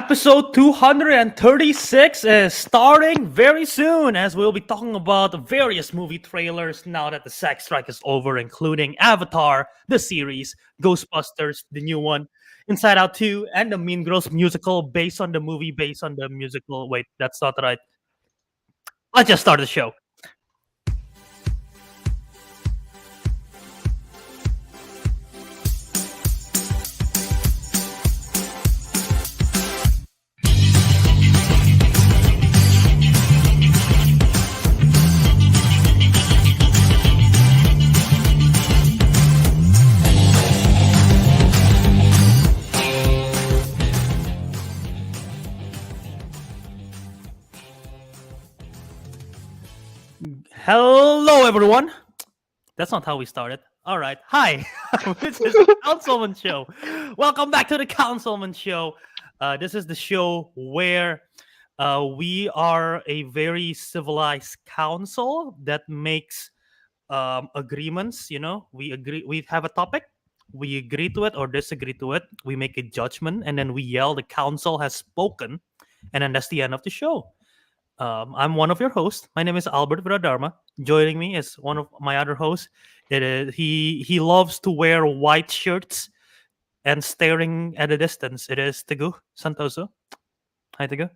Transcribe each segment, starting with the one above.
Episode 236 is starting very soon as we'll be talking about various movie trailers now that the SAG strike is over, including Avatar, the series, Ghostbusters, the new one, Inside Out 2, and the Mean Girls musical based on the movie, based on the musical. Wait, that's not right. Let's just start the show. Hello, everyone. That's not how we started. All right. Hi. This is the Councilmen Show. Welcome back to the Councilmen Show. This is the show where we are a very civilized council that makes agreements. We agree. We have a topic. We agree to it or disagree to it. We make a judgment, and then we yell, "The council has spoken," and then that's the end of the show. I'm one of your hosts. My name is Albert Wiradharma. Joining me is one of my other hosts. He loves to wear white shirts and staring at a distance. It is Teguh Santoso. Hi, Teguh.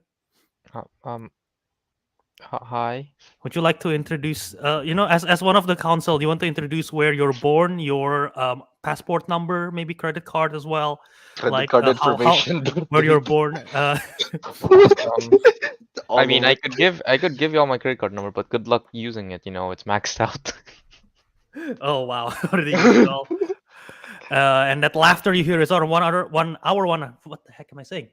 Hi. Would you like to introduce? As one of the council, you want to introduce where you're born, your passport number, maybe credit card as well, Credit card information. where you're born. I mean, I could give you all my credit card number, but good luck using it. It's maxed out. Oh wow! Already used it all. And that laughter you hear is our one. What the heck am I saying?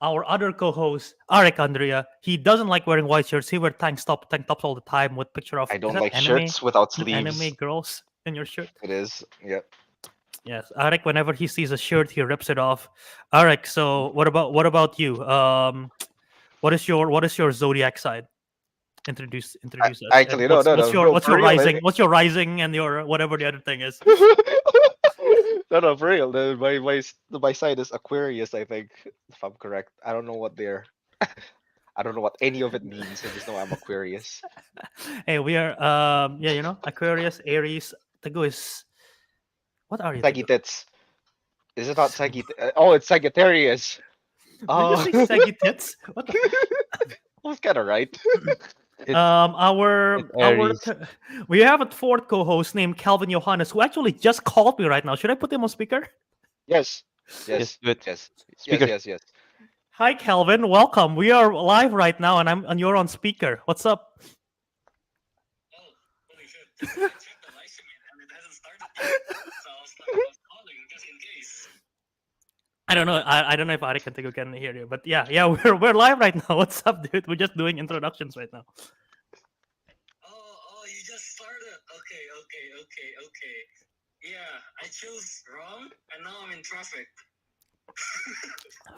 Our other co-host Ariq Andria. He doesn't like wearing white shirts. He wears tank tops all the time with picture of. I don't is that like anime? shirts without sleeves. Anime girls in your shirt. It is. Yep. Yes, Ariq. Whenever he sees a shirt, he rips it off. Ariq. So what about you? What is your zodiac sign? Introduce us. Actually, no. What's your for real, rising? What's your rising and your whatever the other thing is? No, for real. My sign is Aquarius, I think, if I'm correct. I don't know what they're. I don't know what any of it means. I just know I'm Aquarius. Hey, we are Aquarius, Aries. Teguh is. What are you? Teguh? Sagittarius. Is it not Sagittarius? Oh, it's Sagittarius. Did you say Sagittarius? What the? I was kind of right. We have a fourth co-host named Kelvin Yohanes who actually just called me right now. Should I put him on speaker? Yes. Good. Speaker. Yes. Yes. Hi, Kelvin. Welcome. We are live right now, and you're on speaker. What's up? Oh, holy shit! I checked the live stream and it hasn't started yet, so I was calling just in case. I don't know. I don't know if Ariq and Teguh can hear you, but yeah, we're live right now. What's up, dude? We're just doing introductions right now. Oh, you just started. Okay. Yeah, I chose wrong, and now I'm in traffic.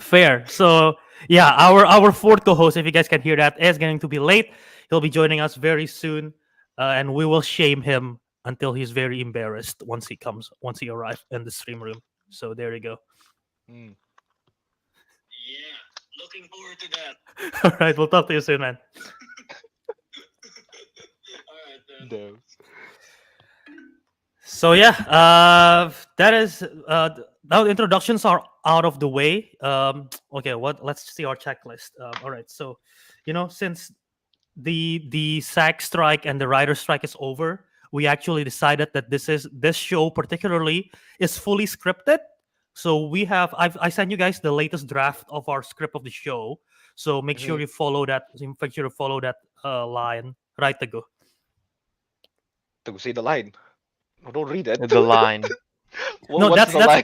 Fair. So yeah, our fourth co-host, if you guys can hear that, is going to be late. He'll be joining us very soon, and we will shame him until he's very embarrassed once he arrives in the stream room. So there you go. Yeah, looking forward to that. All right, we'll talk to you soon, man. All right, then. No. So yeah, that is now the introductions are out of the way. Okay, let's see our checklist. All right, so since the SAG strike and the writer strike is over, we actually decided that this show particularly is fully scripted. So I sent you guys the latest draft of our script of the show. So make sure you follow that. Make sure you follow that line. Right, Teguh. To say the line. No, don't read it. The line. No, What's the line?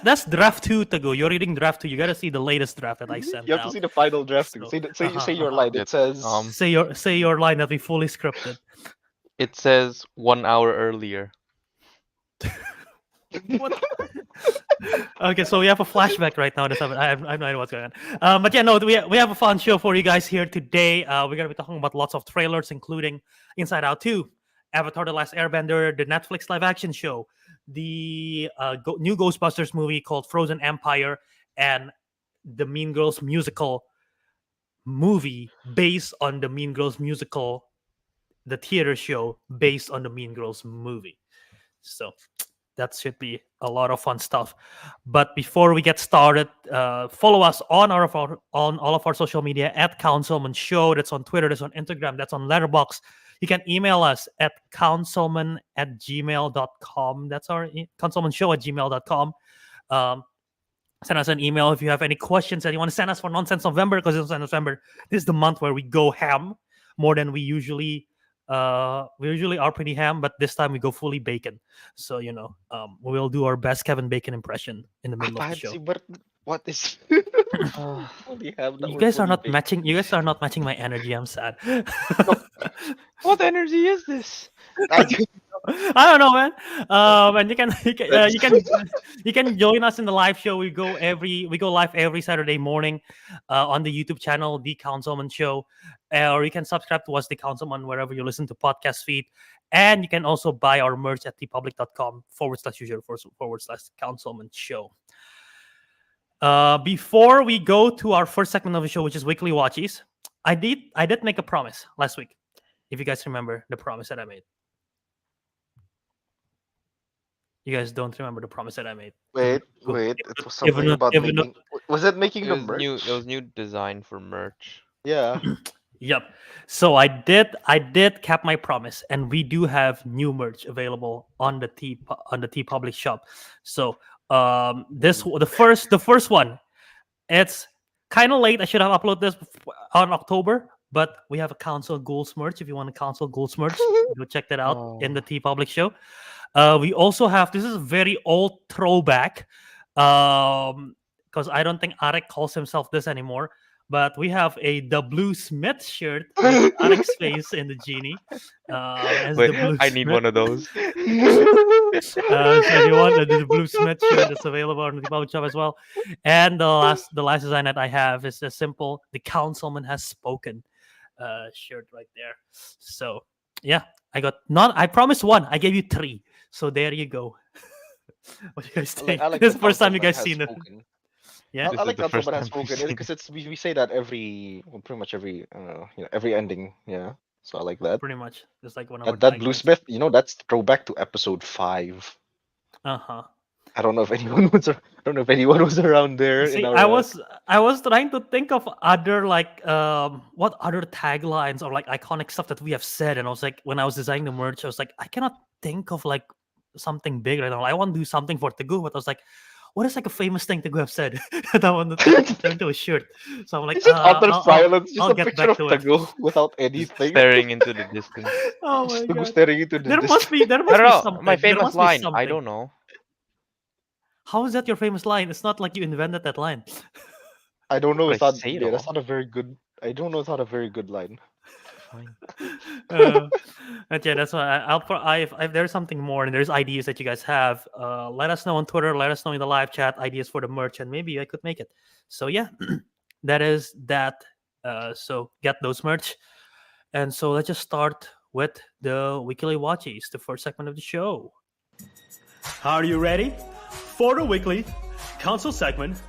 that's draft 2, Teguh. You're reading draft 2. You gotta see the latest draft that I sent. You have to see the final draft. So, Say your line. It says. Say your line that we fully scripted. It says 1 hour earlier. What? Okay, so we have a flashback right now. I have no idea what's going on. But yeah, no, we have a fun show for you guys here today. We're gonna be talking about lots of trailers, including Inside Out 2, Avatar: The Last Airbender, the Netflix live-action show, the new Ghostbusters movie called Frozen Empire, and the Mean Girls musical movie based on the Mean Girls musical, the theater show based on the Mean Girls movie. So that should be a lot of fun stuff. But before we get started, follow us on on all of our social media at Councilman Show. That's on Twitter, that's on Instagram, that's on Letterboxd. You can email us at councilman@gmail.com. That's our councilmanshow@gmail.com. Send us an email if you have any questions that you want to send us for Nonsense November, because it's November. This is the month where we go ham more than we usually are pretty ham, but this time we go fully bacon. So we'll do our best Kevin Bacon impression in the middle of the show. Fancy, but what is? Only have that You we're guys are fully not baked. matching. You guys are not matching my energy. I'm sad. What energy is this? I don't know, man. And you can join us in the live show. We go live every Saturday morning, on the YouTube channel, The Councilman Show, or you can subscribe to us, The Councilman, wherever you listen to podcast feed. And you can also buy our merch at tpublic.com/user/Councilman Show. Before we go to our first segment of the show, which is weekly watchies, I did make a promise last week. If you guys remember the promise that I made. You guys don't remember the promise that I made. Wait, it was something about making. Was it making It the was merch? new. It was new design for merch. Yeah. Yep. So I did cap my promise, and we do have new merch available on the T Public shop. So the first one, it's kind of late. I should have uploaded this on October, but we have a Council Goals merch. If you want a Council Goals merch, go check that out in the T Public show. We also have, this is a very old throwback, because I don't think Ariq calls himself this anymore. But we have the Blue Smith shirt with Ariq's face in the genie. As Wait, the Blue I need Smith. one of those. So if you want the Blue Smith shirt, it's available on the Public shop as well. And the last design that I have is a simple "The Councilman Has Spoken" shirt right there. So yeah, I promised one. I gave you 3. So there you go. What do you guys think? I like This is the the first time you Councilman guys has seen it. spoken. Yeah. This I is like the first Councilman has time we've spoken seen because we say that pretty much every every ending. Yeah. So I like that. Pretty much. It's like one of our That Blue taglines. Smith, that's throwback to episode 5. Uh-huh. I don't know if anyone was. I don't know if anyone was around there See, in our. I was trying to think of other what other taglines or like iconic stuff that we have said, and I was like, when I was designing the merch, I was like, I cannot think of like something big right now. I want to do something for Teguh, but I was like, what is like a famous thing Teguh have said that I want to turn into a shirt? So I'm like, Is it utter silence? Just I'll a get picture back of to it. Teguh without anything. Staring into the distance. Oh my Teguh god! staring into the There distance. must be I don't know. something. My There famous must be line. I something. don't know. How is that your famous line? It's not like you invented that line. I don't know. But It's I not. say it Yeah, that's all. not a very good. I don't know. It's not a very good line. Fine. But yeah, that's why if there's something more and there's ideas that you guys have, let us know on Twitter. Let us know in the live chat ideas for the merch, and maybe I could make it. So yeah, that is that. So get those merch, and so let's just start with the weekly watchies, the first segment of the show. Are you ready for the weekly council segment?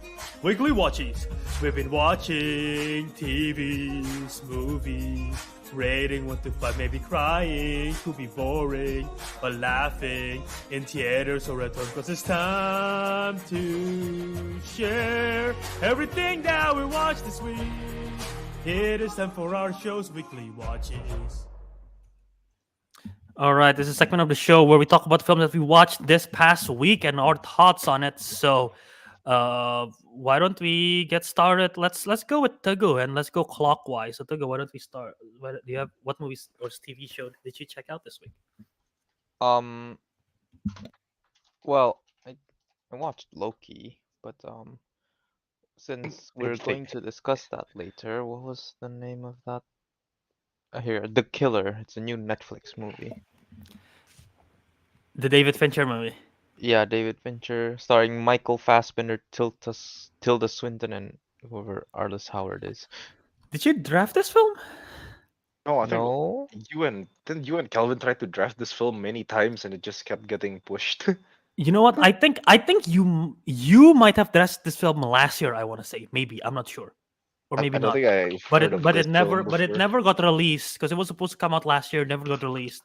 Weekly watchies. We've been watching TVs, movies, rating 1 to 5, maybe crying, could be boring, but laughing in theaters or at home, cause it's time to share everything that we watched this week. It is time for our show's weekly watches. All right, this is a segment of the show where we talk about films that we watched this past week and our thoughts on it. So, why don't we get started? Let's go with Teguh and let's go clockwise. So, Teguh, why don't we start? Do you have what movies or TV show did you check out this week? Well, I watched Loki, but since we're Interesting. going to discuss that later, what was the name of that? Here, The Killer. It's a new Netflix movie. The David Fincher movie. Yeah, David Fincher, starring Michael Fassbender, Tilda Swinton, and whoever Arliss Howard is. Did you draft this film? No, I think No, you and Kelvin tried to draft this film many times and it just kept getting pushed. You know what? I think you might have dressed this film last year. I want to say maybe I'm not sure, or I maybe don't not. think I've But heard it of but this it never film but it before. never got released because it was supposed to come out last year. Never got released.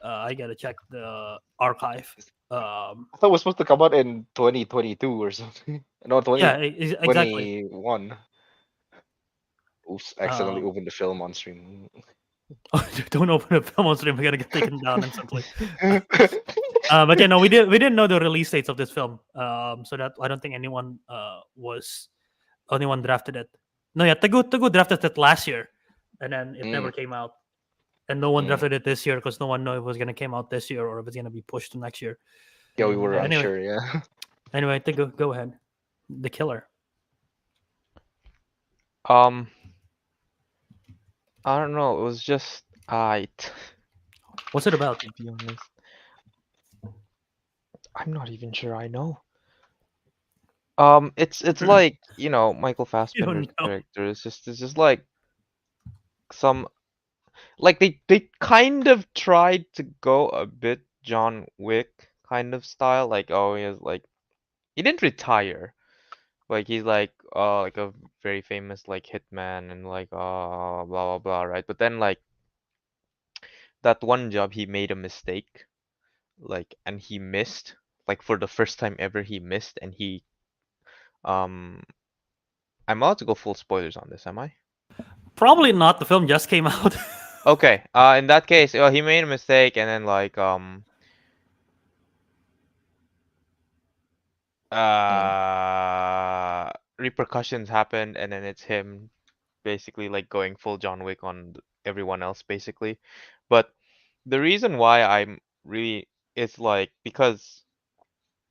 I gotta check the archive. I thought it was supposed to come out in 2022 or something. No, Yeah, exactly. 2021. Oops, accidentally Um, opened the film on stream. don't open a film on stream. We gotta get taken down instantly. But yeah, no, we didn't know the release dates of this film. So that I don't think anyone drafted it. No, yeah, Teguh drafted it last year, and then it never Mm, came out. And no one mm. drafted it this year because no one knew if it was gonna come out this year or if it's gonna be pushed to next year. Yeah, we were Yeah, anyway, unsure. Yeah. Teguh, go ahead. The Killer. Um, I don't know. It was just aight. What's it about? To be honest, I'm not even sure I know. It's like Michael You Fassbender's don't know. character. It's just like some like they kind of tried to go a bit John Wick kind of style. Like he didn't retire. Like he's like a very famous like hitman and like blah blah blah, right? But then like that one job he made a mistake, like, and he missed, like for the first time ever he missed, and he um I'm allowed to go full spoilers on this, am I? Probably not. The film just came out. Okay, in that case, he made a mistake and then like Mm. repercussions happened, and then it's him basically like going full John Wick on everyone else basically. But the reason why I'm really it's like because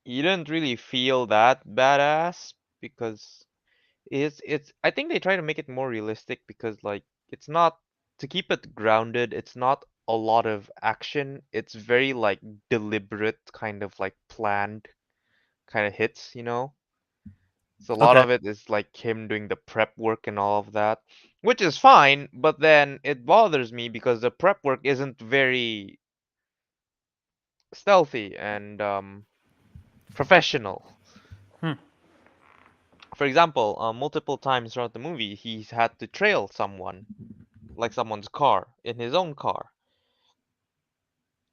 you didn't really feel that badass because it's I think they try to make it more realistic because like it's not to keep it grounded, it's not a lot of action. It's very like deliberate kind of like planned kind of hits, you know? So a lot Okay. of it is like him doing the prep work and all of that, which is fine, but then it bothers me because the prep work isn't very stealthy and professional. Hmm. For example, multiple times throughout the movie, he's had to trail someone, like someone's car, in his own car,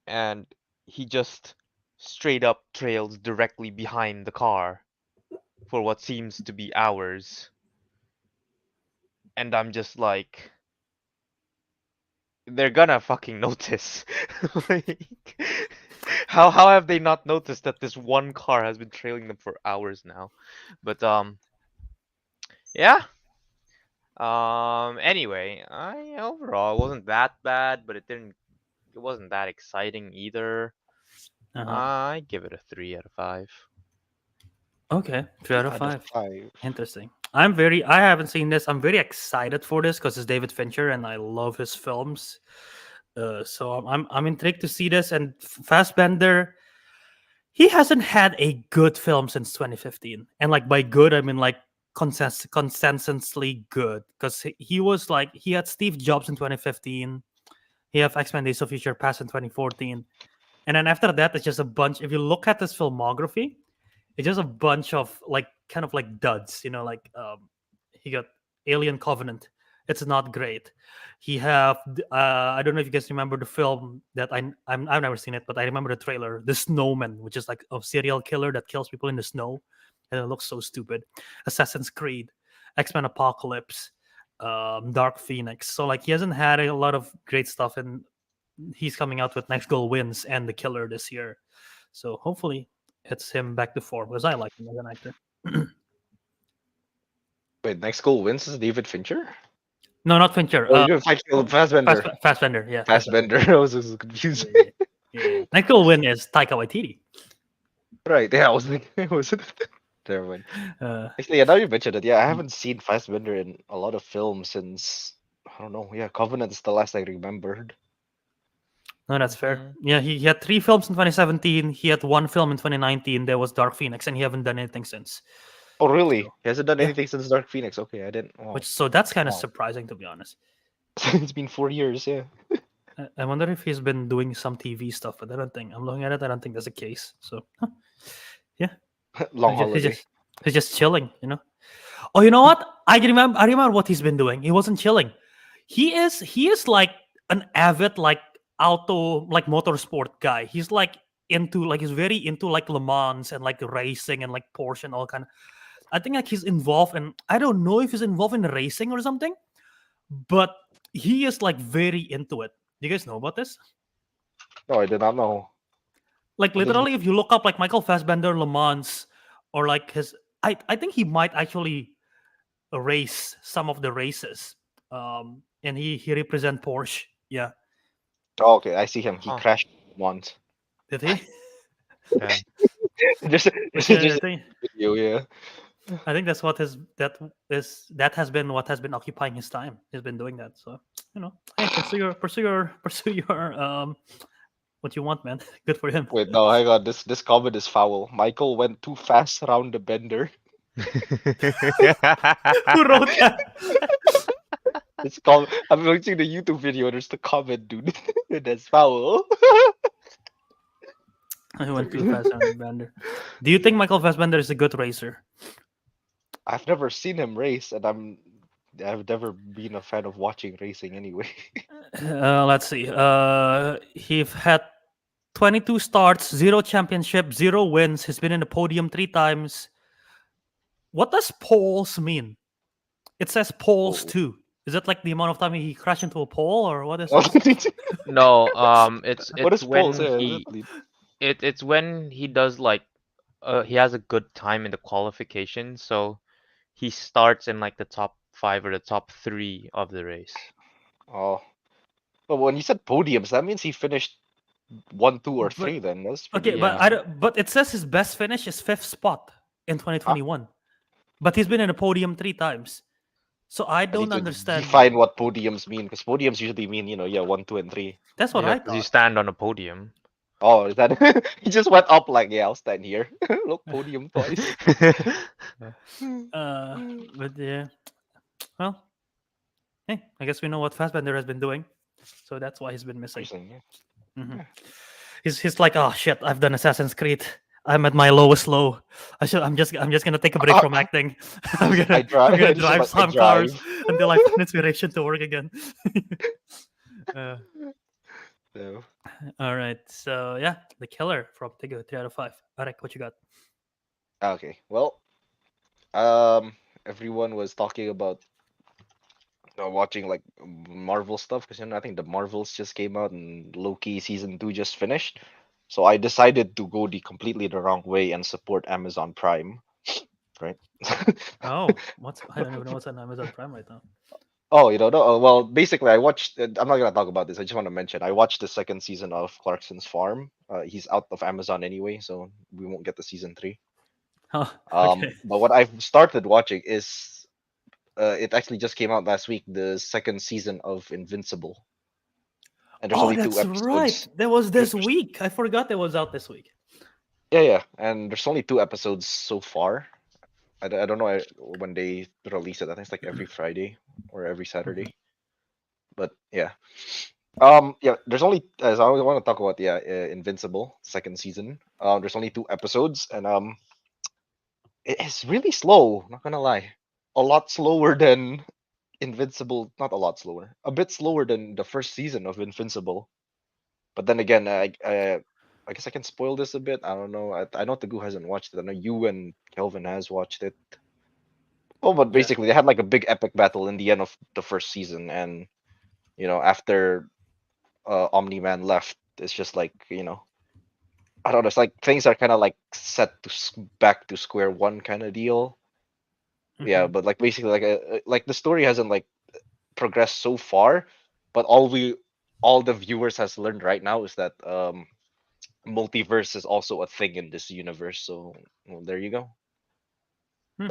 and he just straight up trails directly behind the car for what seems to be hours. And I'm just like, they're gonna fucking notice. Like, how have they not noticed that this one car has been trailing them for hours now? But yeah. Anyway, I overall it wasn't that bad, but it wasn't that exciting either. Uh-huh. I give it a 3 out of 5. Okay. 3 out of Out of 5. 5. Interesting. I haven't seen this. I'm very excited for this because it's David Fincher and I love his films. So I'm intrigued to see this. And Fassbender, he hasn't had a good film since 2015. And like by good, I mean like consensusly good. Because he had Steve Jobs in 2015. He had X-Men Days of Future Past in 2014. And then after that, it's just a bunch. If you look at his filmography, it's just a bunch of like kind of like duds, like he got Alien Covenant. It's not great. He have I don't know if you guys remember the film that I've never seen it, but I remember the trailer, The Snowman, which is like a serial killer that kills people in the snow, and it looks so stupid. Assassin's Creed, X-Men Apocalypse, Dark Phoenix. So like he hasn't had a lot of great stuff, and he's coming out with Next Goal Wins and The Killer this year. So hopefully it's him back to form because I like him as an actor. Wait, next goal wins is David Fincher? No, not Fincher. Oh, you're Fassbender. Fassbender. Yeah. Fassbender. I was confused. Yeah. Next Goal Win is Taika Waititi. Right, yeah, I was like, was it? Never mind. Uh, Actually, yeah, now you mentioned it, yeah, I haven't seen Fassbender in a lot of films since, I don't know, yeah, Covenant is the last I remembered. no, that's fair. Mhm. Yeah, he had 3 films in 2017. He had 1 film in 2019. There was Dark Phoenix, and he haven't done anything since. Oh, really? So, He hasn't done yeah. anything since Dark Phoenix. Okay, I didn't. Oh, So that's kind of wow. surprising, to be honest. It's been 4 years, yeah. I wonder if he's been doing some TV stuff, but I don't think. I'm looking at it. I don't think that's the case. So yeah, Long he's holiday. just chilling. Oh, you know what? I remember what he's been doing. He wasn't chilling. He is like an avid like motorsport guy. He's like he's very into like Le Mans and like racing and like Porsche and all kind of. I think like he's involved in. I don't know if he's involved in racing or something, but he is like very into it. Do you guys know about this? No, I did not know. Like What does he- literally, if you look up like Michael Fassbender Le Mans or like his, I think he might actually race some of the races. And he represent Porsche. Yeah, Oh, okay, I see him. He Huh. crashed once. did he? Yeah. just Which, just I think a video, yeah. that's what that has been what has been occupying his time. He's been doing that. So hey, pursue your what you want, man. Good for him. Wait, no, hang on. This comment is foul. Michael went too fast around the bender. Who wrote that? It's called. I'm watching the YouTube video. There's the comment, dude. That's foul. I went too fast on Bender. Do you think Michael Fassbender is a good racer? I've never seen him race, and I've never been a fan of watching racing anyway. Let's see. He's had 22 starts, 0 championship, 0 wins. He's been in the podium 3 times. What does poles mean? It says poles Oh. too. Is it like the amount of time he crashed into a pole, or what is it? No, it's What is when Paul say? he it's when he does like he has a good time in the qualification, so he starts in like the top 5 or the top 3 of the race. Oh, but when you said podiums, that means he finished 1, 2, or But- 3. Then that's pretty. Okay, Yeah. but it says his best finish is 5th spot in 2021. But he's been in a podium 3 times. So I I need don't to understand. define what podiums mean, because podiums usually mean 1, 2, and 3. That's what Yeah, I 'cause you thought. stand on a podium. Oh, is that he just went up like, yeah, I'll stand here. Look, podium twice. But yeah, well, hey, I guess we know what Fassbender has been doing, so that's why he's been missing. Interesting, yeah. Mhm. He's like, oh shit, I've done Assassin's Creed. I'm at my lowest low. I'm just gonna take a break from acting. I'm gonna, I drive- I'm gonna I just drive like, I some cars drive. until I find inspiration to work again. So, All right, so yeah, The Killer from Teguh, 3 out of 5. Ariq, what you got? okay, well, everyone was talking about watching like Marvel stuff, because I think the Marvels just came out and Loki season 2 just finished. So I decided to go completely the wrong way and support Amazon Prime, right? Oh, I don't even know what's on Amazon Prime right now. Oh, you don't know? Oh, well, basically, I watched. I'm not gonna talk about this. I just want to mention I watched the second season of Clarkson's Farm. He's out of Amazon anyway, so we won't get the season 3. Oh, okay. But what I've started watching is, it actually just came out last week. The second season of Invincible, and there's Oh, only 2 that's episodes. right. That was this There's- week. I forgot that was out this week. Yeah, and there's only 2 episodes so far. I don't know when they release it. I think it's like every Friday or every Saturday. But yeah. Yeah, there's only as I want to talk about Invincible second season. There's only 2 episodes, and it's really slow, not gonna lie. A lot slower than Invincible, not a lot slower. A bit slower than the first season of Invincible. But then again, I guess I can spoil this a bit. I don't know. I know Teguh hasn't watched it. I know you and Kelvin has watched it. Oh, but Yeah. basically they had like a big epic battle in the end of the first season, and after Omni-Man left, it's just like, I don't know, it's like things are kind of like set to back to square one kind of deal. Yeah, Mhm. but like basically like the story hasn't like progressed so far, but all the viewers has learned right now is that multiverse is also a thing in this universe. So well, there you go. Hmm.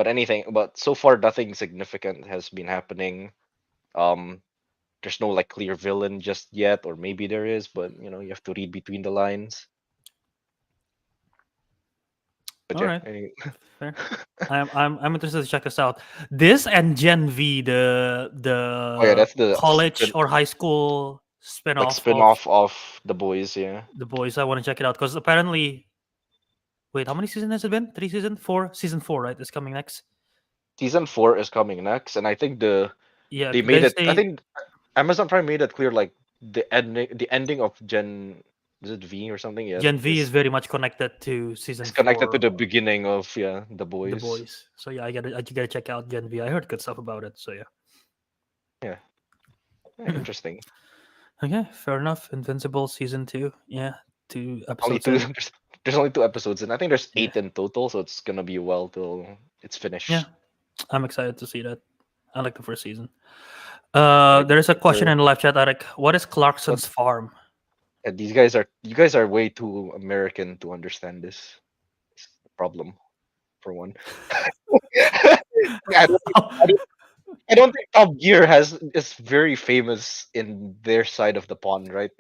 But so far nothing significant has been happening. There's no like clear villain just yet, or maybe there is, but you have to read between the lines. But All yeah, right. Fair. I'm interested to check this out. This and Gen V, the Oh yeah, that's the college second- or high school like spin-off of spin-off of The Boys. Yeah, The Boys. I want to check it out because apparently, wait, how many seasons has it been? 3 seasons? 4? Season 4, right? Is coming next. season 4 is coming next, and I think Yeah, they made they it. I say think Amazon Prime made it clear like the ending of Gen, is it V or something? Yeah, Gen V is very much connected to season is connected to 4, the beginning of The The Boys. Boys. So yeah, I gotta check out Gen V. I heard good stuff about it. So yeah. Yeah, interesting. Okay, fair enough. Invincible season 2. Yeah, 2 Only episodes two. in. There's only 2 episodes, and I think there's Yeah. 8 in total, so it's gonna be a while till it's finished. Yeah, I'm excited to see that. I like the first season. Like, There is a question for- in the live chat, Ariq. What is Clarkson's farm? and you guys are way too American to understand this. It's the problem, for one. Yeah, I don't think Top Gear is very famous in their side of the pond, right?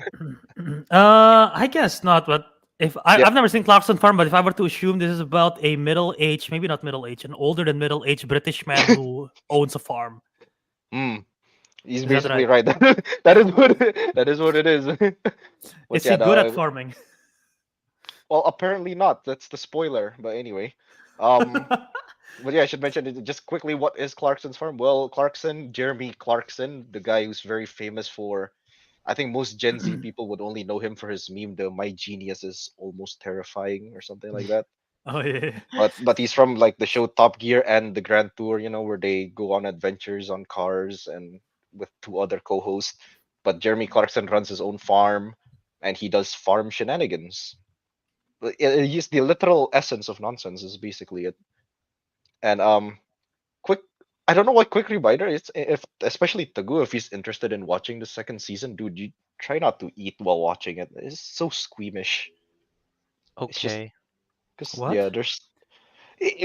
I guess not, but Yeah. I've never seen Clarkson Farm, but if I were to assume this is about a middle-aged, maybe not middle-aged, an older than middle-aged British man who owns a farm. Mm, he's Is that basically right? right. That is what it is. But Is yeah, he good at farming? well, apparently not. That's the spoiler. But anyway, um, but yeah, I should mention it just quickly. What is Clarkson's farm? Well, Jeremy Clarkson, the guy who's very famous for, I think most Gen Z people would only know him for his meme, the "My genius is almost terrifying" or something like that. Oh yeah. But he's from like the show Top Gear and the Grand Tour, where they go on adventures on cars and with 2 other co-hosts. But Jeremy Clarkson runs his own farm, and he does farm shenanigans. He's the literal essence of nonsense is basically it. And quick, I don't know what quick reminder. It's if especially Tagu, if he's interested in watching the second season, dude, you try not to eat while watching it. It's so squeamish. It's just Okay. because What? yeah,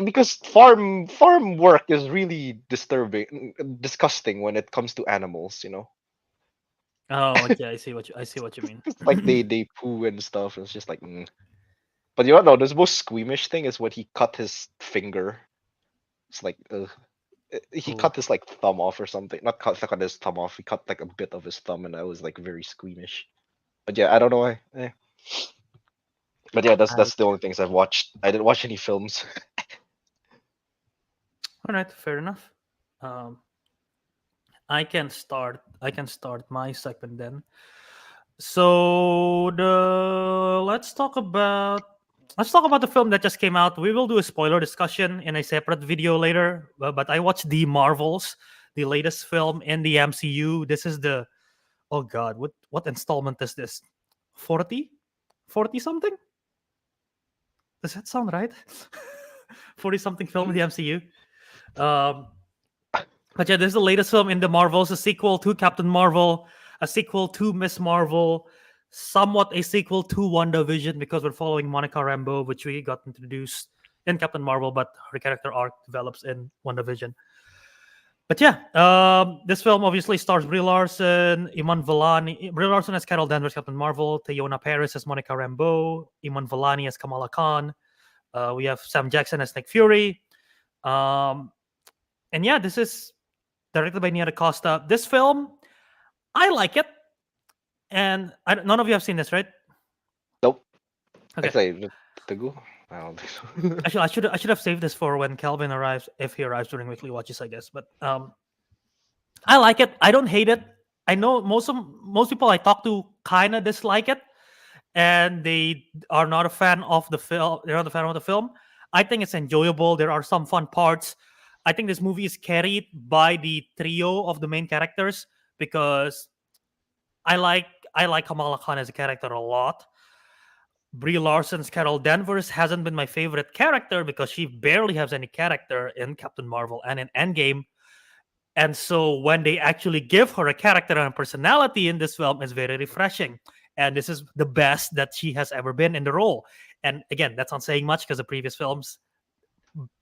because farm work is really disturbing, disgusting when it comes to animals. Oh, okay. I see what you mean. Like they poo and stuff. It's just like, but you don't know. The most squeamish thing is when he cut his finger. It's like, he Ooh. cut his like thumb off or something. Not cut his thumb off. He cut like a bit of his thumb, and I was like very squeamish. But yeah, I don't know why. But yeah, that's the only things I've watched. I didn't watch any films. All right, fair enough. I can start my segment then. So let's talk about the film that just came out. We will do a spoiler discussion in a separate video later. But I watched The Marvels, the latest film in the MCU. This is the, oh god, what installment is this? 40 something? Does that sound right? 40 something film in the MCU. But yeah, this is the latest film in the Marvels, a sequel to Captain Marvel, a sequel to Miss Marvel, somewhat a sequel to WandaVision because we're following Monica Rambeau, which we got introduced in Captain Marvel, but her character arc develops in WandaVision. But yeah, this film obviously stars Brie Larson, Iman Vellani. Brie Larson as Carol Danvers, Captain Marvel, Teyona Paris as Monica Rambeau, Iman Vellani as Kamala Khan. We have Sam Jackson as Nick Fury. And yeah, this is directed by Nia DaCosta. This film, I like it. And none of you have seen this, right? Nope. Okay. Actually, Tagu? I don't think so. Actually, I should have saved this for when Kelvin arrives, if he arrives during weekly watches, I guess. But I like it. I don't hate it. I know most people I talk to kind of dislike it, and they are not a fan of the film. They're not a fan of the film. I think it's enjoyable. There are some fun parts. I think this movie is carried by the trio of the main characters because I like Kamala Khan as a character a lot. Brie Larson's Carol Danvers hasn't been my favorite character because she barely has any character in Captain Marvel and in Endgame. And so when they actually give her a character and a personality in this film, it's very refreshing. And this is the best that she has ever been in the role. And again, that's not saying much because the previous films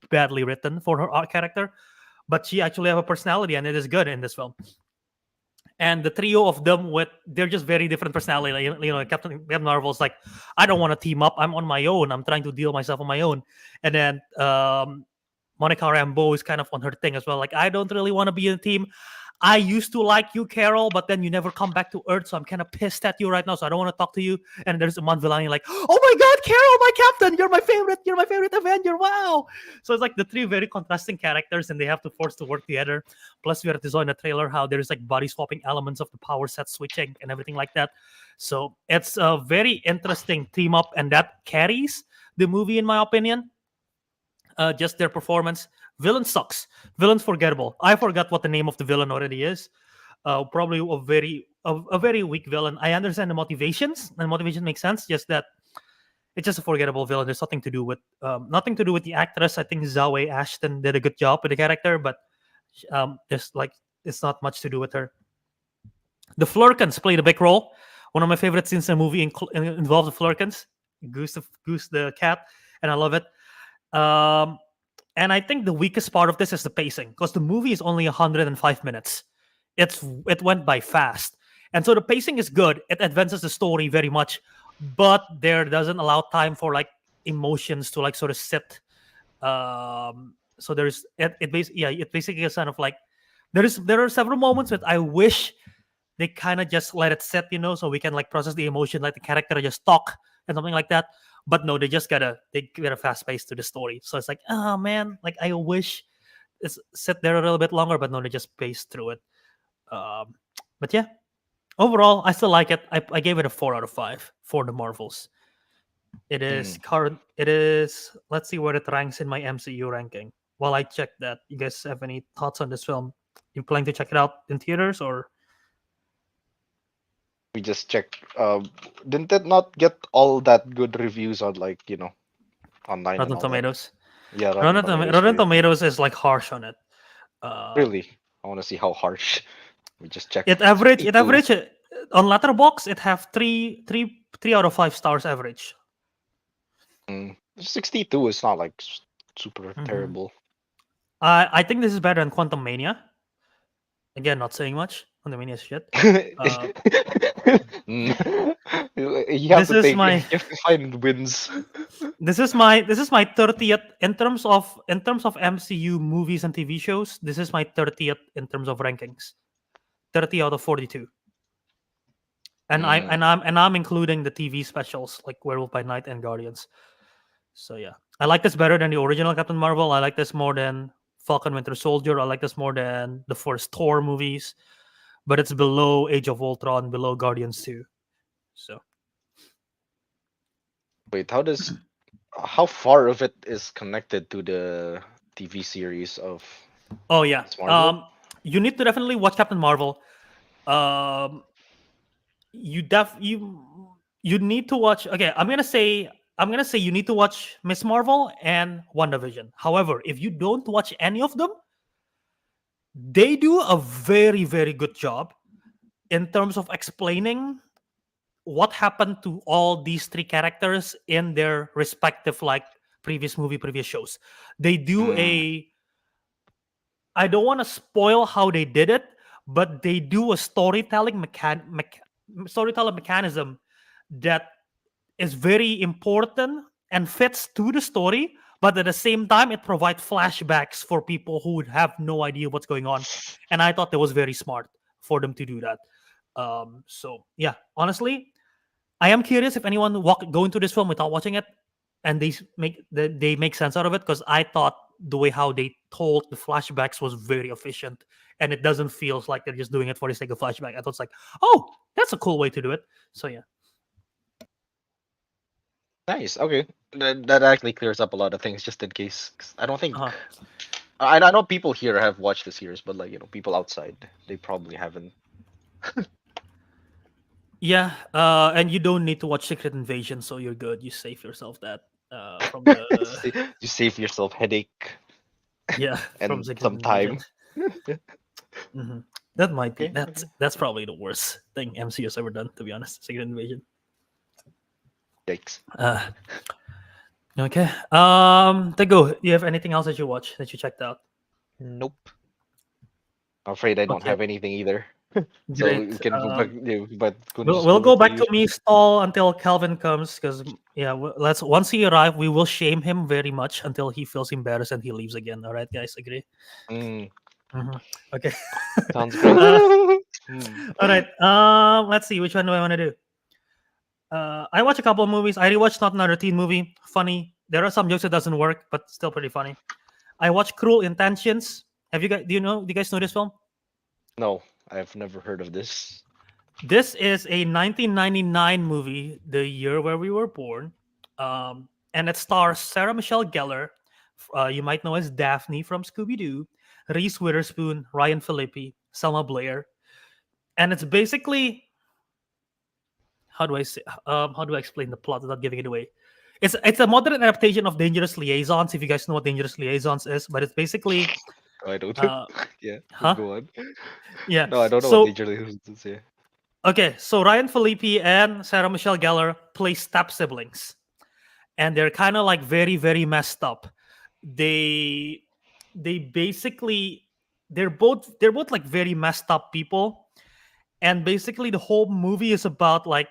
badly written for her art character, but she actually have a personality and it is good in this film. And the trio of them, they're just very different personality. Like, Captain Marvel's like, I don't want to team up. I'm on my own. I'm trying to deal myself on my own. And then Monica Rambeau is kind of on her thing as well. Like, I don't really want to be in a team. I used to like you, Carol, but then you never come back to Earth, so I'm kind of pissed at you right now, so I don't want to talk to you. And there's Iman Vellani like, oh my God, Carol, my captain, you're my favorite Avenger, wow. So it's like the three very contrasting characters, and they have to force to work together. Plus, we have to saw in the trailer how there's like body swapping elements of the power set switching and everything like that. So it's a very interesting team up, and that carries the movie, in my opinion. Just their performance. Villain sucks. Villain's forgettable. I forgot what the name of the villain already is. Probably a very weak villain. I understand the motivations, and motivation makes sense. Just that it's just a forgettable villain. There's nothing to do with the actress. I think Zawe Ashton did a good job with the character, but there's like it's not much to do with her. The Flurkins played a big role. One of my favorite scenes in the movie involves the Flurkins, Goose the cat, and I love it. And I think the weakest part of this is the pacing, because the movie is only 105 minutes. It went by fast, and so the pacing is good. It advances the story very much, but there doesn't allow time for like emotions to like sort of sit. So there's it basically is kind of like there are several moments that I wish they kind of just let it sit, so we can like process the emotion, like the character just talk and something like that. But no, they get a fast pace to the story. So it's like, oh man, like I wish it's sit there a little bit longer, but no, they just pace through it. But yeah, overall, I still like it. I gave it a 4 out of 5 for the Marvels. It is current. It is. Let's see where it ranks in my MCU ranking. While I check that, you guys have any thoughts on this film? You planning to check it out in theaters or? We just checked. Didn't it not get all that good reviews on online? Rotten Tomatoes. Yeah, Rotten Tomatoes is like harsh on it. Really, I want to see how harsh. We just checked. It average on Letterboxd. It have 3 out of 5 stars average. 62 is not like super terrible. I think this is better than Quantum Mania. Again, not saying much. Quantum Mania is shit. You have to find wins. This is my 30th in terms of MCU movies and TV shows. This is my 30th in terms of rankings. 30 out of 42. And I'm including the TV specials like Werewolf by Night and Guardians. So yeah, I like this better than the original Captain Marvel. I like this more than Falcon Winter Soldier. I like this more than the first Thor movies. But it's below Age of Ultron, below Guardians 2. So wait, how far of it is connected to the TV series of? Oh yeah, Marvel? You need to definitely watch Captain Marvel. You need to watch. Okay, I'm gonna say you need to watch Miss Marvel and WandaVision. However, if you don't watch any of them, they do a very, very good job in terms of explaining what happened to all these 3 characters in their respective previous shows. They do I don't want to spoil how they did it, but they do a storytelling mechanism that is very important and fits to the story, but at the same time it provides flashbacks for people who would have no idea what's going on. And I thought that was very smart for them to do that. So yeah, honestly, I am curious if anyone go into this film without watching it and they make sense out of it, because I thought the way how they told the flashbacks was very efficient, and it doesn't feel like they're just doing it for the sake of flashback. I thought it's like, oh, that's a cool way to do it. So yeah. Nice. Okay, that actually clears up a lot of things, just in case. 'Cause I don't think I know people here have watched the series, but people outside, they probably haven't. Yeah, and you don't need to watch Secret Invasion, so you're good. You save yourself that from the You save yourself headache yeah from and Secret some time. Invasion. That might be that's probably the worst thing MCU has ever done, to be honest. Secret Invasion. Yikes. Okay. Teguh, do you have anything else that you watched that you checked out? Nope. I'm afraid I don't Okay. have anything either. So Great. we can go back. But We'll go back to me stall until Kelvin comes, because once he arrives, we will shame him very much until he feels embarrassed and he leaves again. All right, guys, agree? Mhm. Okay. Sounds great. All right. Let's see. Which one do I want to do? I watch a couple of movies. I rewatched Not Another Teen Movie. Funny. There are some jokes that doesn't work, but still pretty funny. I watched Cruel Intentions. Have you guys? Do you guys know this film? No, I've never heard of this. This is a 1999 movie, the year where we were born, and it stars Sarah Michelle Gellar. You might know as Daphne from Scooby Doo, Reese Witherspoon, Ryan Phillippe, Selma Blair, and it's basically how do I explain the plot without giving it away? It's a modern adaptation of Dangerous Liaisons. If you guys know what Dangerous Liaisons is, but it's basically I don't. uh, Yeah, huh? go on. Yeah. No, I don't know what So Danger Liaisons is. Yeah. okay, so Ryan Phillippe and Sarah Michelle Gellar play step siblings, and they're kind of like very messed up. They they basically they're both like very messed up people, and basically the whole movie is about like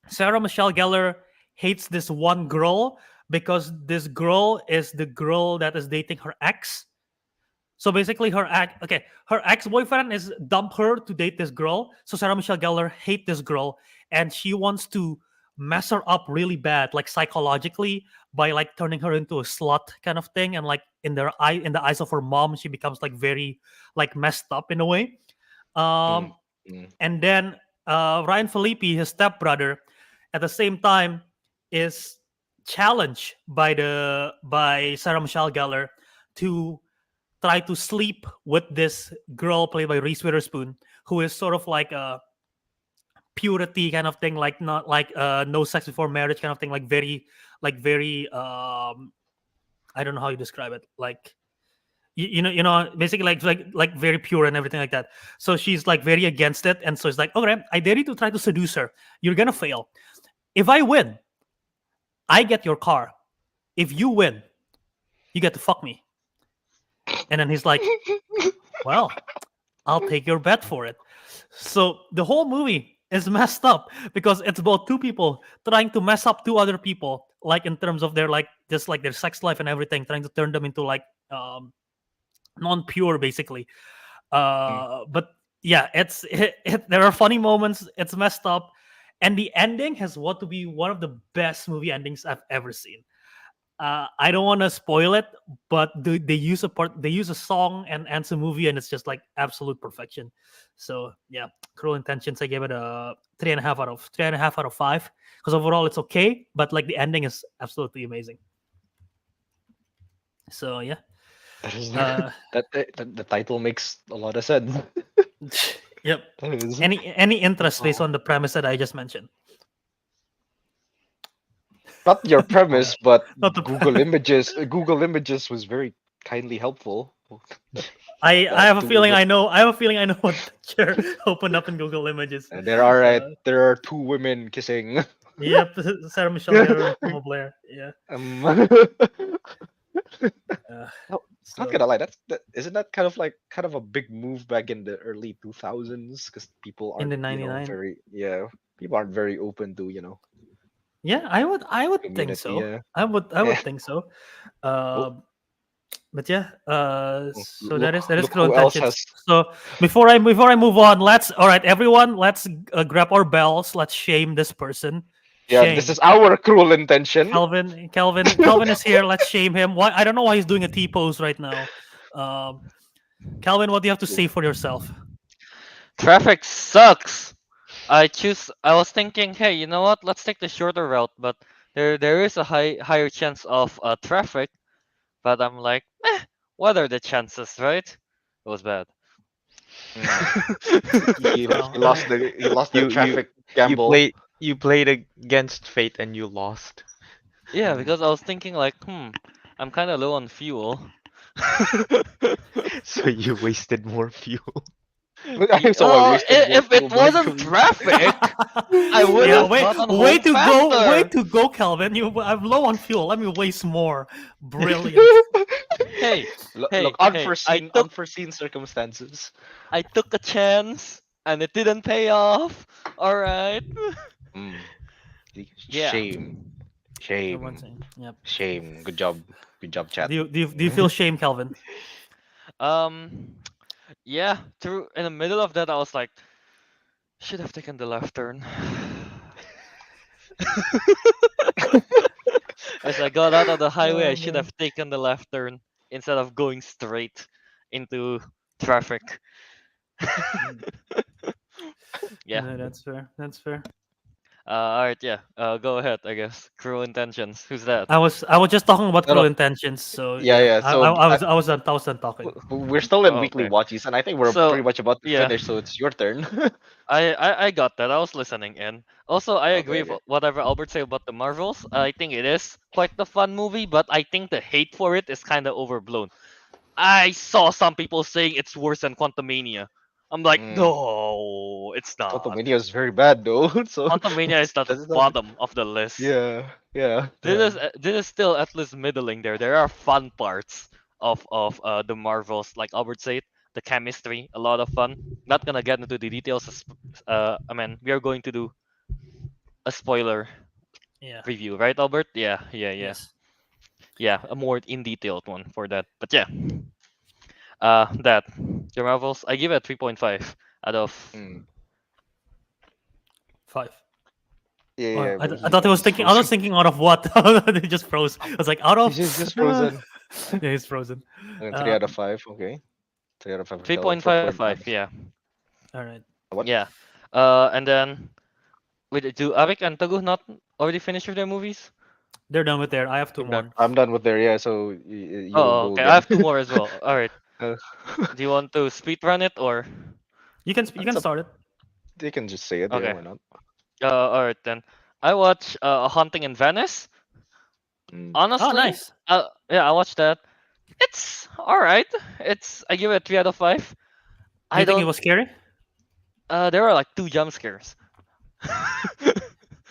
Sarah Michelle Gellar hates this one girl because this girl is the girl that is dating her ex. So basically, her ex boyfriend is dump her to date this girl. So Sarah Michelle Gellar hate this girl, and she wants to mess her up really bad, like psychologically, by like turning her into a slut kind of thing, and like in the eyes of her mom, she becomes like very like messed up in a way. Mm, Um, mm. and then Ryan Phillippe, his stepbrother, at the same time is challenged by Sarah Michelle Gellar to try to sleep with this girl played by Reese Witherspoon, who is sort of like a purity kind of thing, like not like no sex before marriage kind of thing, like very I don't know how you describe it, like you know basically like very pure and everything like that. So she's like very against it, and so it's like, okay, I dare you to try to seduce her. You're gonna fail. If I win, I get your car. If you win, you get to fuck me. And then he's like, well, I'll take your bet for it. So the whole movie is messed up because it's about two people trying to mess up two other people, like in terms of their like just like their sex life and everything, trying to turn them into like non-pure basically. Mm. But yeah, there are funny moments. It's messed up, and the ending has what to be one of the best movie endings I've ever seen. I don't want to spoil it, but they use a song and ends a movie, and it's just like absolute perfection. So yeah, Cruel Intentions. I gave it a 3.5 out of 5 because overall it's okay, but like the ending is absolutely amazing. So yeah, That is uh, the title makes a lot of sense. yep. That is. Any interest based Oh. on the premise that I just mentioned? Not your premise, but Not the Google Images was very kindly helpful. I have a Two feeling women- I have a feeling I know what picture opened up in Google Images. there are two women kissing. Yep, Sarah Michelle Gellar and Selma Blair. Yeah. Uh, No, so not gonna lie, isn't that kind of a big move back in the early 2000s because people in aren't the 99. people aren't very open to Yeah, I would think community. so. Yeah. I would Yeah. think so. Oh, But yeah, so look that is look Cruel who else Intentions. has So before I move on, let's all right, everyone, let's grab our bells. Let's shame this person. yeah, this Shame. is our cruel intention. Kelvin is here. Let's shame him. Why? I don't know why he's doing a T pose right now. Um, Kelvin, what do you have to say for yourself? Traffic sucks. I was thinking, hey, you know what? Let's take the shorter route, but there is a higher chance of traffic. But I'm like, what are the chances, right? It was bad. Well, He lost the You traffic you gamble. you played against fate and you lost. Yeah, Mm. because I was thinking like, I'm kind of low on fuel. So you wasted more fuel. So I wasted more If it fuel going wasn't to- traffic, I would yeah, have gotten way home to faster. way to go, Kelvin. I'm low on fuel. Let me waste more. Brilliant. Hey, Look, hey, look, hey, unforeseen circumstances. I took a chance and it didn't pay off. All right. Mm. Yeah. Shame. Everyone's Shame. saying, yep. Shame. Good job. Good job, chat. Do you feel shame, Kelvin? Yeah. Through in the middle of that, I was like, should have taken the left turn. As I got out of the highway, I Oh, should man. have taken the left turn instead of going straight into traffic. Yeah. No, that's fair. That's fair. Alright, yeah. Go ahead, I guess. Cruel Intentions. Who's that? I was just talking about No, Cruel no. Intentions, so Yeah, yeah. yeah. I, So I, I was done talking. we're still in Oh, weekly okay. watches, and I think we're So pretty much about to yeah, finish. So it's your turn. I got that. I was listening in. Also, I Okay, agree okay. with whatever Albert said about the Marvels. I think it is quite the fun movie, but I think the hate for it is kind of overblown. I saw some people saying it's worse than Quantumania. I'm like, Mm. no, it's not. Quantumania is very bad though. So Quantumania is at the that's not. bottom of the list. Yeah, yeah. This is still at least middling there. There are fun parts of the Marvels, like Albert said, the chemistry, a lot of fun. Not gonna get into the details. I mean, we are going to do a spoiler Yeah. review, right, Albert? Yeah. Yes. Yeah, a more in detailed one for that. But yeah, that the Marvels, I give it 3.5 out of. Mm. 5. Yeah, Oh, yeah. I, But th- I thought he was he's thinking. I was frozen. thinking out of what? He just froze. I was like, out of. He's just frozen. Yeah, he's frozen. And 3 out of 5. Okay. 3 out of 5 for Kelvin. 3.55, 4.5. yeah. All right. What? Yeah. And then, wait, do Ariq and Teguh not already finish with their movies? They're done with there. I have 2 They're done. more. I'm done with there. Yeah. So you Oh, go okay. again. I have 2 more as well. All right. Uh, Do you want to speed run it or? You can That's up- start it. They can just say it. Yeah, Okay. why not? All right then. I watch A Haunting in Venice. Mm. Honestly, Oh, nice. yeah, I watched that. It's all right. I give it a 3 out of 5. Do I you think it don't. was scary? There are like 2 jump scares.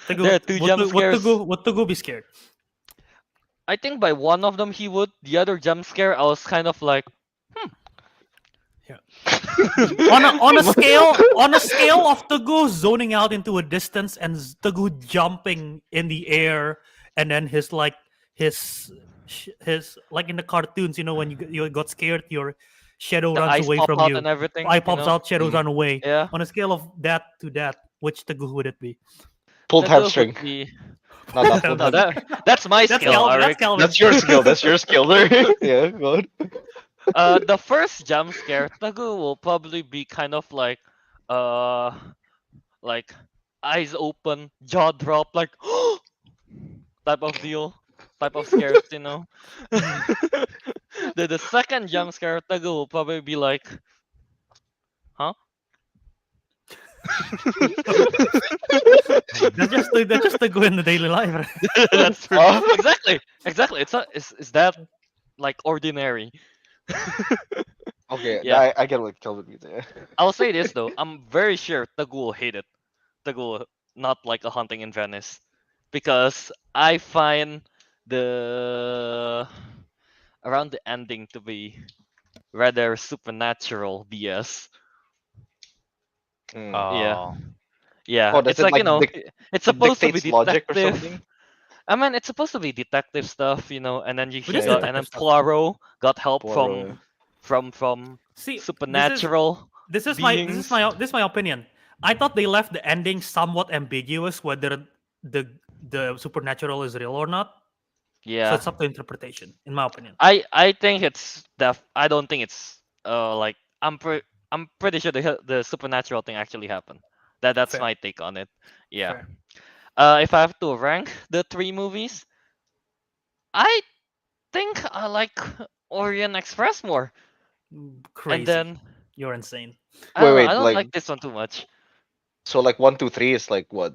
Teguh, There are 2 jump scares. Would Teguh be scared? I think by one of them he would. The other jump scare, I was kind of like, on a scale of Teguh zoning out into a distance and Teguh jumping in the air, and then his like his like in the cartoons, when you got scared, your shadow the runs eyes away pop from out you. and everything. Eye pops out, shadows Mm. run away. Yeah. On a scale of that to that, which Teguh would it be? Pulled Teguh would hamstring. be- Not that pulled No, hamstring. that's my That's skill, Kelvin. That's Ariq. Kelvin. That's your skill. That's your skill there. Yeah, go on. The first jump scare, Teguh will probably be kind of like like eyes open, jaw drop, like type of deal, type of scares, the second jump scare, Teguh will probably be like, huh? That's just Teguh in the daily life. Right? That's true. Oh. Exactly. Is that like ordinary? Okay, Yeah. I get what Kelvin means. Yeah. I'll say this though, I'm very sure Teguh will hate it. Teguh will not like A Haunting in Venice, because I find the around the ending to be rather supernatural BS. Mm. Yeah, yeah. Oh, does It's it like like it's it supposed to be dictates logic or detective. something? I mean, it's supposed to be detective stuff, and then It is Yeah, yeah. and then detective stuff. Poirot got help Poirot. from See, supernatural. This is beings. my opinion. I thought they left the ending somewhat ambiguous whether the supernatural is real or not. So Yeah, it's up to interpretation, in my opinion. I think it's I don't think it's like I'm pretty sure the supernatural thing actually happened. That's Fair. my take on it. Yeah. Fair. If I have to rank the 3 movies, I think I like Orient Express more. Crazy. And then You're insane. I don't know, Wait, I don't like- like this one too much. So like 1, 2, 3 is like what?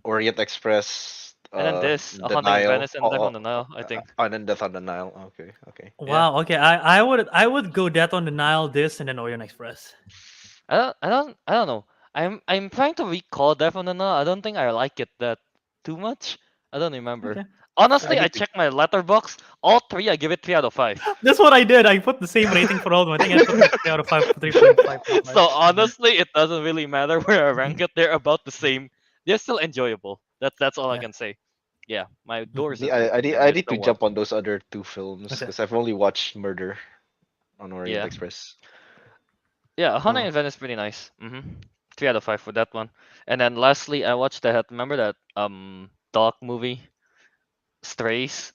Orient Express. And then this, A the Haunting in Nile. Venice and Death on the Nile, I think. And then Death on the Nile. Okay, okay. Yeah. Wow. Okay. I would go Death on the Nile, this, and then Orient Express. I don't know. I'm trying to recall Death on the Nile. I don't think I like it that too much. I don't remember. Okay. Honestly, I I think- checked my letterbox. All 3, I give it 3 out of 5. That's what I did. I put the same rating for all of them. I think I put like 3 out of 5, 3.5. So honestly, it doesn't really matter where I rank it. They're about the same. They're still enjoyable. That's all I Yeah. can say. Yeah, my doors. I need to jump on those other 2 films Okay. because I've only watched Murder. on Orient Yeah. Express. Yeah, Haunting Oh. Event is pretty nice. 3 out of 5 for that one. And then lastly, I watched that. Remember that dog movie, Strays?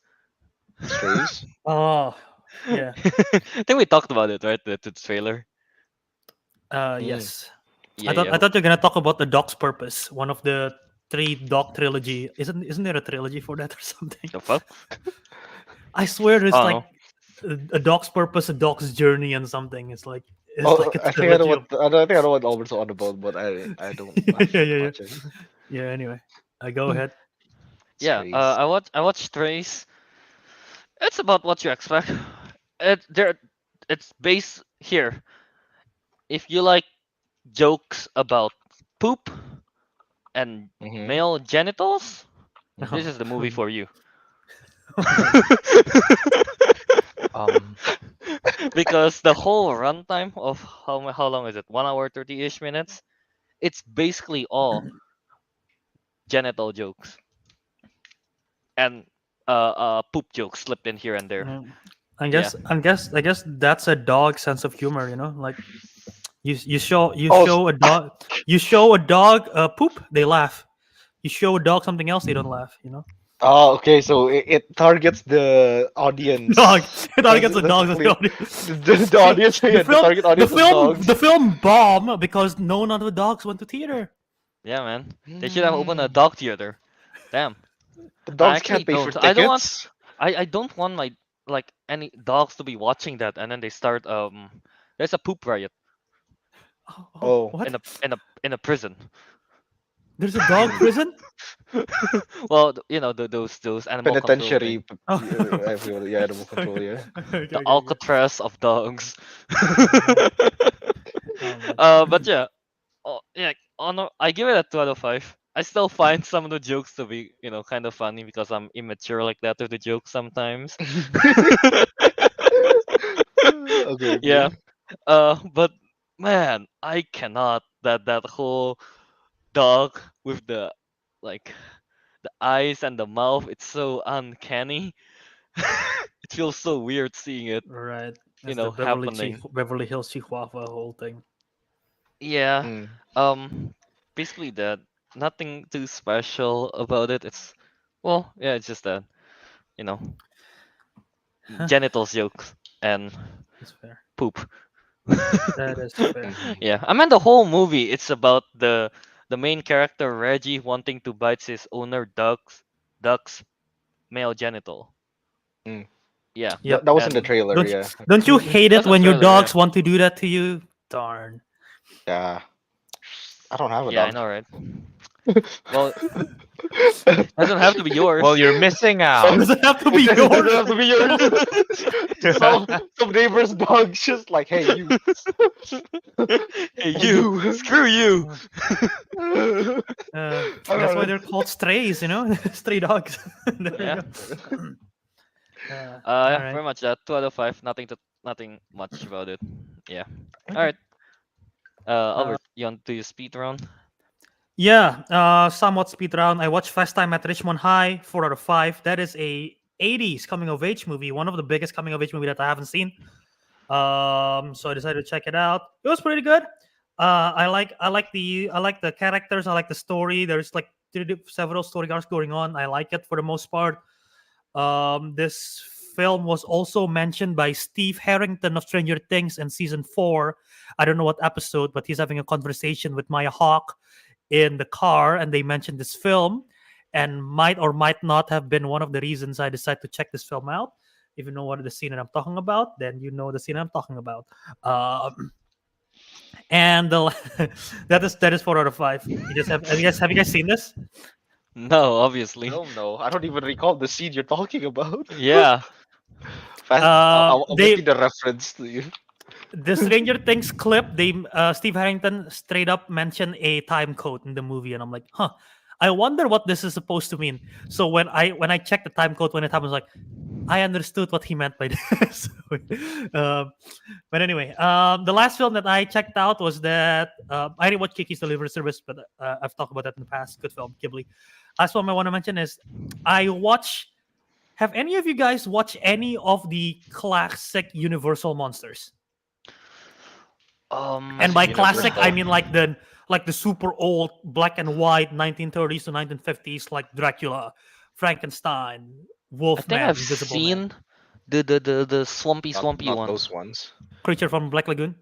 Strays. Oh, yeah. I think we talked about it, right? The trailer. Yes. Yeah, I yeah. thought you're gonna talk about the Dog's Purpose, one of the 3 dog trilogy. Isn't there a trilogy for that or something? The fuck? I swear there's Oh like no. a Dog's Purpose, a Dog's Journey, and something. It's like Oh, a I think I know trilogy of. what Albert's on about, but I don't Yeah, actually yeah, yeah. watch it. Yeah. Anyway, I go ahead. Yeah, Strays. I watched Strays. It's about what you expect. It's based here. If you like jokes about poop and Mm-hmm. male genitals, Mhm. this is the movie for you. Because the whole runtime of how long is it? 1 hour 30-ish minutes. It's basically all genital jokes and poop jokes slipped in here and there. Mm, Yeah. I guess that's a dog sense of humor. Like you Oh, show a dog poop, they laugh. You show a dog something else, they don't laugh. okay. So it targets the audience. Dog. It targets the That's dogs as the clear. audience. The audience, yeah, the target audience is dogs. The film bomb because none of the dogs went to theater. Yeah, man. They should have opened a Mm. dog theater. Damn. The I dogs actually can't pay for don't. I don't want. tickets. I don't want my like any dogs to be watching that and then they start there's a poop riot Oh. What? in a prison. There's a dog prison? Well, those animal control Penitentiary. thing. Oh. I feel, yeah, animal control. Yeah. The Alcatraz of dogs. Oh, But yeah, yeah. I give it a 2 out of 5. I still find some of the jokes to be, kind of funny because I'm immature like that with the jokes sometimes. Okay. Yeah. But man, I cannot that whole dog with the like the eyes and the mouth. It's so uncanny. It feels so weird seeing it, Right. It's the happening. Beverly Hills Chihuahua whole thing. Yeah. Mm. Basically that. Nothing too special about it. It's just that, you know, Huh, genitals jokes and that's fair. poop. That is fair. Yeah, I mean the whole movie. It's about the main character Reggie wanting to bite his owner duck's male genital. Mm. Yeah, Yep. That was in the and trailer. Don't Yeah. don't you hate that's it a when your trailer. Yeah, dogs want to do that to you? Darn. Yeah. I don't have a yeah, I dog. know, right? Well, doesn't have to be yours. Well, you're missing out. Does it have to be It doesn't yours? have to be yours. Some neighbor's dog's just like, hey, you. Hey, you, screw you. That's why they're called strays, stray dogs. There we Yeah. go. Yeah, alright. very much that. 2 out of 5. Nothing much about it. Yeah. All right. Albert, you want to do your speed round? Yeah, somewhat speed round. I watched Fast Time at Richmond High, 4 out of 5. That is a 80s coming of age movie, one of the biggest coming of age movie that I haven't seen. So I decided to check it out. It was pretty good. I like the characters. I like the story. There's like several story arcs going on. I like it for the most part. This film was also mentioned by Steve Harrington of Stranger Things in season 4. I don't know what episode, but he's having a conversation with Maya Hawke in the car, and they mentioned this film, and might or might not have been one of the reasons I decided to check this film out. If you know what the scene that I'm talking about, then you know the scene I'm talking about. And that is 4 out of 5. Have you guys seen this? No, obviously. No. I don't even recall the scene you're talking about. Yeah. Fast, Uh, I'll they- make the reference to you. The Stranger Things clip, Steve Harrington straight up mentioned a time code in the movie, and I'm like, huh. I wonder what this is supposed to mean. So when I checked the time code when it happened, I was like, I understood what he meant by this. But anyway, the last film that I checked out was that I didn't watch Kiki's Delivery Service, but I've talked about that in the past. Good film, Ghibli. Last film I want to mention is I watch. Have any of you guys watched any of the classic Universal monsters? And by Universal. classic, I mean like the super old black and white 1930s to 1950s, like Dracula, Frankenstein, I Wolfman, think I've Invisible Man, seen the swampy Not one. those ones. Creature from Black Lagoon.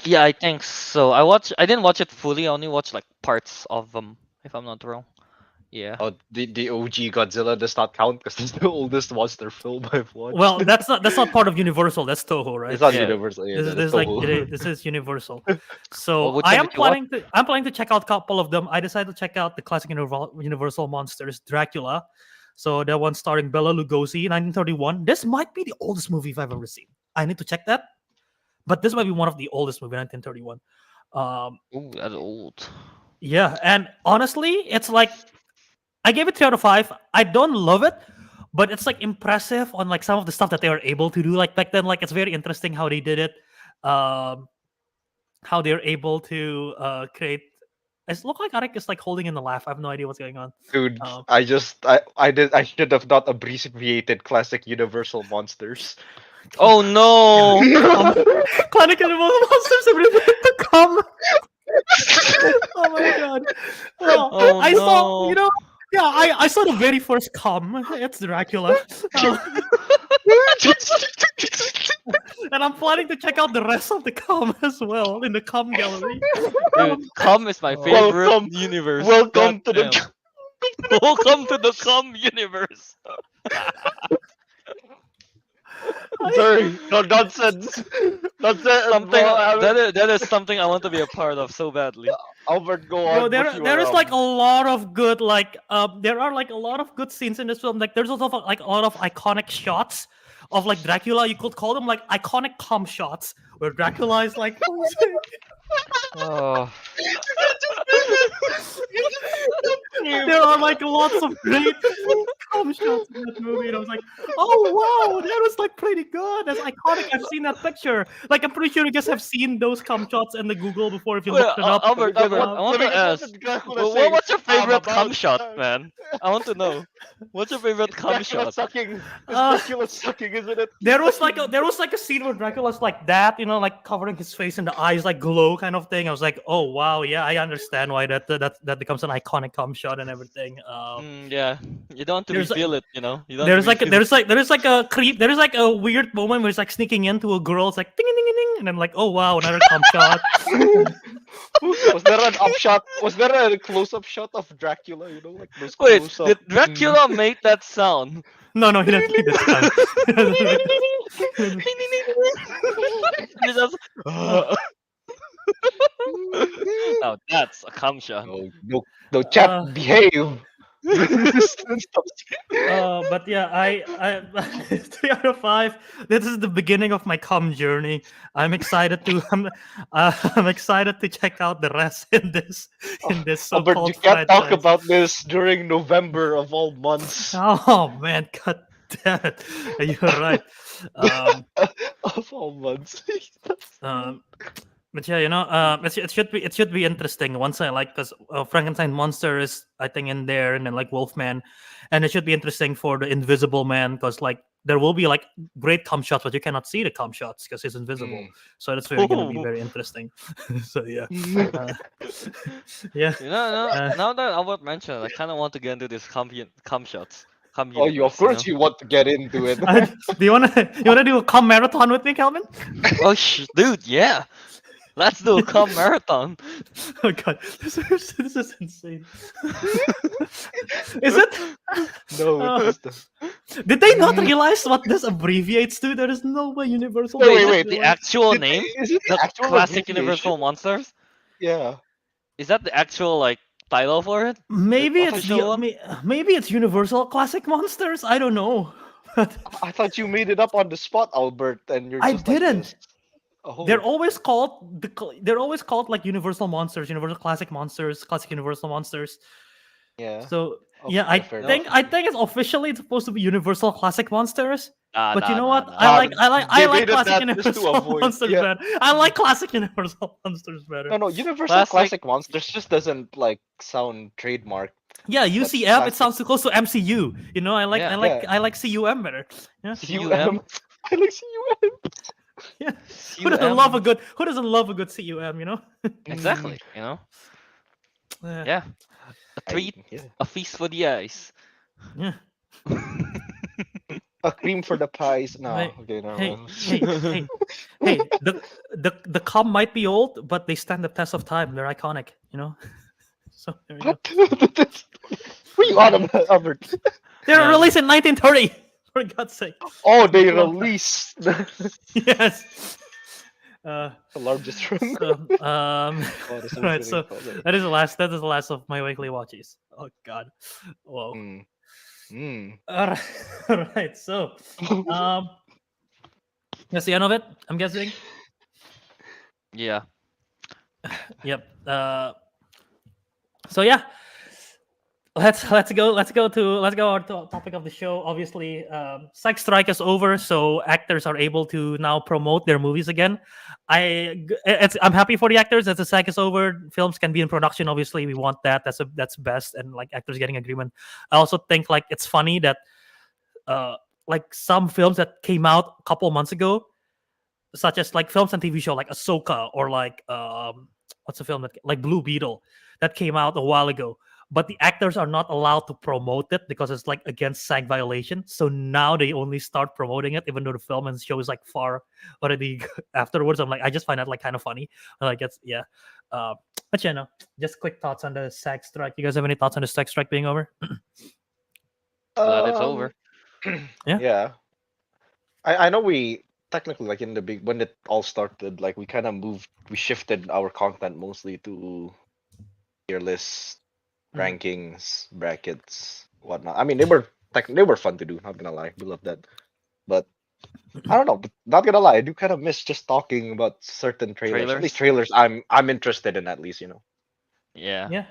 Yeah, I think so. I didn't watch it fully. I only watched like parts of them, if I'm not wrong. Yeah. Oh, the OG Godzilla does not count because it's the oldest monster film I've watched. Well, that's not part of Universal. That's Toho, right? It's not Yeah. Universal. Yeah, This is that's like Toho. this is Universal. Well, So which I one am did you watch? planning to check out a couple of them. I decided to check out the classic Universal monsters, Dracula. So that one starring Bela Lugosi, 1931. This might be the oldest movie I've ever seen. I need to check that, but this might be one of the oldest movie, 1931. Ooh, that's old. Yeah, and honestly, it's like I gave it 3 out of 5. I don't love it, but it's like impressive on like some of the stuff that they were able to do. Like back then, like it's very interesting how they did it. How they're able to create. It look like Ariq is like holding in the laugh. I have no idea what's going on. Dude, Um, I should have not abbreviated classic Universal monsters. Oh no! Classic Universal monsters abbreviated to come. Oh my god! Well, Oh I saw, no. yeah, I saw the very first come. It's Dracula. And I'm planning to check out the rest of the come as well in the come gallery. Dude, Cum is my favorite Welcome- universe. welcome to the Goddamn. Welcome to the Cum universe. Sorry, no nonsense. Nonsense. Something bro, that is something I want to be a part of so badly. Albert, go Bro, on. there is like a lot of good there are like a lot of good scenes in this film. Like there's also like a lot of iconic shots of like Dracula. You could call them like iconic cum shots where Dracula is like Oh, there are like lots of great cum shots in that movie. And I was like, oh wow, that was like pretty good. That's iconic. I've seen that picture. Like I'm pretty sure you guys have seen those cum shots in the Google before if you wait, looked it up. Albert, I want to ask. Dracula What's your favorite cum about shot, time. man? I want to know. What's your favorite cum Dracula shot? sucking. It's Uh, Dracula sucking, isn't it? There was like a scene where Dracula's like that, like covering his face and the eyes like glow kind of thing. I was like, oh wow, yeah, I understand why that becomes an iconic cum shot and everything. Yeah, you don't want to There's reveal it, you know. You don't There's want to like a creep. There's like a weird moment where it's like sneaking into a girl. It's like ding ding ding ding, and then like oh wow, another cum shot. Was there an upshot? Was there a close-up shot of Dracula? You know, like those Wait, close-up. did Dracula make that sound? No, he didn't make this time. He just- Now that's a cum shot. No, chat, Uh, behave. But yeah, I 3 out of 5. This is the beginning of my cum journey. I'm excited to check out the rest in this Albert, so-called you can't talk franchise. about this during November of all months. Oh man, god damn it! You're right. Of all months. But yeah, it should be interesting once I like because Frankenstein monster is I think in there and then like Wolfman, and it should be interesting for the Invisible Man because like there will be like great cum shots, but you cannot see the cum shots because he's invisible. So that's really going to be very interesting. So yeah, yeah. You know, now that Albert mentioned, I kind of want to get into this cum shots. Cum Oh, you of universe, course you want to get into it. Do you wanna do a cum marathon with me, Kelvin? Oh, dude, yeah. Let's do a cum marathon. Oh god, this is insane. Is it? No, Uh, it is Did they not realize what this abbreviates to? There is no way Universal. Wait, did wait, not The realize- actual Did they- name, is it the actual classic abbreviation? Universal Monsters, Yeah. is that the actual like title for it? Maybe it's official one? maybe it's Universal Classic Monsters. I don't know. I thought you made it up on the spot, Albert, and you're I just like didn't. this. Oh. They're always called like Universal Monsters, Universal Classic Monsters, Classic Universal Monsters. Yeah. So Okay, yeah, I fair think enough. it's officially supposed to be Universal Classic Monsters. Nah, But you nah, know nah, what? nah. I They like made it Classic that just to Universal avoid- Monsters yeah. better. I like Classic Universal Monsters better. No, Universal Classic- Classic Monsters just doesn't like sound trademark. Yeah, UCM. It classic. sounds too close to MCU. I like Yeah. I like CUM better. Yeah. CUM? I like CUM. Yeah. Who doesn't love a CUM. good Who doesn't love a good CUM? You know. Exactly. You know. Yeah. A treat, Yeah. a feast for the eyes. Yeah. A cream for the pies. No, Hey, okay, never hey, mind. hey. The com might be old, but they stand the test of time. They're iconic. You know. So there you go. What? What are you on about, Albert? They were Man. released in 1930. For God's sake. Oh, they Long time. released the Yes. largest run. So Oh, that's so right. fitting So for that. that is the last. That is the last of my weekly watches. Oh God. Whoa. Mm. Mm. All right. All right. So that's the end of it. I'm guessing. Yeah. Yep. So yeah, let's go on to topic of the show. Obviously, SAG strike is over, so actors are able to now promote their movies again. I'm happy for the actors that the SAG is over. Films can be in production. Obviously, we want that. That's best, and like actors getting agreement. I also think like it's funny that like some films that came out a couple months ago, such as like films and TV show like Ahsoka or like what's the film that like Blue Beetle that came out a while ago, but the actors are not allowed to promote it because it's like against SAG violation. So now they only start promoting it, even though the film and show is like far already afterwards. I'm like, I just find that like kind of funny. Like it's yeah. But you know, just quick thoughts on the SAG strike. You guys have any thoughts on the SAG strike being over? Glad it's over. Yeah. Yeah. I know we technically like in the big when it all started, like we kind of we shifted our content mostly to tier lists, Mhm. rankings, brackets, whatnot. I mean, they were fun to do. Not gonna lie, we love that. But I don't know. But not gonna lie, I do kind of miss just talking about certain trailers. At least trailers I'm interested in. At least Yeah. Yeah.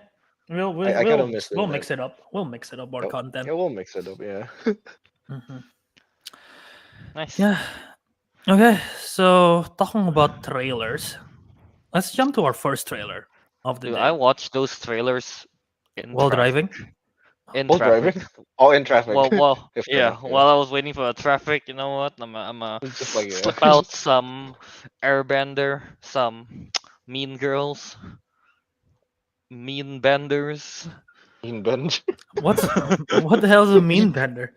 We'll I kind of miss doing that. mix it up. We'll mix it up more Yeah, content. yeah, we'll mix it up. Yeah. Mhm. Nice. Yeah. Okay. So talking about trailers, let's jump to our first trailer of the Dude, day. I watched those trailers in While traffic. driving. In While traffic. driving? Oh, in traffic. Well, If yeah. traffic, yeah. While I was waiting for the traffic, you know what? I'm It's just like slip yeah. out some Airbender, some Mean Girls, Mean Benders. Mean bend. What the hell is a mean bender?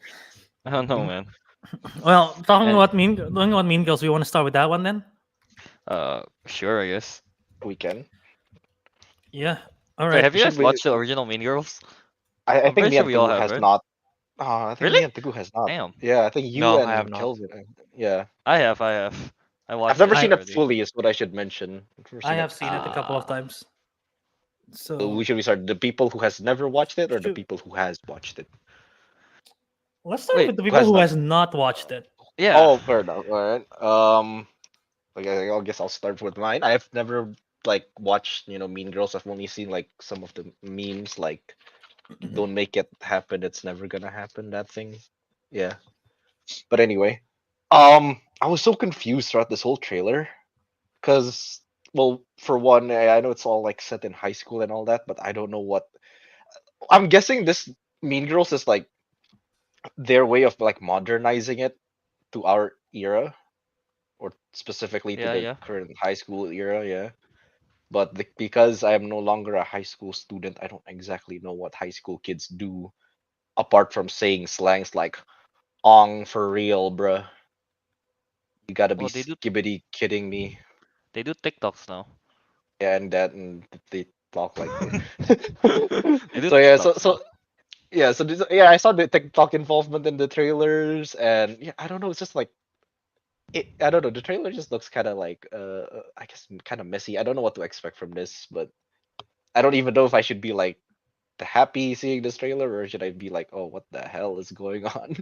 I don't know, man. Well, talking And, about mean girls, we want to start with that one then. sure, I guess. We can. Yeah. All Wait, right. have you Should guys we? watched the original Mean Girls? I I'm think pretty me sure and we all Teguh have, has right? not. I think Really? me and Teguh has not. Damn. Yeah, I think you No, I have and not. Kelvin. Yeah. I have. I I've watched never it seen it already. fully, is what I should mention. I've never I seen it have seen it a fully. couple of Ah. times. So So should we start the people who has never watched it or the shoot. people who has watched it? Let's start Wait, with the Who people has who not? has not watched it. yeah. Oh, fair enough. All right. Like I guess I'll start with mine. I've never like watched Mean Girls. I've only seen like some of the memes like "Don't make it happen. It's never gonna happen." That thing. Yeah. But anyway, I was so confused throughout this whole trailer because, well, for one, I know it's all like set in high school and all that, but I don't know what. I'm guessing this Mean Girls is like their way of like modernizing it to our era, or specifically to Yeah, the yeah. current high school era. Yeah. But because I am no longer a high school student, I don't exactly know what high school kids do apart from saying slangs like "ong for real, bruh." You gotta be Well, they do skibbity kidding me. TikToks now. Yeah, and they talk like this. They do So yeah, TikToks now. yeah, I saw the TikTok involvement in the trailers, and yeah, I don't know, it's just like I don't know, the trailer just looks kind of like I guess kind of messy. I don't know what to expect from this, but I don't even know if I should be like happy seeing this trailer or should I be like, oh, what the hell is going on?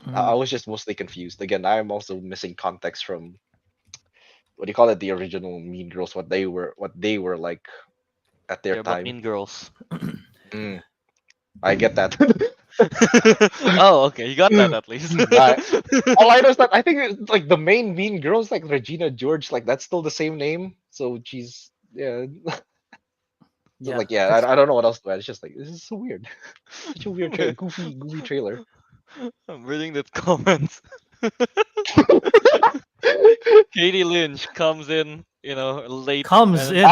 I Mm. was just mostly confused. Again, I'm also missing context from what do you call it, the original Mean Girls, what they were like at their They're about time. Mean Girls. Mm, I get that. Oh, okay, you got that at least. All I know is that I think like the main Mean Girls, like Regina George, like that's still the same name. So she's yeah. So, Yeah. like yeah, I don't know what else to add. It's just like this is so weird, such a weird goofy trailer. I'm reading the comments. Katie Lynch comes in, late. Comes and in.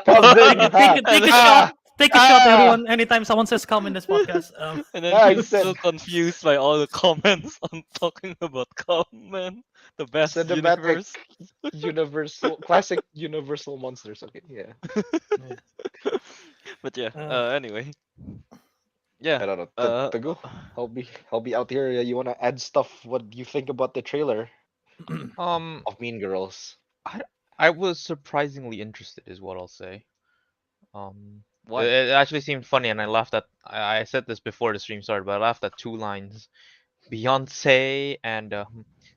Comes in. Take a shot. Take a shot, everyone. Anytime someone says "come" in this podcast. And then I she's said so confused by all the comments on talking about Councilmen, the best cinematic universe. classic universal monsters. Okay, yeah. But yeah, Uh, anyway. Yeah. I don't know. Uh, Tagu, help me out here. You wanna add stuff? What do you think about the trailer Um, of Mean Girls? I was surprisingly interested, is what I'll say. It, why? it actually seemed funny, and I laughed at. I said this before the stream started, but I laughed at two lines. Beyonce and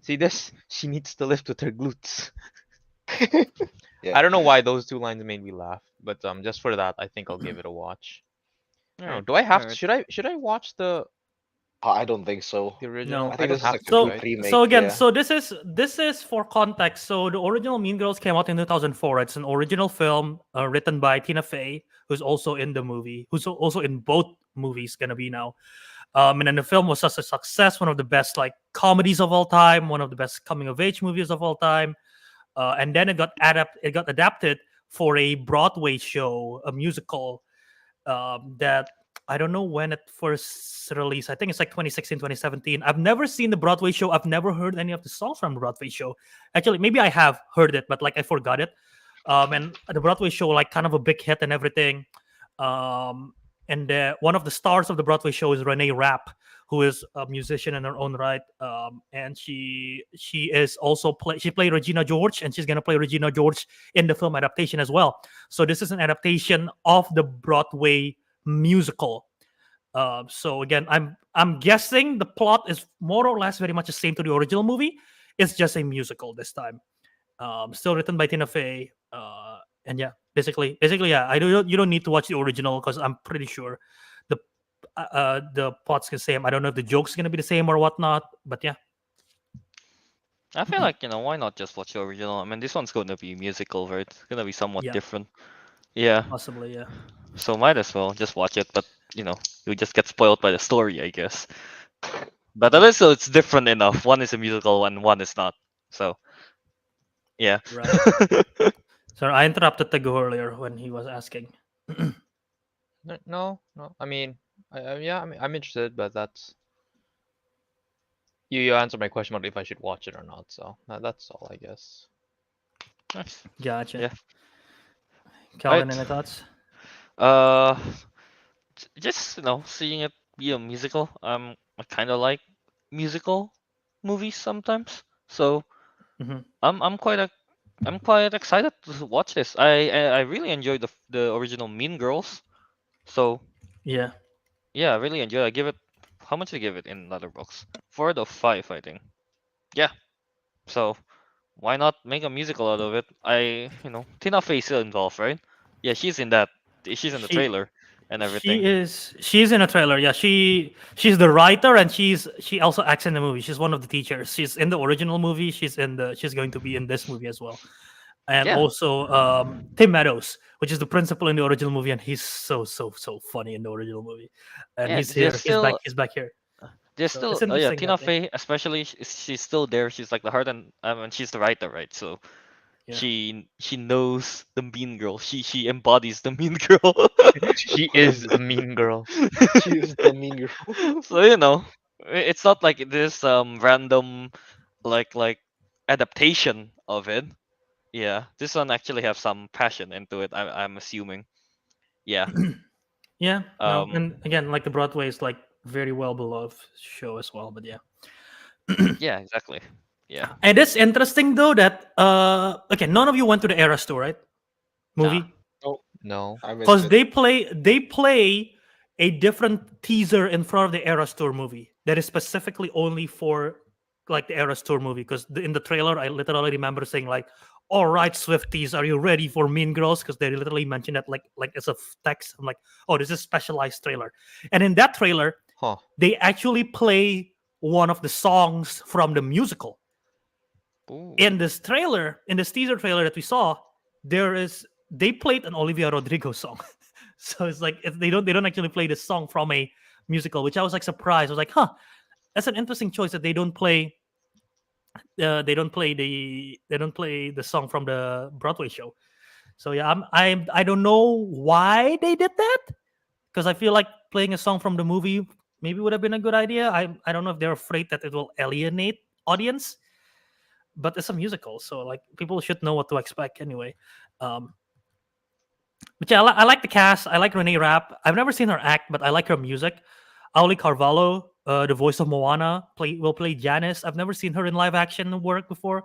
see this. She needs to lift with her glutes. Yeah. I don't know why those two lines made me laugh, but just for that, I think I'll give it a watch. I don't know. Alright, Do I have to? alright. Should I watch the I don't think so. original? No. I think don't this is have like to, So, a right? remake. so again, Yeah. so this is for context. So the original Mean Girls came out in 2004. It's an original film written by Tina Fey, who's also in the movie, who's also in both movies. Gonna be now. And then the film was such a success, one of the best like comedies of all time, one of the best coming of age movies of all time. And then it got adapted for a Broadway show, a musical that I don't know when it first released. I think it's like 2016, 2017. I've never seen the Broadway show. I've never heard any of the songs from the Broadway show. Actually, maybe I have heard it, but like I forgot it. And the Broadway show, like kind of a big hit and everything. And one of the stars of the Broadway show is Renee Rapp, who is a musician in her own right. And she is also she played Regina George, and she's gonna play Regina George in the film adaptation as well. So this is an adaptation of the Broadway musical. So again, I'm guessing the plot is more or less very much the same to the original movie. It's just a musical this time. Still written by Tina Fey. And yeah, basically, yeah. You don't need to watch the original because I'm pretty sure the plot's the same. I don't know if the joke's gonna be the same or whatnot, but yeah. I feel like, why not just watch the original? I mean, this one's going to be musical, right? It's going to be somewhat Yeah. different. Yeah. Possibly, yeah. So might as well just watch it, but you just get spoiled by the story, I guess. But at least it's different enough. One is a musical and one is not. So yeah. Right. So I interrupted Teguh earlier when he was asking. No. I mean, yeah. I mean, I'm interested, but that's you answered my question about if I should watch it or not. So that's all, I guess. Nice. Gotcha. Yeah. Calvin, Right. any thoughts? Just seeing it be a musical. I kind of like musical movies sometimes. So Mhm. I'm quite excited to watch this. I really enjoyed the original Mean Girls. So Yeah. yeah, I really enjoyed it. I give it, how much did I give it in Letterboxd? 4 out of 5, I think. Yeah. So why not make a musical out of it? Tina Fey is still involved, right? Yeah, she's in that. She's in the She- trailer and everything. She's in a trailer. Yeah, she's the writer, and she also acts in the movie. She's one of the teachers. She's in the original movie. She's going to be in this movie as well. And Yeah. also Tim Meadows, which is the principal in the original movie, and he's so funny in the original movie. And Yeah, he's they're here. still- He's back here. There's So still, it's yeah, interesting Tina that way. Fey, especially, she's still there. She's like the heart, and she's the writer, right? So Yeah. she knows the mean girl. She embodies the mean girl. She is a mean girl. She is the Mean Girl. So it's not like this random like adaptation of it. Yeah, this one actually have some passion into it. I'm assuming. Yeah. Yeah. No, Um. and again, like the Broadway is like very well beloved show as well. But yeah. Yeah. Exactly. Yeah. And it's interesting though that okay, none of you went to the Eras tour, right? Movie. No. I missed Because it. they play a different teaser in front of the Eras Tour movie that is specifically only for like the Eras Tour movie. Because in the trailer, I literally remember saying like, "All right, Swifties, are you ready for Mean Girls?" Because they literally mentioned that like as a text. I'm like, "Oh, this is a specialized trailer." And in that trailer, Huh. they actually play one of the songs from the musical. Ooh. In this teaser trailer that we saw, they played an Olivia Rodrigo song. So it's like they don't actually play the song from a musical, which I was like surprised. I was like, huh, that's an interesting choice that they don't play they don't play the song from the Broadway show. So yeah, I don't know why they did that, because I feel like playing a song from the movie maybe would have been a good idea. I don't know if they're afraid that it will alienate audience, but it's a musical, so like people should know what to expect anyway. Um, but yeah, I like the cast. I like Renee Rapp. I've never seen her act, but I like her music. Auli Carvalho, the voice of Moana, will play Janice. I've never seen her in live action work before,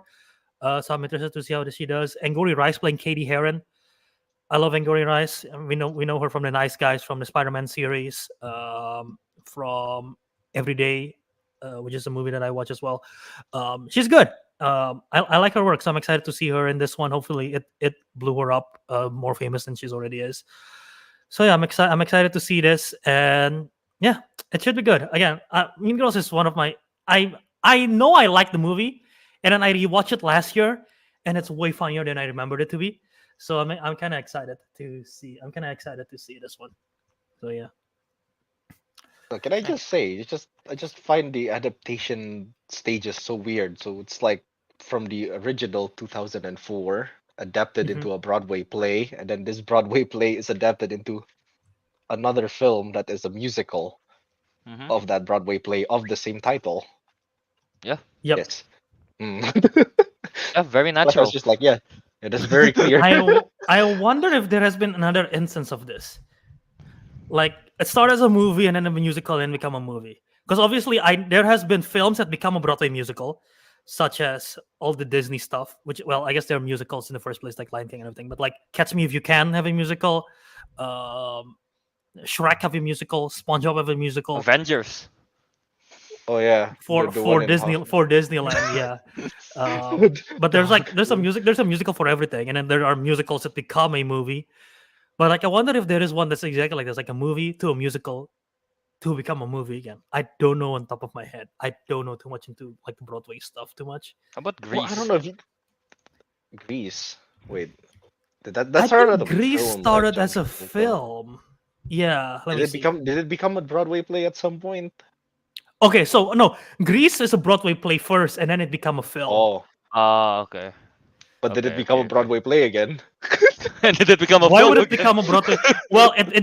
so I'm interested to see how she does. Angori Rice playing Katie Heron. I love Angori Rice. We know her from the Nice Guys, from the Spider-Man series, from Everyday, which is a movie that I watch as well. She's good. I like her work, so I'm excited to see her in this one. Hopefully, it blew her up more famous than she's already is. So yeah, I'm excited. I'm excited to see this, and yeah, it should be good. Again, Mean Girls is one of my. I know I like the movie, and then I rewatched it last year, and it's way funnier than I remembered it to be. So I'm kind of excited to see. I'm kind of excited to see this one. So yeah. Can I just say, I just find the adaptation stages so weird. So it's like from the original 2004 adapted Mhm. into a Broadway play, and then this Broadway play is adapted into another film that is a musical Mm-hmm. of that Broadway play of the same title. Yep. Yes. Mm. Yeah, very Like I was natural. just like, yeah, it is very clear. I wonder if there has been another instance of this. Like it started as a movie and then a musical and become a movie. Because obviously, there has been films that become a Broadway musical, such as all the Disney stuff. Which, well, I guess they're musicals in the first place, like Lion King and everything. But like Catch Me If You Can have a musical, um, Shrek have a musical, SpongeBob have a musical. Avengers. Oh yeah, for the one for in Disney Hong- for Disneyland, yeah. But there's a musical for everything, and then there are musicals that become a movie. But like, I wonder if there is one that's exactly like this, like a movie to a musical to become a movie again. I don't know on top of my head. I don't know too much into like Broadway stuff too much. How about Well, I Grease? don't know if you... Grease. Wait, that I started think as a Grease film, right? started John as a Travolta. film. Yeah, let me see. Did it become a Broadway play at some point? Okay, so no, Grease is a Broadway play first, and then it became a film. Oh, Ah, okay. but did it Okay, become okay, a Broadway play again? And did it become a Why film would it again? become a Broadway? Well, Look.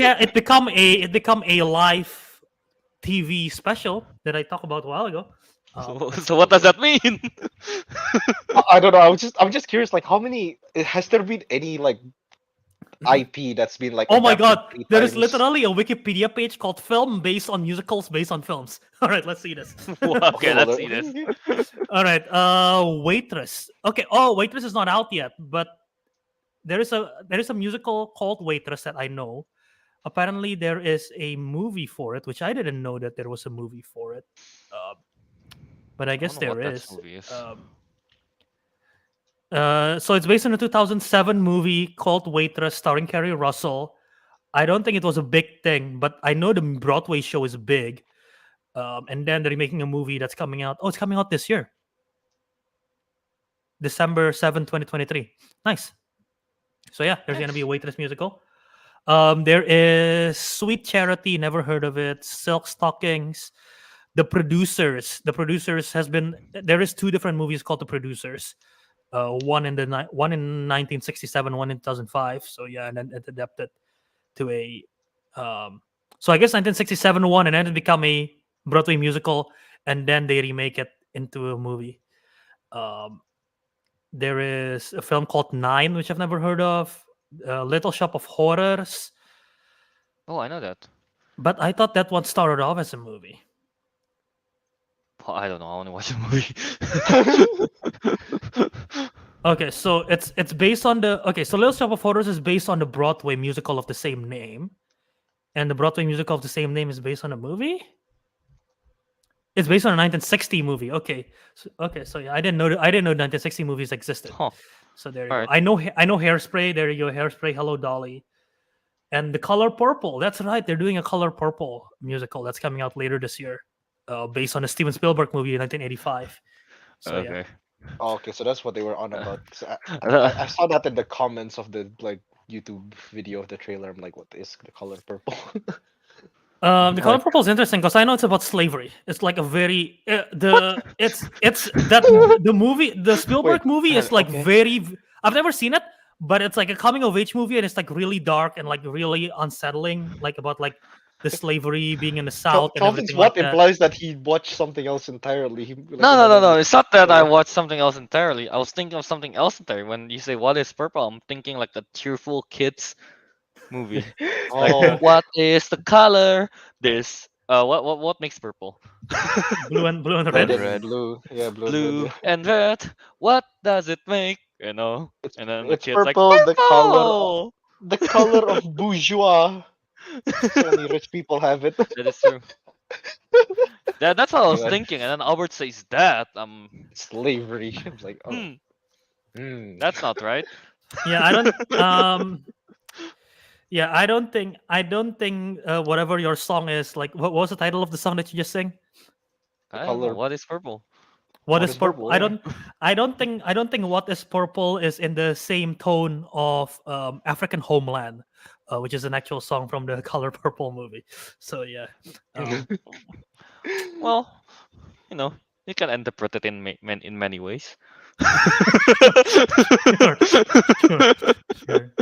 it become a live TV special that I talked about a while ago. So what does that mean? I don't know. I'm just curious. Like, how many has there been any like IP that's been like? Oh my adapted god, 3 there is times? literally a Wikipedia page called "Film Based on Musicals Based on Films." All right, let's see this. Okay, well, let's see this. All right, Waitress. Okay, Waitress is not out yet, but there is a musical called Waitress that I know. Apparently, there is a movie for it, which I didn't know that there was a movie for it. But I I guess don't know what there that is. movie is. So it's based on a 2007 movie called Waitress, starring Kerry Russell. I don't think it was a big thing, but I know the Broadway show is big. And then they're making a movie that's coming out. Oh, it's coming out this year, December 7th, 2023. Nice. So yeah, there's gonna be a Waitress musical. There is Sweet Charity. Never heard of it. Silk Stockings. The Producers. The Producers has been. There is two different movies called The Producers. One in 1967, one in 2005. So yeah, and then it adapted to a. So I guess 1967 one, and then it become a Broadway musical, and then they remake it into a movie. Um, there is a film called Nine, which I've never heard of. Little Shop of Horrors, Oh, I know that. but I thought that one started off as a movie. Oh, I don't know. I want to watch a movie. Okay, so it's based on the so Little Shop of Horrors is based on the Broadway musical of the same name, and the Broadway musical of the same name is based on a movie. It's based on a 1960 movie. Okay, so yeah, I didn't know 1960 movies existed. Huh. So there you go. Alright. I know Hairspray. There you go. Hairspray. Hello Dolly, and The Color Purple. That's right. They're doing a Color Purple musical that's coming out later this year, based on a Steven Spielberg movie in 1985. So yeah. Okay. Oh, okay, so that's what they were on about. 'Cause I saw that in the comments of the like YouTube video of the trailer. I'm like, what is the color purple? The color Like- purple is interesting because I know it's about slavery. It's like a very it's that the movie, the Spielberg movie is like okay. very. I've never seen it, but it's like a coming of age movie, and it's like really dark and like really unsettling, like about like the slavery being in the South and Kelvin's everything what like that. implies that he watched something else entirely. Like No. It's not that I Yeah. watched something else entirely. I was thinking of something else entirely. When you say what is purple, I'm thinking like the cheerful kids movie. Like Oh, what is the color? This what makes purple? Blue and Red red. and red. blue. Yeah, blue. Blue And red. and red. What does it make? You know. And then the It's kid's like purple. The purple. color of bourgeois. So only rich people have it. That is true. That's what I was God. thinking. And then Albert says that. Slavery. I was like, oh, That's not right. Yeah, I don't. Yeah, I don't think. Whatever your song is, like, what was the title of the song that you just sang? I don't know. color- What is purple? What What is is purple? purple, I yeah. don't. I don't think what is purple is in the same tone of African Homeland, which is an actual song from the Color Purple movie. So yeah. Well, you know, you can interpret it in in many ways. Sure, sure.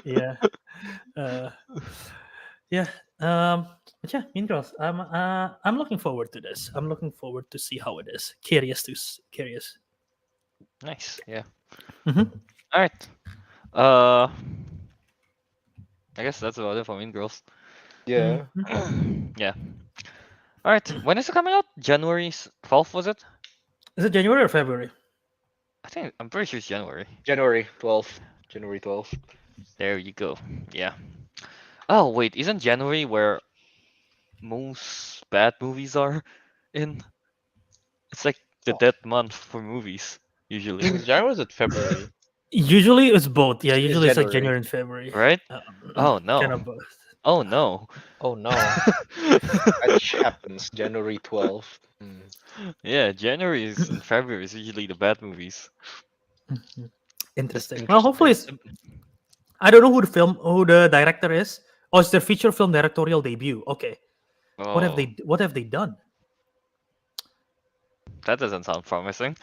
Yeah. Yeah. But yeah, Mean Girls. I'm looking forward to this. I'm looking forward to see how it is. Curious. Nice. Yeah. Mhm. All right. I guess that's about it for Mean Girls. yeah. Mhm. Yeah. All right. When is it coming out? January 12th, was it? Is it January or February? I'm pretty sure it's January. January 12th. January 12th. There you go. Yeah. Oh wait, isn't January where most bad movies are in? It's like the Oh. dead month for movies usually, Was it January or was it February? Usually it's both. Yeah, It's usually it's like January. January and February. right? Oh Kind no. of both. Oh no. Oh no. That happens. January 12th. Yeah, January is and February is usually the bad movies. Mhm. Interesting. Well, hopefully it's. I don't know who the director is. Oh, it's their feature film directorial debut. Okay. What have Oh, they done? that doesn't sound promising.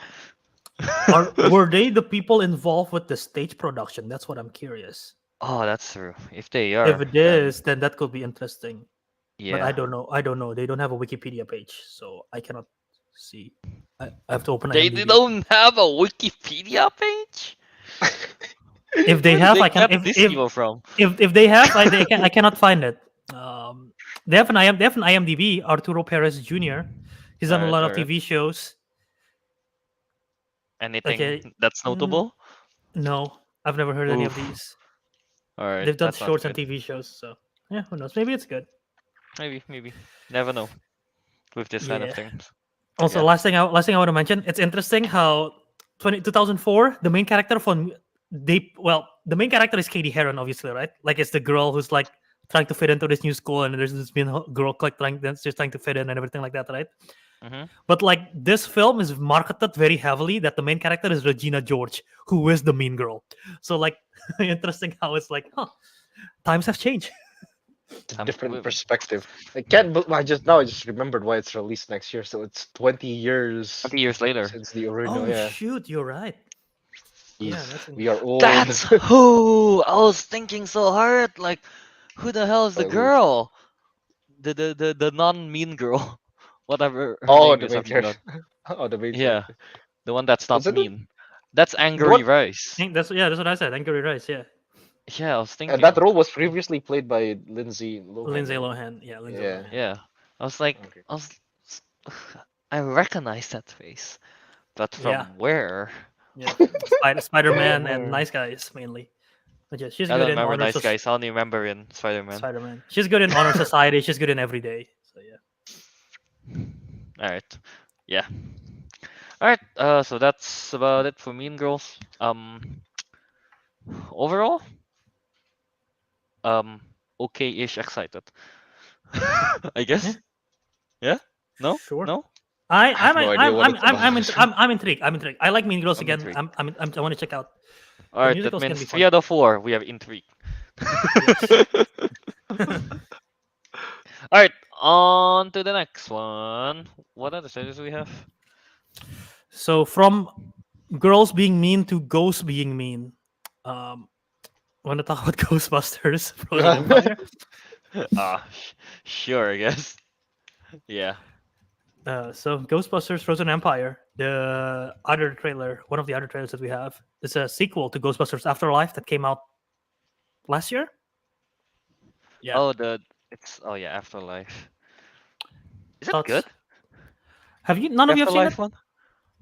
Were they the people involved with the stage production? That's what I'm curious. Oh, that's true. If they are, If it is, then that could be interesting. yeah. But I don't know. They don't have a Wikipedia page, so I cannot see. I have to open They IMDb. don't have a Wikipedia page. If they Where did have, they I can. get these people from? If they have, I cannot find it. They have an IMDb. Arturo Perez Jr. He's done a Alright, lot of alright. TV shows. Anything Okay. that's notable? No, I've never heard any of Oof. these. All right. They've done that's not shorts and good. TV shows, so yeah, who knows? Maybe it's good. Maybe. Never know with this kind of Yeah. things. Also, Yeah. last thing I want to mention, it's interesting how 2004, the main character the main character is Katie Heron, obviously, right? Like it's the girl who's like trying to fit into this new school, and there's this girl like that's just trying to fit in and everything like that, right? Mhm. But like this film is marketed very heavily that the main character is Regina George, who is the mean girl. So like interesting how it's like, times have changed. Different perspective. I can't. I just remembered why it's released next year. So it's 20 years 20 years later. since the original. Oh Yeah. shoot, you're right. Yeah, Jeez, that's we are old. That's who I was thinking so hard. Like, who the hell is the Oh. girl? The non-mean girl. Whatever. her Oh, name the is, I main character. forgot. Oh, the main Yeah, character. the one that's not Isn't it- mean. That's Angry what- Rice. That's what I said. Angry Rice, yeah. Yeah, I was thinking. And that role was previously played by Lindsay Lohan. Lindsay Lohan, yeah. Lindsay Yeah. Lohan. Yeah, I was like, Okay. I recognize that face, but from Yeah. where? Yeah, Spider-Man and Where? Nice Guys mainly. But yeah, she's I good don't in remember Honor Nice Guys. I only remember in Spider-Man. Spider-Man. She's good in Honor Society. She's good in Every Day. So yeah. All right. Yeah. All right. So that's about it for Mean Girls. Overall, okay-ish excited. I guess. Yeah. No. Sure. No. I'm have no idea what it's about. I'm intrigued. I'm intrigued. I like Mean Girls I'm again. intrigued. I want to check out. All right. That musicals can means be 3 fun. out of 4 we have intrigue. All right. on to the next one. What other trailers do we have? So from girls being mean to ghosts being mean. Want to talk about Ghostbusters Frozen Empire? Sure, I guess. Yeah. So Ghostbusters Frozen Empire, the other trailer, one of the other trailers that we have, is a sequel to Ghostbusters Afterlife that came out last year. Yeah. Oh, yeah, Afterlife. Is it Thoughts? good? Have you? None of you have seen it? Afterlife one?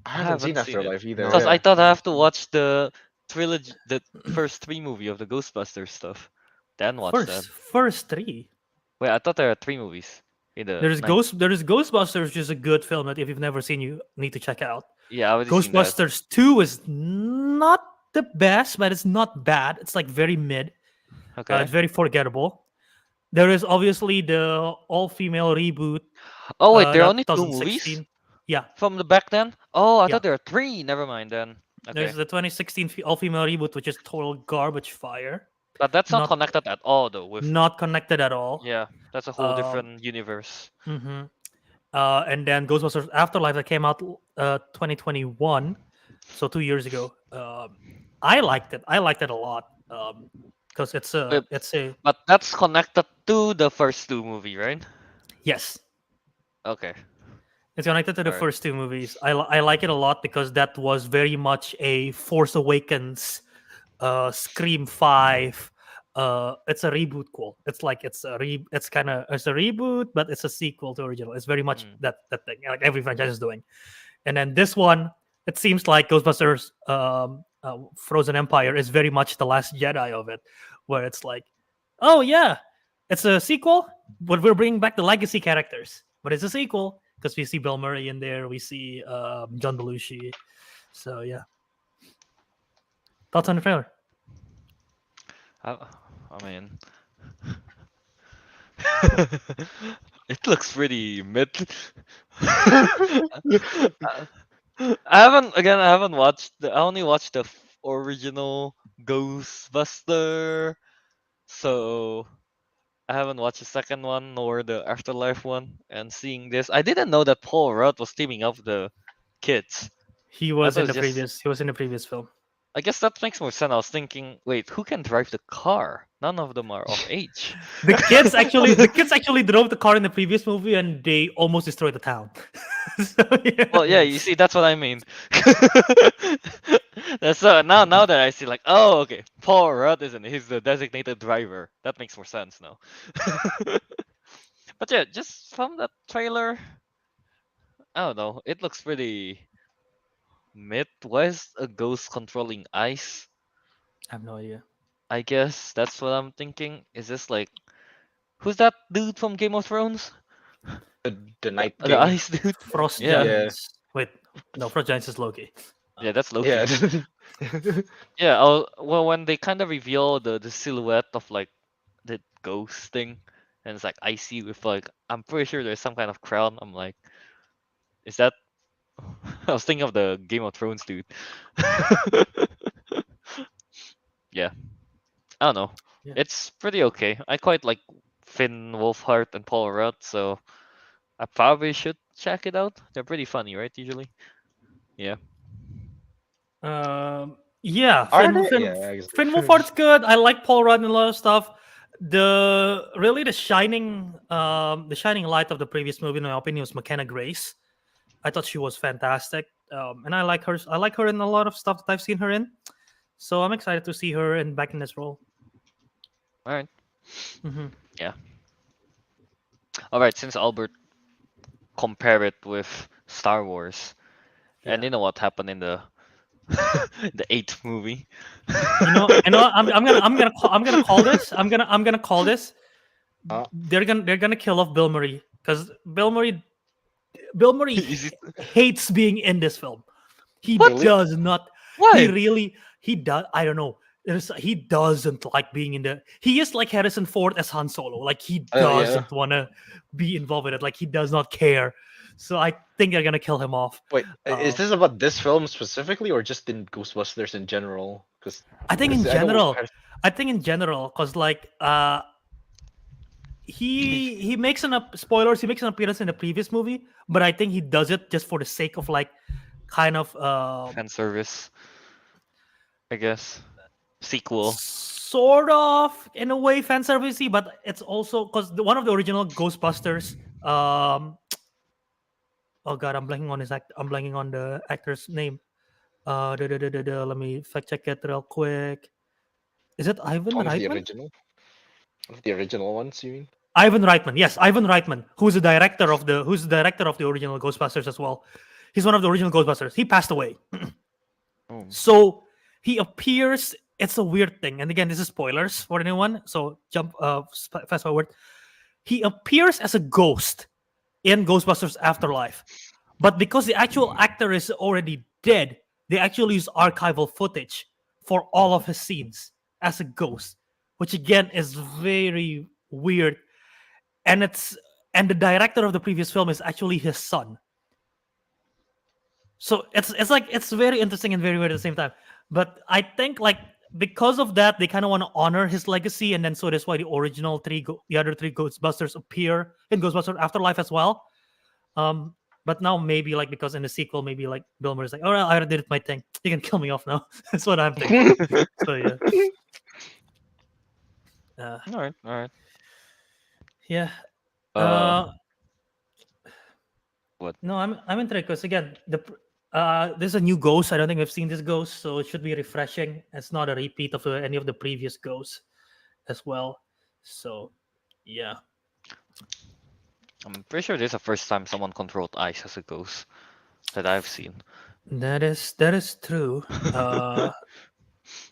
I haven't seen haven't seen it. Afterlife either. No. Because Yeah. I thought I have to watch the trilogy, the first 3 movie of the Ghostbusters stuff, then watch that. First three. Wait, I thought there are 3 movies. In the There is nine- Ghostbusters, which is a good film that if you've never seen, you need to check out. Yeah, I already seen that. Ghostbusters 2 is not the best, but it's not bad. It's like very mid. Okay. It's very forgettable. There is obviously the all-female reboot. Oh wait, there are that only 2 movies 2016. Yeah, from the back then. Oh, I Yeah. thought there are 3. Never mind then. Okay, there's the 2016 all-female reboot, which is total garbage fire. but that's not not- connected at all though. With Not connected at all. yeah, that's a whole Um, different universe. hmm And then Ghostbusters Afterlife that came out 2021, so 2 years ago. I liked it. I liked it a lot because it's Wait. a But that's connected to the first 2 movie, right? yes. Okay. It's connected to the Alright. first 2 movies. I like it a lot because that was very much a Force Awakens, Scream 5. It's a reboot quote. It's like it's a reboot, but it's a sequel to original. It's very much that thing like every franchise is doing. And then this one, it seems like Ghostbusters Frozen Empire is very much the Last Jedi of it, where it's like, oh yeah, it's a sequel, but we're bringing back the legacy characters. But it's a sequel because we see Bill Murray in there, we see John Belushi. So yeah. Thoughts on the trailer? I mean, it looks pretty mid. I haven't watched. I only watched the original Ghostbuster, so I haven't watched the second one nor the Afterlife one. And seeing this, I didn't know that Paul Rudd was teaming up with the kids. He was thought in the it was just- previous. He was in the previous film. I guess that makes more sense. I was thinking, wait, who can drive the car? None of them are of age. The kids actually drove the car in the previous movie, and they almost destroyed the town. So, yeah. Well, yeah, you see, that's what I mean. That's now that I see, like, oh, okay, Paul Rudd isn't. He's the designated driver. That makes more sense now. But yeah, just from that trailer, I don't know. It looks pretty mid. Why is a ghost controlling ice? I have no idea. I guess that's what I'm thinking. Is this like, who's that dude from Game of Thrones? The Night The King. ice dude. Frost Yeah. Giants. Wait, no, Frost Giants is Loki. Yeah, that's Loki. Yeah. Yeah, well, when they kind of reveal the silhouette of like the ghost thing, and it's like icy with like, I'm pretty sure there's some kind of crown. I'm like, is that? I was thinking of the Game of Thrones dude. Yeah, I don't know. Yeah. It's pretty okay. I quite like Finn Wolfhard and Paul Rudd, so I probably should check it out. They're pretty funny, right? Usually. Yeah, Are Finn, they? Finn, Yeah, I guess- Finn Wolfhard's good. I like Paul Rudd and a lot of stuff. The shining light of the previous movie, in my opinion, was McKenna Grace. I thought she was fantastic, and I like her. I like her in a lot of stuff that I've seen her in. So I'm excited to see her back in this role. All right. hmm All right. Since Albert compared it with Star Wars, and Yeah. you know what happened in the the 8th movie. You know, I'm gonna call this. I'm gonna call this. Uh. They're gonna kill off Bill Murray because Bill Murray Is it- hates being in this film. He What? does not. Why? He does. I don't know. He doesn't like being in the. He is like Harrison Ford as Han Solo. Like he Oh, yeah. doesn't want to be involved with it. Like he does not care. So I think they're gonna kill him off. Wait, is this about this film specifically, or just in Ghostbusters in general? Because I think in general. I think in general, because like he makes spoilers. He makes an appearance in the previous movie, but I think he does it just for the sake of like kind of Fan service, I guess. Sequel. sort of in a way fan servicey, but it's also because one of the original Ghostbusters. Oh god, I'm blanking on I'm blanking on the actor's name. Let me fact check it real quick. Is it Ivan One of the Reitman? original. One of the original ones, you mean? Ivan Reitman, yes, Ivan Reitman, who's the director of the original Ghostbusters as well. He's one of the original Ghostbusters. He passed away. Oh. So he appears. It's a weird thing, and again, this is spoilers for anyone. So fast forward. He appears as a ghost in Ghostbusters Afterlife, but because the actual actor is already dead, they actually use archival footage for all of his scenes as a ghost, which again is very weird. And the director of the previous film is actually his son. So it's very interesting and very weird at the same time. But I think like because of that, they kind of want to honor his legacy, and then so that's why the other three Ghostbusters appear in Ghostbusters Afterlife as well. But now maybe like because in the sequel, maybe like Bill Murray's like, all right, I already did my thing. You can kill me off now. That's what I'm thinking. So yeah. All right. Yeah. What? No, I'm interested because again, there's a new ghost. I don't think we've seen this ghost, so it should be refreshing. It's not a repeat of any of the previous ghosts as well. So, yeah. I'm pretty sure this is the first time someone controlled ice as a ghost that I've seen. That is true.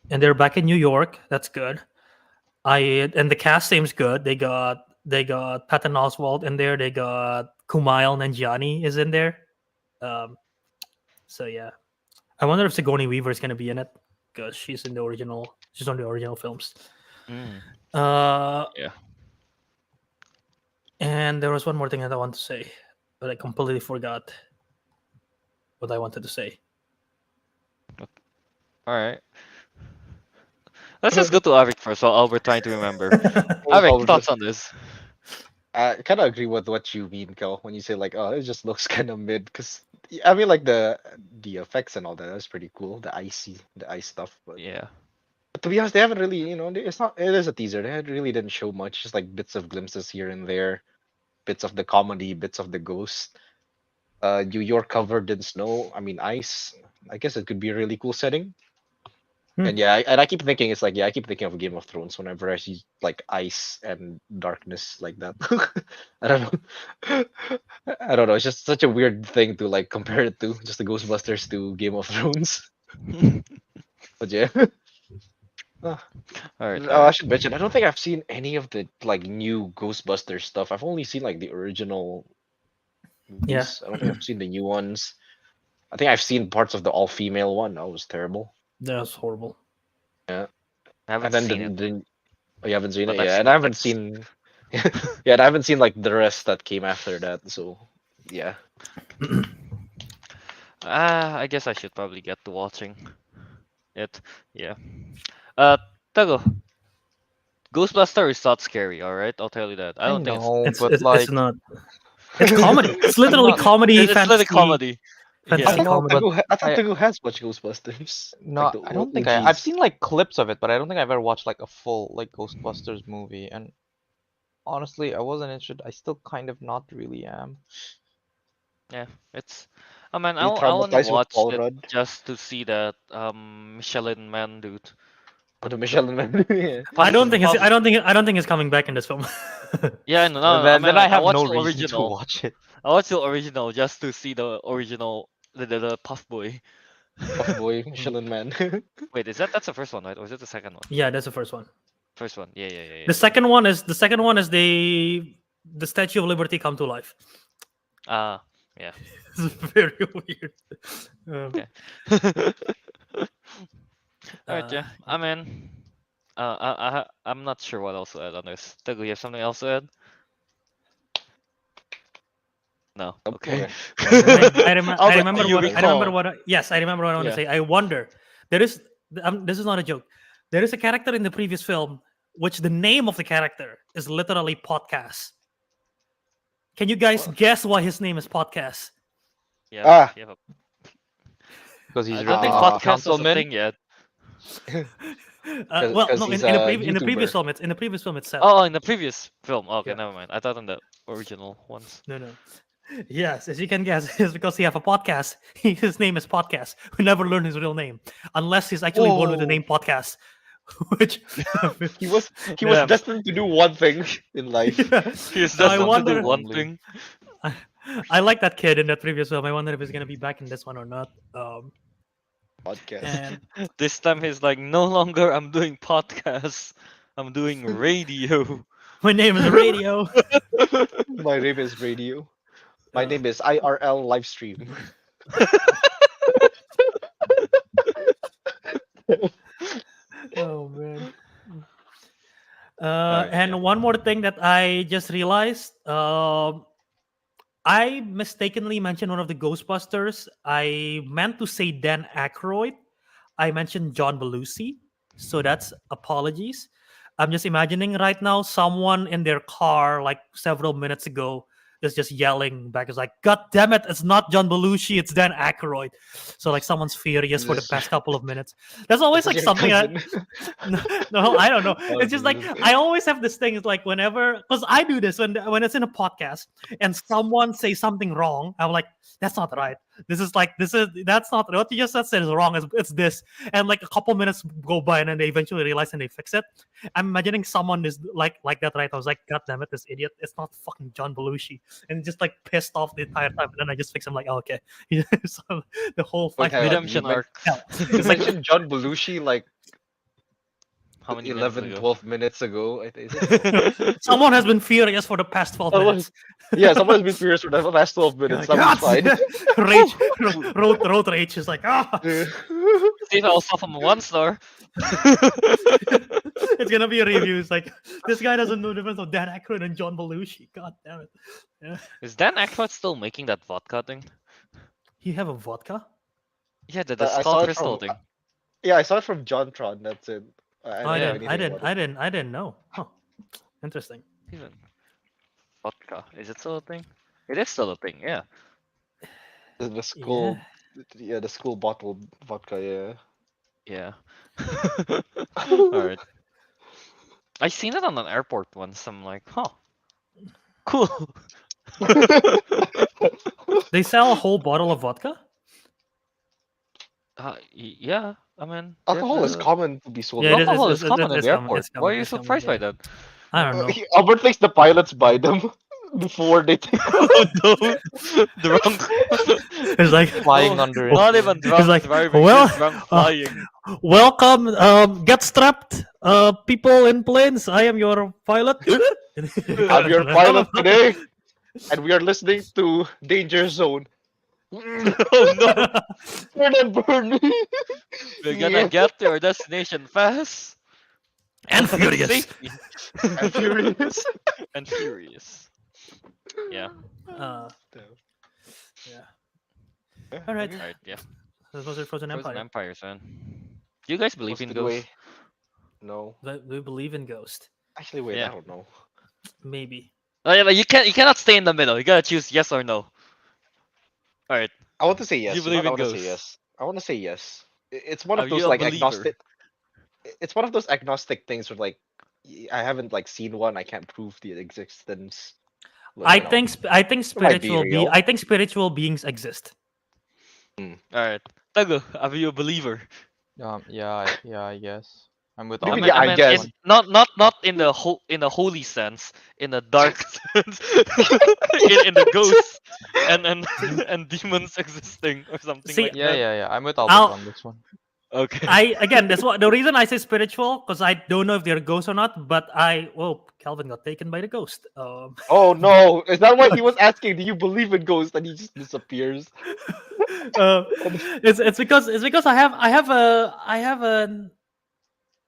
And they're back in New York. That's good. And the cast seems good. They got Patton Oswalt in there. They got Kumail Nanjiani is in there. So yeah, I wonder if Sigourney Weaver is gonna be in it because she's on the original films. Yeah. And there was one more thing that I want to say, but I completely forgot what I wanted to say. All right. Let's just go to Ariq first while we're trying to remember. Ariq, thoughts on this? I kind of agree with what you mean, Kel, when you say like, oh, it just looks kind of mid. Because I mean, like the effects and all that's pretty cool. The ice stuff. But Yeah. to be honest, they haven't really, it's not. It is a teaser. They really didn't show much. Just like bits of glimpses here and there, bits of the comedy, bits of the ghost. New York covered in snow. I mean, ice. I guess it could be a really cool setting. And yeah, I keep thinking it's like, yeah, I keep thinking of Game of Thrones whenever I see like ice and darkness like that. I don't know. I don't know. It's just such a weird thing to like compare it to, just the Ghostbusters to Game of Thrones. But yeah. All right. Oh, I should mention, I don't think I've seen any of the like new Ghostbusters stuff. I've only seen like the original movies. Yeah. I don't think I've seen the new ones. I think I've seen parts of the all-female one. That was terrible. That was horrible. I haven't And then seen it. oh, you haven't seen But it, I've yeah. seen And I haven't clips. seen, yeah, and I haven't seen like the rest that came after that. So, yeah. I guess I should probably get to watching it. Yeah. Teguh, Ghostbuster is not scary, alright? I'll tell you that. I don't think It's but it's like not. It's comedy. It's literally not- comedy. it's literally comedy. fantasy I know, comedy. but I thought I- Teguh has watched Ghostbusters. no, Like the I don't think I've OGs. seen like clips of it, but I don't think I've ever watched like a full like Ghostbusters movie. And honestly, I wasn't interested. I still kind of not really am. Yeah, it's. I mean, You I only traumatized with watched Paul it Rudd? just to see that Michelin Man dude. Oh, the Michelin Man. Yeah. I don't think Puff- I don't think it's coming back in this film. Yeah, no, Then I have watched no the reason to original. watch it. I watched the original just to see the original, the Puff Boy. Puff Boy, Michelin Man. Wait, that's the first one, right? Or is it the second one? Yeah, that's the first one. First one. Yeah. The second one is the Statue of Liberty come to life. Ah, yeah. It's very weird. Okay. Alright, yeah. I mean, I'm not sure what else to add on this. Teguh, you have something else to add? No. Okay. I Albert, remember do you what I remember recall? what I, yes, I remember what I want Yeah. to say. I wonder. This is not a joke. There is a character in the previous film which the name of the character is literally podcast. Can you guys guess why his name is podcast? Yeah. Ah. Yeah. Because he's I don't think Ah. podcast was a councilman. thing yet. Well, 'cause no, he's in the a in the previous YouTuber. film, in the previous film itself. Oh, in the previous film. Okay, Yeah. never mind. I thought in the original ones. No. Yes, as you can guess, it's because he have a podcast. His name is Podcast. We never learn his real name unless he's actually born with the Whoa. name Podcast, which He was Yeah. destined to do one thing in life. He's So I just want to wonder- do one Only. thing. I like that kid in that previous film. I wonder if he's gonna be back in this one or not. Podcast. And This time he's like, no longer I'm doing podcasts. I'm doing radio. my name is Radio. My name is Radio. My name is IRL Livestream. Oh man. Alright, And yeah. one more thing that I just realized. I mistakenly mentioned one of the Ghostbusters. I meant to say Dan Aykroyd. I mentioned John Belushi. So that's apologies. I'm just imagining right now someone in their car like several minutes ago is just yelling back. It's like, God damn it, it's not John Belushi, it's Dan Aykroyd. So like someone's furious for the This- past couple of minutes. That's always This like is your something I, cousin. no, I don't know. Oh, It's just like Jesus. I always have this thing. It's like whenever, because I do this when it's in a podcast and someone says something wrong, I'm like, that's not right. That's not what you just said is wrong. It's this, and like a couple minutes go by and then they eventually realize and they fix it. I'm imagining someone is like that right. I was like, God damn it, this idiot! It's not fucking John Belushi, and just like pissed off the entire time. And then I just fix him like, oh, okay. So the whole Wait, 5 hang on, minutes. Redemption you men- arc. You mentioned John Belushi like How many minutes 11, ago? 12 minutes ago. I think. Someone has been furious for the past 12 Someone- minutes. Yeah, someone has been furious for the last 12 minutes. That was fine. Rage, road rage is like, ah, See if I was off on one star. it's gonna be a review. It's like this guy doesn't know the difference of Dan Aykroyd and John Belushi. God damn it! Yeah. Is Dan Aykroyd still making that vodka thing? He have a vodka? Yeah, the I saw skull it crystal from- thing. Yeah, I saw it from JonTron. That's it. I Oh, I don't know didn't. anything about it. I didn't know. Huh. Interesting. Even vodka. Is it still a thing? It is still a thing, yeah. The school, yeah, the school bottled vodka. Yeah. Yeah. Alright. I seen it on an airport once. I'm like, huh. Cool. They sell a whole bottle of vodka. Yeah, I mean, Alcohol is common to be sold. Yeah, it is- alcohol it's- is common it's at the common, airport. it's Why common, are you it's common, surprised by yeah. that? I don't know. Albert makes the pilots buy them before they take. Oh no, drunk. It's like, Flying under it. Not even drunk like, driving, well, just drunk flying. welcome. Get strapped, people in planes. I am your pilot. I'm your pilot today, and we are listening to Danger Zone. Oh no, Burn and burn. we're gonna get to our destination fast And furious. safely. I'm furious. And furious. Yeah. Yeah. All right. Alright, yeah. That was it, Frozen Frozen Empire. Empires, man. Do you guys believe in Posted away. ghosts? No, Do we believe in Ghost? actually, wait. Yeah. I don't know. Maybe. Oh, yeah, but you cannot stay in the middle. You gotta choose yes or no. Alright. I want to say yes. You know what? believe I in want to say ghosts? yes. I want to say yes. It's one of Are those you a like believer? agnostic. It's one of those agnostic things where like I haven't like seen one. I can't prove the existence. But, I you know, think might be real. I think spiritual beings exist. Alright. Teguh, are you a believer? Yeah, I guess. I'm with Maybe Albert yeah, on I this guess. one. Not in the holy sense, in the dark sense, in the ghosts and demons existing or something See, like Yeah, that. yeah. I'm with Albert I'll- on this one. Okay. That's what the reason I say spiritual, because I don't know if they're ghosts or not. But Kelvin got taken by the ghost. Oh no! Is that why he was asking? Do you believe in ghosts? And he just disappears. It's because I have a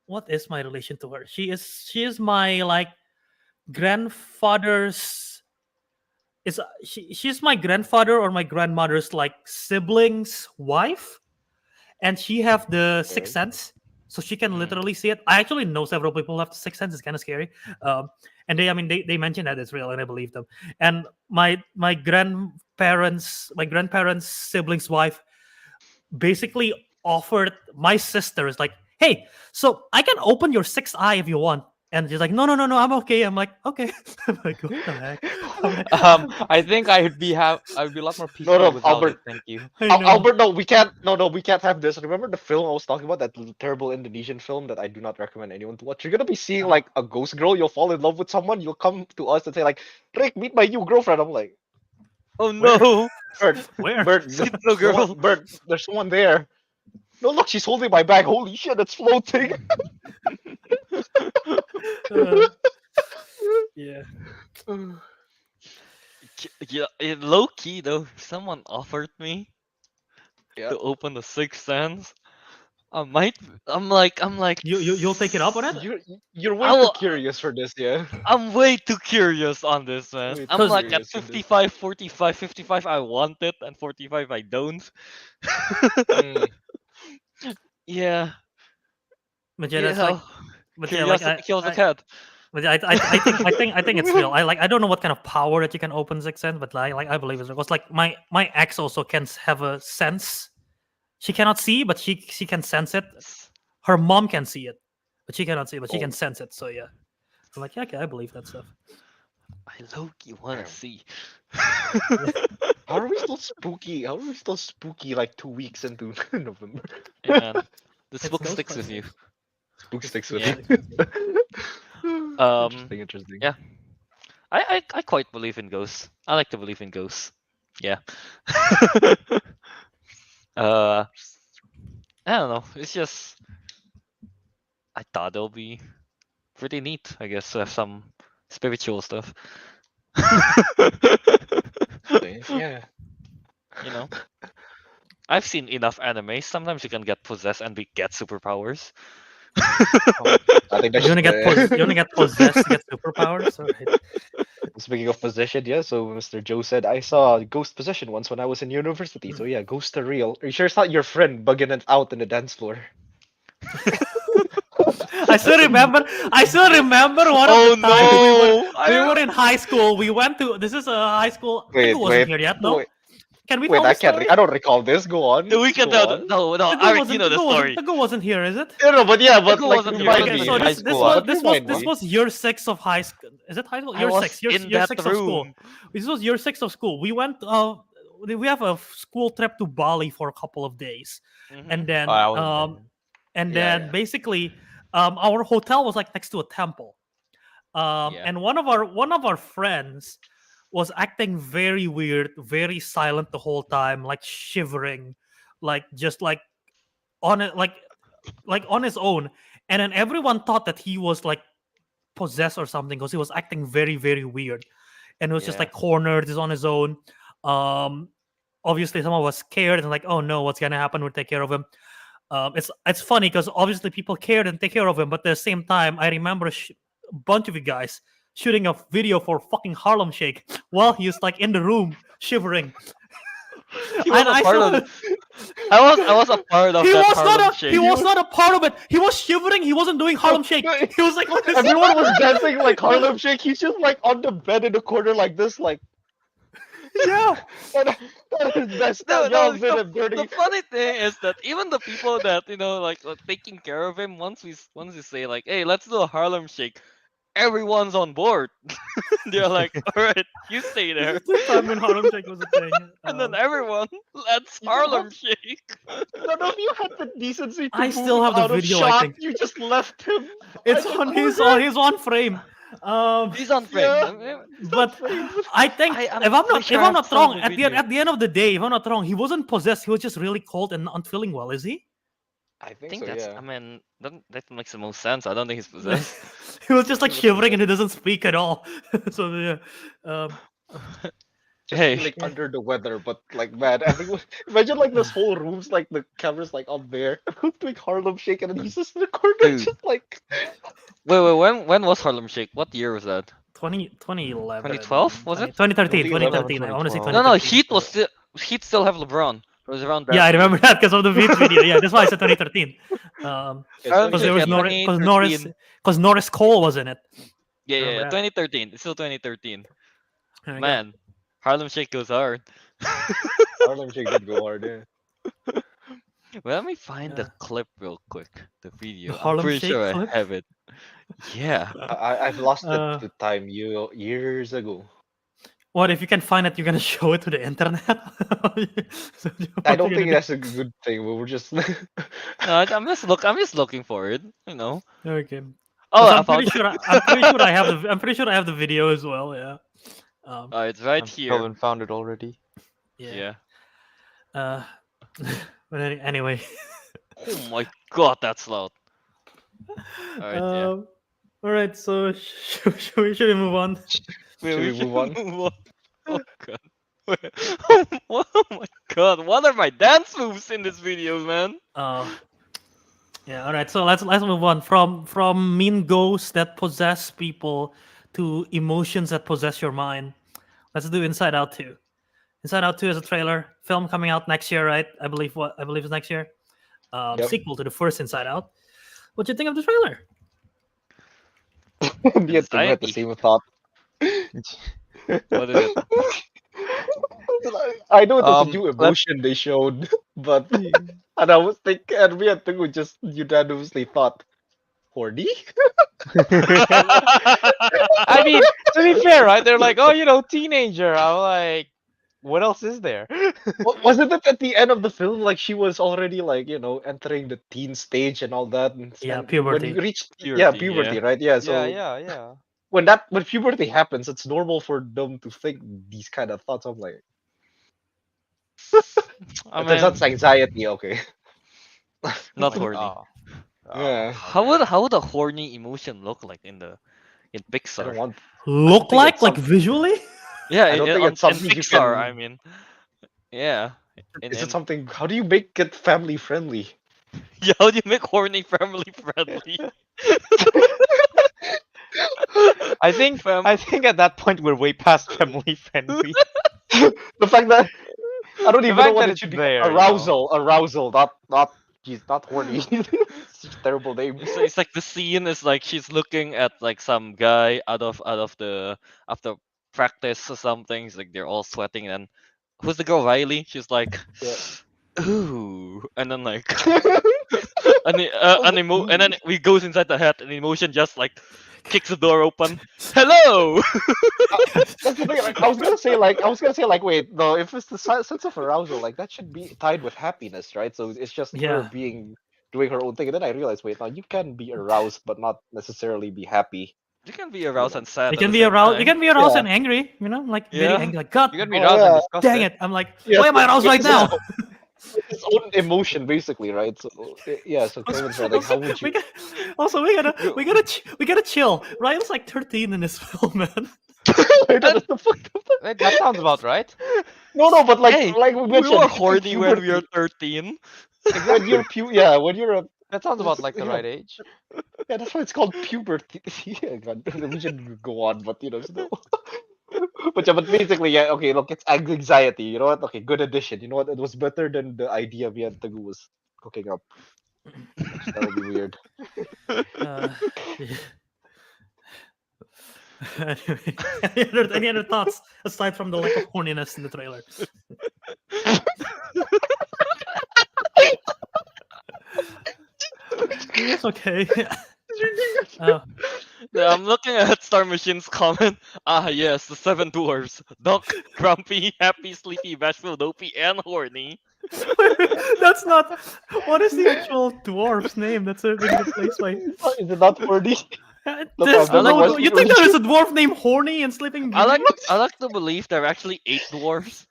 what is my relation to her? She is my like grandfather's she's my grandfather or my grandmother's like sibling's wife, and she have the sixth Okay. sense. so she can Mm. literally see it. I actually know several people who have the sixth sense. It's kind of scary. And they mentioned that it's real, and I believe them. And my grandparents siblings' wife basically offered my sisters like, hey, so I can open your sixth eye if you want. And she's like, no, I'm okay. I'm like, okay. I'm like, what the heck? I'm like, I think I would be a lot more peaceful no, without Albert. it. Thank you. I know. Albert, no, we can't. No, we can't have this. Remember the film I was talking about? That terrible Indonesian film that I do not recommend anyone to watch. You're gonna be seeing like a ghost girl. You'll fall in love with someone. You'll come to us and say like, Rick, meet my new girlfriend. I'm like, Oh no! Bird, Where? Bird, Schizo girl. Bird, there's someone there. No, look, she's holding my bag. Holy shit, it's floating. Yeah. Yeah, low key though. If someone offered me Yeah. to open the sixth sense, I might. I'm like. You'll take it up on it? You're way I too will- curious for this, yeah. I'm way too curious on this, man. Way I'm too like at curious on this. 55, 45, 55 I want it, and 45 I don't. Mm. Yeah. But yeah, that's like, but yeah, like Curiosity kills the cat. but yeah, I think it's real. I don't know what kind of power that you can open sixth sense, but I believe it's real. Because like my ex also can have a sense. She cannot see, but she can sense it. Her mom can see it, but she cannot see it, but she can sense it. So yeah, I'm like, yeah, okay, I believe that stuff. I low key wanna Damn. see. How are we still spooky? How are we still spooky like 2 weeks into November? Yeah, man. The It's spook sticks with you. Spook sticks with Yeah. you. Interesting. yeah. I quite believe in ghosts. I like to believe in ghosts. Yeah. I don't know. It's just I thought it'll be pretty neat, I guess, to have some spiritual stuff. Yeah. You know? I've seen enough anime. Sometimes you can get possessed and get superpowers. I think that's You only get you only get possessed to get superpowers. Alright. Speaking of possession, yeah. So Mr. Joe said I saw a ghost possession once when I was in university. So yeah, ghosts are real. Are you sure it's not your friend bugging it out on the dance floor? I still remember one Oh of the times we no! were in high school. We went to this is a high school. Wait, Teguh wasn't wait, here yet. No, wait, can we wait, tell I the can't. story? I don't recall this. Go on. We can Go tell. on. No, Teguh Ariq, wasn't- you know the Teguh story. Teguh wasn't here, is it? No, but yeah, but Teguh like wasn't here. remind Okay, me. so high this school, was what? Remind me. year 6 of high school. Is it high school? I Year was 6. Year in year that 6 of school. room. This was year 6 of school. We went. We have a school trip to Bali for a couple of days, Mhm. and then Oh, I wasn't there. and Yeah, then yeah. basically our hotel was like next to a temple. Yeah. And one of our friends was acting very weird, very silent the whole time, like shivering, like just like on it, like on his own. And then everyone thought that he was like possessed or something because he was acting very, very weird, and it was just Yeah. like cornered, is on his own. Obviously, someone was scared and like, oh no, what's gonna happen? We'll take care of him. It's funny because obviously people cared and take care of him, but at the same time, I remember a bunch of you guys shooting a video for fucking Harlem Shake while he was like in the room shivering. He was And a I part saw of it. I was a part of he that was Harlem not Shake. he was not a part of it. He was shivering. He wasn't doing Harlem Shake. no, He was like, what is Everyone was dancing like Harlem Shake. He's just like on the bed in the corner like this, like. yeah. That's No, not no, y'all been a dirty. The funny thing is that even the people that like taking care of him, once we say like, hey, let's do a Harlem Shake, everyone's on board. They're like, all right, you stay there, This time when Harlem Shake was a thing. and then everyone, let's You Harlem Shake. None of you had the decency to I move still have the out of video, I shot. think. You just left him. It's by the on his corner. he's on frame. He's on frame. Yeah. I mean, But I think I'm if I'm pretty not sure if I'm I not saw wrong, the at video. the end of the day, if I'm not wrong, he wasn't possessed. He was just really cold and not feeling well. Is he? I I think think so. that's. Yeah. I mean, that makes the most sense. I don't think he's possessed. He was just like He was shivering possessed. and he doesn't speak at all. So yeah. Just Hey. feeling under the weather, but like man, everyone, imagine like this whole room's like the camera's like up there, everyone's doing Harlem Shake, and then he's just in the corner, Dude. just like. Wait. When was Harlem Shake? What year was that? 2011. 2012, was it? 2013. 2011, 2013. I want to say 2012. No, 2013. Heat still have LeBron. was around that Yeah, I year. remember that because of the Beats video. Yeah, that's why I said 2013. Harlem Because there Shake, was yeah, Norris Cole was in it. Yeah, yeah, Remember that? 2013. It's still 2013. There you go. Man, Harlem Shake goes hard. Harlem Shake did go hard, yeah. Well, let me find the Yeah. clip real quick. The video. I'm Harlem pretty Shake sure I clip? have it. Yeah. I've lost it Uh, to time years ago. What if you can find it? You're gonna show it to the internet. So I what don't you think gonna that's a good thing, but we're just No, I'm just looking for it. You know. do? Okay. Oh, 'Cause I I'm pretty found sure. I'm pretty sure I have the. I'm pretty sure I have the video as well. Yeah. Oh, it's right here. Kelvin found it already. Yeah. Yeah. But anyway. Oh my god, that's loud. Alright, yeah. All right. So should we move on? Should we move on? move on. Oh god. Oh my god, what are my dance moves in this video, man? Yeah. All right. So let's move on from mean ghosts that possess people to emotions that possess your mind. Let's do Inside Out 2. Inside Out 2 is a trailer film coming out next year, right? I believe it's next year. Yep. Sequel to the first Inside Out. What do you think of the trailer? Me and Tim had the Anxiety. same thought. What is it? I know it was a Um, new let's- emotion they showed, but and I was thinking, and me and Teguh just unanimously thought, horny? I mean, to be fair, right? They're like, oh, teenager. I'm like, what else is there? Wasn't it at the end of the film like she was already like entering the teen stage and all that? Yeah, and puberty. When you reach Puberty, puberty, yeah. right? Yeah. So yeah. when puberty happens, it's normal for them to think these kind of thoughts. I'm like, I but that's mean, anxiety. Okay. not horny. Oh. Yeah. How would a horny emotion look like in I don't Pixar? want. Look think like it's like some- visually? Yeah, I don't think in it's something you Pixar, can- I mean. Yeah. Is it something? How do you make it family friendly? Yeah, how do you make horny family friendly? I think at that point we're way past family friendly. The fact that I don't The even fact know what that it it's should be. there, Arousal, not. Geez, not horny. It's such a terrible name. It's like the scene is like she's looking at like some guy out of the after practice or something. It's like they're all sweating and who's the girl Riley? She's like, Yeah. ooh, and then like and then we goes inside the head and emotion just like kicks the door open. Hello. That's the thing. Like, I was gonna say like, wait, no. If it's the sense of arousal, like that should be tied with happiness, right? So it's just Yeah. her doing her own thing. And then I realized, wait, now you can be aroused but not necessarily be happy. You can be aroused and sad. You at can the be same aroused. time. You can be aroused Yeah. and angry. Like very Yeah. angry. Like God, You can be Oh, aroused and yeah. disgusted. dang it! I'm like, Yeah, why am I aroused right it's- now? Its own emotion, basically, right? So yeah. So Kelvin's right. Like, how would you? We gotta chill. Ryan's like 13 in this film, man. That's the fuck. Wait, that sounds about right. No, but like Hey, like we We mentioned, were horny when we were puberty. 13. when you're when you're a That sounds about like the Yeah. right age. yeah, that's why it's called puberty. Yeah, God, we should go on, but still. But yeah, but basically, yeah, okay, look, it's anxiety. You know what? Okay, good addition. You know what? It was better than the idea me and Teguh was cooking up. That would be weird. Yeah. Anyway, any other thoughts aside from the lack of horniness in the trailer? It's okay. Yeah, I'm looking at Star Machine's comment. Ah, yes, the 7 dwarves: Duck, Grumpy, Happy, Sleepy, Bashful, Dopey, and Horny. That's not. What is the actual dwarf's name? That's a big replaced by. Is it not horny? There's I've never no- watched you the think there is original. a dwarf named Horny and Sleeping I Beauty? like to believe there are actually 8 dwarves.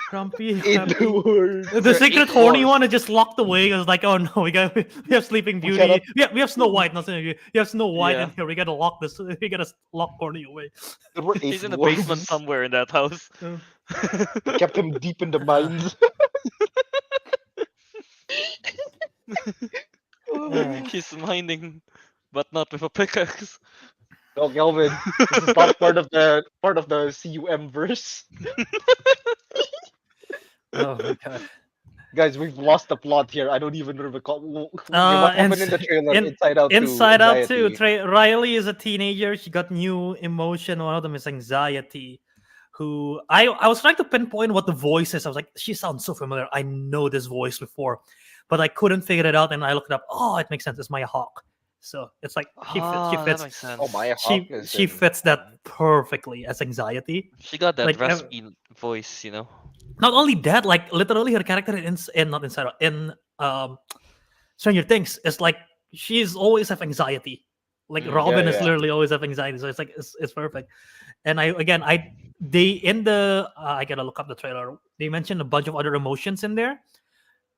Grumpy. Eight Happy. words. The There are secret 8 horny dwarves. one is just locked away. It's like, oh no, we have Sleeping We Beauty. cannot- We have Snow White. Not Sleeping Beauty. We have Snow White Yeah. in here. We gotta lock this. We gotta lock horny away. There were He's eight in the dwarves. basement somewhere in that house. Kept him deep in the mines. He's mining, but not with a pickaxe. No, Kelvin, this is not part of the CUM verse. Oh my god. Guys, we've lost the plot here. I don't even recall. Okay, what happened in the trailer? in- Inside Out 2. Inside Out 2. Anxiety. Riley is a teenager. She got new emotion. One of them is anxiety. Who I was trying to pinpoint what the voice is. I was like, she sounds so familiar. I know this voice before, but I couldn't figure it out. And I looked it up. Oh, it makes sense. It's Maya Hawke. So it's like she That fits. makes sense. Oh, Maya Hawke is She in- fits that perfectly as anxiety. She got that like, raspy voice, you know. Not only that, like literally her character in not Inside Out, in Stranger Things is like she's always have anxiety. Like Mm. Robin is yeah. literally always have anxiety, so it's like it's perfect. And I gotta look up the trailer. They mentioned a bunch of other emotions in there,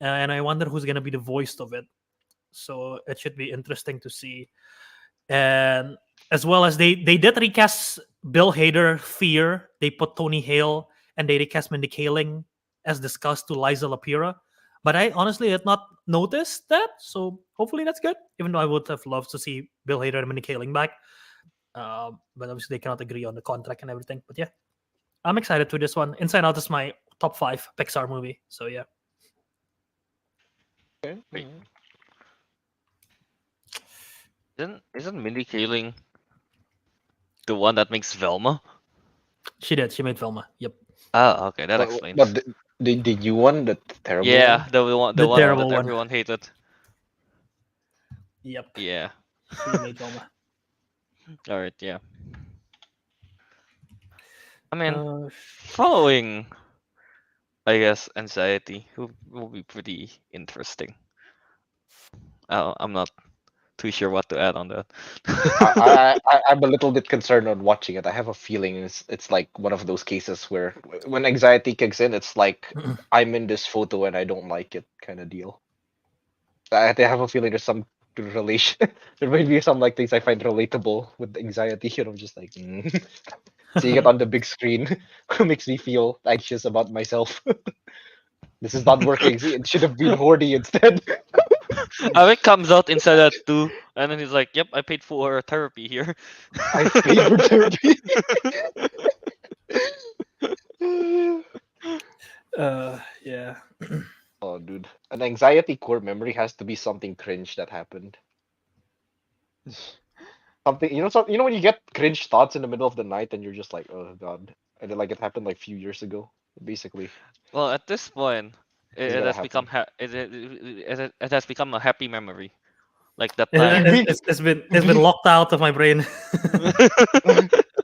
and I wonder who's gonna be the voice of it. So it should be interesting to see. And as well as they did recast Bill Hader, Fear. They put Tony Hale and they recast Mindy Kaling as discussed to Liza Lapira. But I honestly had not noticed that, so hopefully that's good. Even though I would have loved to see Bill Hader and Mindy Kaling back, but obviously they cannot agree on the contract and everything. But yeah, I'm excited to this one. Inside Out is my top 5 Pixar movie, so yeah. Okay. Wait. Isn't Mindy Kaling the one that makes Velma? She did. She made Velma. Yep. Oh, okay, that explains. But the new one, the terrible Yeah, one? the one The that terrible one. everyone hated. Yep. Yeah. She made Velma. All right. Yeah. I mean, Uh, following, I guess, anxiety will be pretty interesting. I'm not too sure what to add on that. I'm a little bit concerned on watching it. I have a feeling it's like one of those cases where when anxiety kicks in, it's like I'm in this photo and I don't like it kind of deal. I have a feeling there's some relation. There might be some like things I find relatable with anxiety, and I'm just like, seeing it on the big screen makes me feel anxious about myself. This is not working. See, it should have been Hordy instead. Ariq comes out inside that too, and then he's like, "Yep, I paid for therapy here." I paid for therapy. yeah. Oh, dude. An anxiety core memory has to be something cringe that happened. Something, you know when you get cringe thoughts in the middle of the night and you're just like, oh god. And then like it happened like a few years ago, basically. Well, at this point, It's it gonna has become it has become a happy memory, like that It- time. it's been locked out of my brain.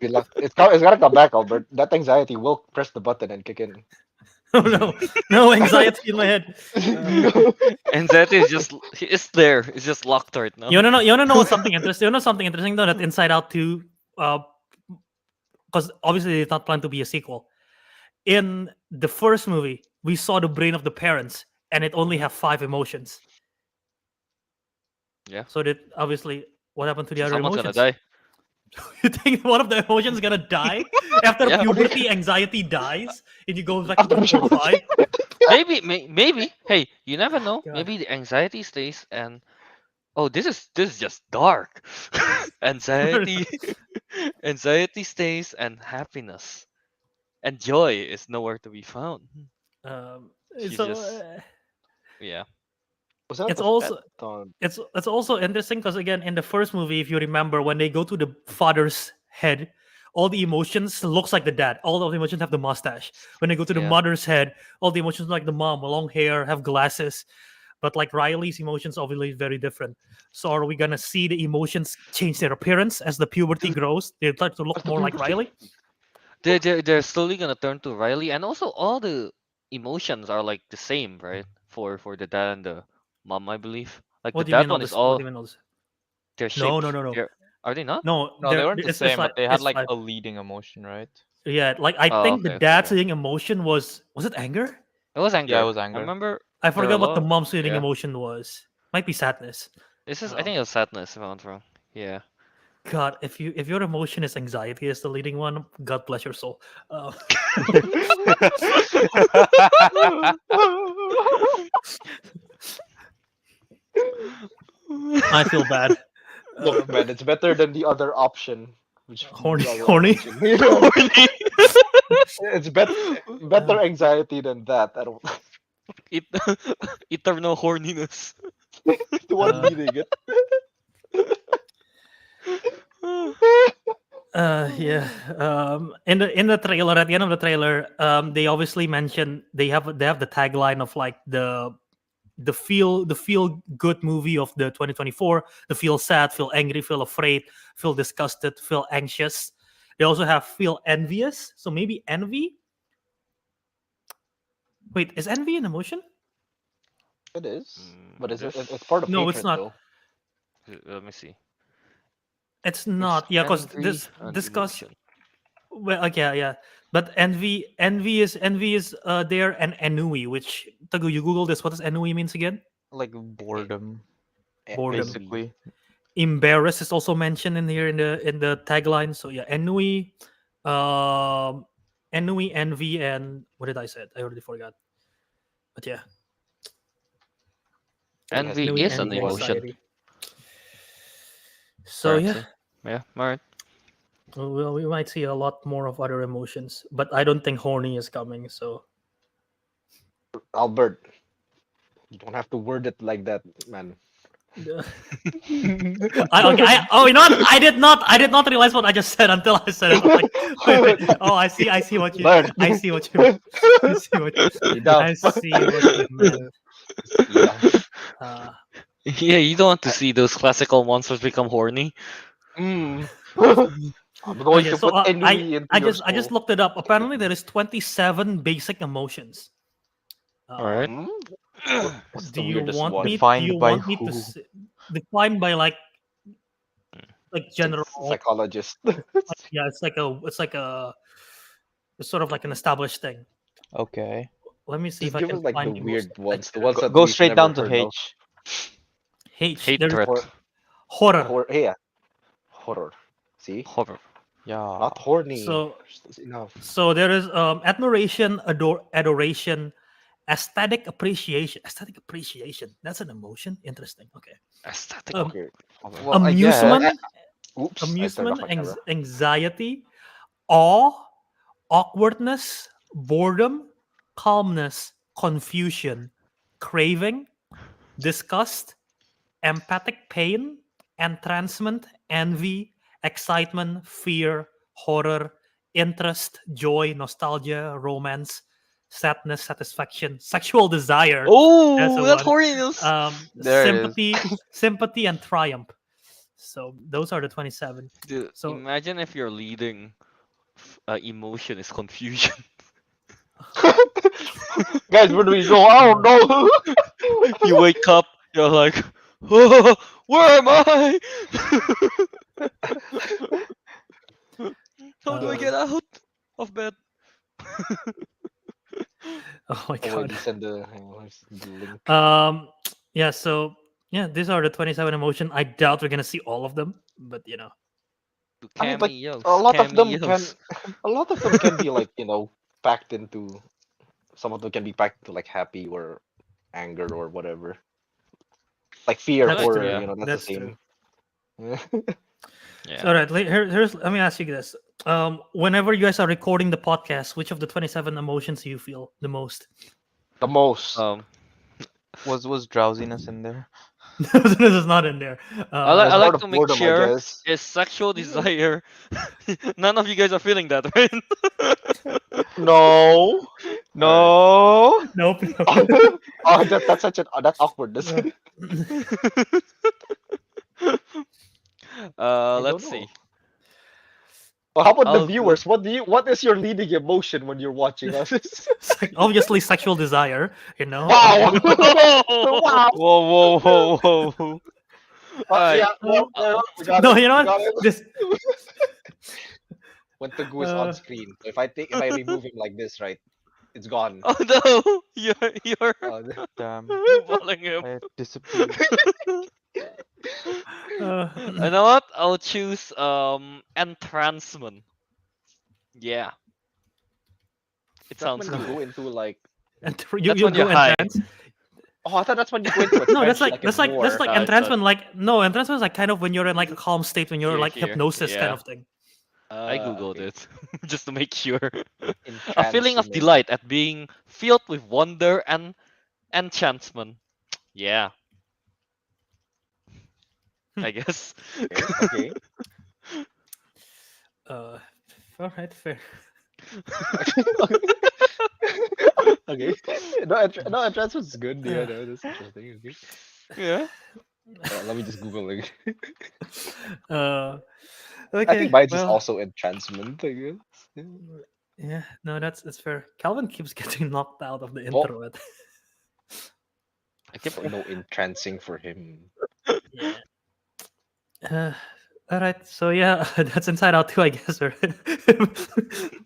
Good luck. It's gotta come back, Albert. That anxiety will press the button and kick in. Oh no anxiety in my head. Anxiety is just it's there. It's just locked right now. You wanna know what's something interesting? You know something interesting though, that Inside Out 2, because obviously it's not planned to be a sequel. In the first movie, we saw the brain of the parents, and it only have 5 emotions. Yeah. So that obviously, what happened to the other Someone's emotions? gonna die. You think one of the emotions is gonna die after Yeah. puberty? Anxiety dies, and you go back to the 5. Maybe. Hey, you never know. God. Maybe the anxiety stays, and oh, this is just dark. Anxiety, anxiety stays, and happiness and joy is nowhere to be found. She So just- Yeah. Was that It's the also- pet on- it's also interesting because again, in the first movie, if you remember, when they go to the father's head, all the emotions looks like the dad. All of the emotions have the mustache. When they go to the Yeah. mother's head, all the emotions like the mom, long hair, have glasses. But like Riley's emotions, obviously very different. So are we gonna see the emotions change their appearance as the puberty grows? They start to look more like Riley. They're slowly gonna turn to Riley, and also all the emotions are like the same, right? For the dad and the mom, I believe. Like What the do you dad mean all one is this? What all do you mean all this? their No, shapes. no. Are they not? No, No, they they're- weren't the it's same, but they had it's like like- a leading emotion, right? yeah, like I Oh, think okay, the okay, dad's okay. leading emotion was it anger? It was anger. Yeah, it was anger. I remember. I there are a forgot what the lot- mom's leading yeah. emotion was. Might be sadness. This is. I Oh. think it was sadness. If I'm not wrong. Yeah. God, if your emotion is anxiety as the leading one, God bless your soul. I feel bad. Look, man, it's better than the other option. Which Horny- we all horny? mentioned. It's better anxiety than that. I don't It eternal horniness. the one Uh, leading it. Yeah. In the trailer, at the end of the trailer, they obviously mention they have the tagline of like the feel good movie of the 2024. The feel sad, feel angry, feel afraid, feel disgusted, feel anxious. They also have feel envious. So maybe envy. Wait, is envy an emotion? It is, Mm, but yes. it's part of No, it's hatred not. though. Let me see. It's Is not. Yeah, because envy this an discuss. emotion? Well, okay, yeah, but envy is there, and ennui, which Tagu, you Google this. What does ennui means again? Like boredom, Boredom. basically. Embarrass is also mentioned in here in the tagline. So yeah, ennui, ennui, envy, and what did I say? I already forgot. But yeah, Envy ennui, is an envy, emotion. anxiety. So yeah, Apparently. Yeah, alright. well, we might see a lot more of other emotions, but I don't think horny is coming. So Albert, you don't have to word it like that, man. oh, you know what? I did not realize what I just said until I said it. I'm like, wait. Oh, I see what you, Learn. I see what you, I see what you, Enough. I see what you meant. Enough. Uh, Yeah, you don't want to see those classical monsters become horny. Mm. I'm going okay, to so put ennui into your I just soul. looked it up. Apparently, there is 27 basic emotions. Alright. What's Do the you weirdest want one? me? Do Defined you by want me to who? defined by like general? Psychologist. Yeah, it's sort of like an established thing. Okay. Let me see if Just I give can us like the find the most. weird ones, the ones that Go we've straight never down to heard of. H. H. There's Hatred. Hor- horror. yeah, horror. See, Horror. Yeah. not horny. So That's enough. so there is admiration, adoration, aesthetic appreciation. Aesthetic appreciation. That's an emotion. Interesting. Okay. Aesthetic. Okay. hold on. Well, I guess. Amusement, Oops, I turned amusement, off my camera. anxiety, awe, awkwardness, boredom, calmness, confusion, craving, disgust, empathic pain, entrancement, envy, excitement, fear, horror, interest, joy, nostalgia, romance, sadness, satisfaction, sexual desire. That's Oh, the that's one. horniness. There it is. Sympathy, and triumph. So those are the 27. Dude, So imagine if your leading emotion is confusion. Guys, where do we go? I don't know. You wake up, you're like, oh, where am I? How do I get out of bed? oh my Oh, wait, god. you send the link. Yeah, so yeah, these are the 27 emotion. I doubt we're gonna see all of them, but you know. I mean, like Cameos. a lot of them can, Cameos. a lot of them can be like packed into. Some of them can be packed into like happy or anger or whatever. Like fear, That's horror, true. Yeah. that's That's the true. same. Yeah. So, all right, here's let me ask you this. Whenever you guys are recording the podcast, which of the 27 emotions do you feel the most? The most. Was drowsiness in there? This is not in there. I There's like part of to make boredom, I sure guess. is sexual desire. None of you guys are feeling that, right? No. No. Nope. Oh, that's such an that's awkwardness. I Let's don't see. know. Well, how about I'll the viewers? What is your leading emotion when you're watching us? Obviously, sexual desire. You know. Wow. Wow. Wow. Whoa, whoa, whoa, whoa. Alright. Yeah, well, we got No, it. you know We got what? it. This. When Teguh is Uh, on screen. So if I remove him like this, right, it's gone. Oh no! You're Damn. falling him. I disappeared. You know what? I'll choose entrancement. Yeah. It That's sounds when you cool. go into like. you That's you when go you're high. entrance. Oh, I thought that's when you go into a No, that's trench, like in war. that's like It's entrancement. Like no, entrancement is like kind of when you're in like a calm state, when you're like Here, hypnosis kind yeah. of thing. I googled Okay. it just to make sure. A feeling of delight at being filled with wonder and enchantment. Yeah, I guess. Okay. All right, fair. Okay. No, entrancement is good. Yeah, no, that's interesting. Okay. Yeah. Let me just Google it. Uh, I okay. think mine's is well, also entrancement, I guess. Yeah. yeah, no, that's fair. Calvin keeps getting knocked out of the Well- internet. I keep No entrancing for him. Yeah. All right. So yeah, that's Inside Out 2, I guess.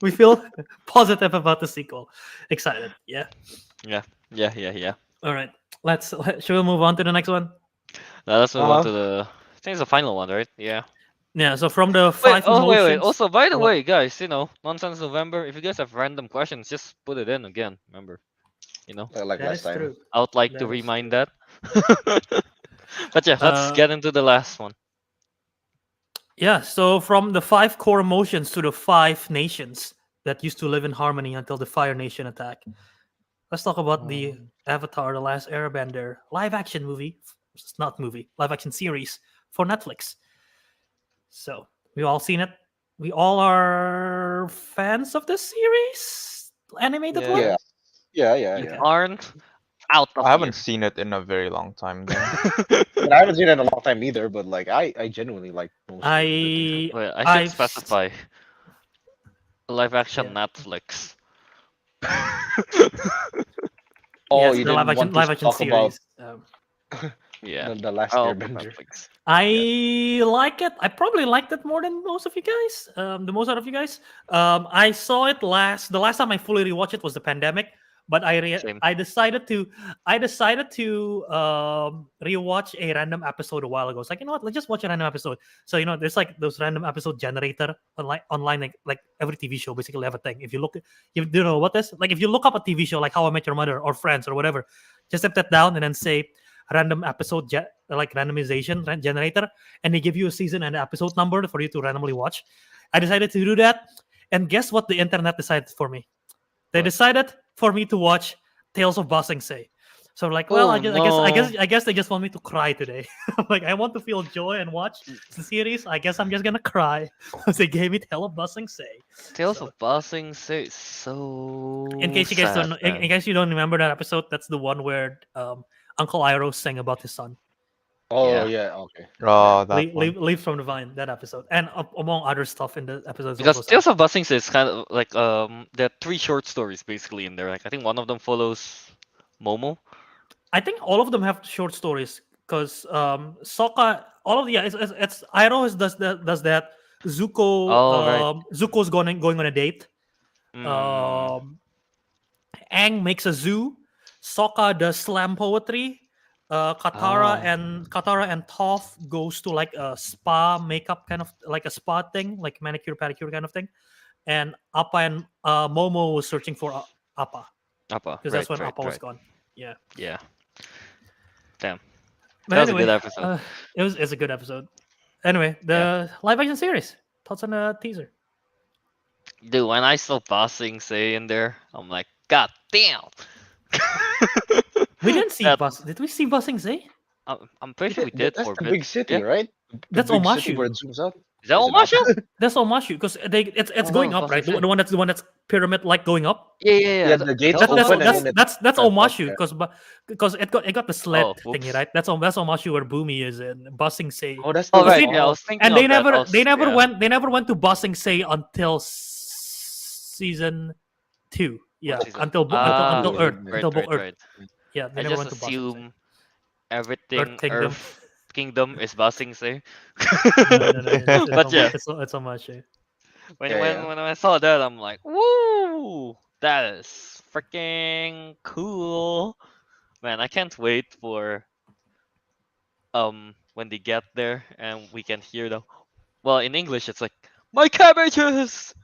We feel positive about the sequel. Excited. Yeah. Yeah. All right. Should we move on to the next one? Now let's move on to Uh-huh. the. I think it's the final one, right? Yeah. Yeah. So from the Wait. 5 Oh, wait. emotions. Also, by the What? way, guys, Nonsense November. If you guys have random questions, just put it in again. Remember, Like That last is time. true. I would like to That is remind true. that. But yeah, let's get into the last one. Yeah. So from the 5 core emotions to the 5 nations that used to live in harmony until the Fire Nation attack. Let's talk about the Avatar: The Last Airbender live action movie. It's not movie, live action series for Netflix. So we all seen it. We all are fans of this series, animated one. Yeah. Yeah. You Okay. aren't out of I haven't here. seen it in a very long time though. And I haven't seen it in a long time either, but like I genuinely like most of the things. Wait, I should I've specify live action Yeah. Netflix. Oh, yes, you the didn't want to live action talk about series. Yeah. the last I'll put Airbender. Netflix. I like it. I probably liked it more than most of you guys. The most out of you guys. I saw it last. The last time I fully rewatched it was the pandemic. But Same. I decided to rewatch a random episode a while ago. It's like, you know what? Let's just watch a random episode. So there's like those random episode generator online like every TV show basically have a thing. If you look, you know what this like if you look up a TV show like How I Met Your Mother or Friends or whatever, just step that down and then say random episode like randomization generator, and they give you a season and an episode number for you to randomly watch. I decided to do that, and guess what? The internet decided for me. They What? decided for me to watch Tales of Ba Sing Se. So like, well, Oh, I guess they just want me to cry today. Like, I want to feel joy and watch the series. I guess I'm just gonna cry because they gave me Tales of Ba Sing Se. Tales So- of Ba Sing Se is so. In case you guys sad, don't, man. in case you don't remember that episode, that's the one where Uncle Iroh sang about his son. Oh Yeah. yeah, okay. Oh, that one. Leave from the Vine, that episode, and among other stuff in the episodes. Because also Tales of Ba Sing Se is kind of like there are 3 short stories basically in there. Like I think one of them follows Momo. I think all of them have short stories because Sokka, all of the it's Iroh does that. Zuko, Oh, right. Zuko's going on a date. Mm, Aang makes a zoo. Sokka does slam poetry. Katara and Toph goes to like a spa makeup kind of like a spa thing, like manicure pedicure kind of thing. And Appa and Momo was searching for Appa Appa. because that's when Appa was gone. Yeah. Yeah. Damn. But That was a anyway, good episode. it's a good episode. Anyway, the live action series. Thoughts on the teaser? Dude, when I saw Ba Sing Se in there, I'm like, God damn. We didn't see That- Did we see Ba Sing Se? I'm pretty sure we did That's for a the bit. big city, Yeah. right? The That's big Omashu. city where it zooms out. Is that Is it Omashu? That's Omashu because it's Oh, going no, up, right? Ba Sing Se. The one that's pyramid like going up. Yeah. the gates That- open and That's then it that's that's Omashu yeah. because it got the sled Oh, thingy, whoops. right? That's Omashu where Boomy is in Ba Sing Se. Oh, that's Oh, the right. see, Yeah, I was thinking And of that. I was- they never yeah. went to Ba Sing Se until season 2. Yeah, Season- until Ah, until Earth, right, until right, Earth. right. Yeah, they I never just went to Ba Sing Se. assume everything Kingdom. Earth Kingdom is Ba Sing Se. No, it's But yeah, it's Omashu. when I saw that, I'm like, woo, that is freaking cool, man! I can't wait for when they get there and we can hear them. Well, in English, it's like my cabbages.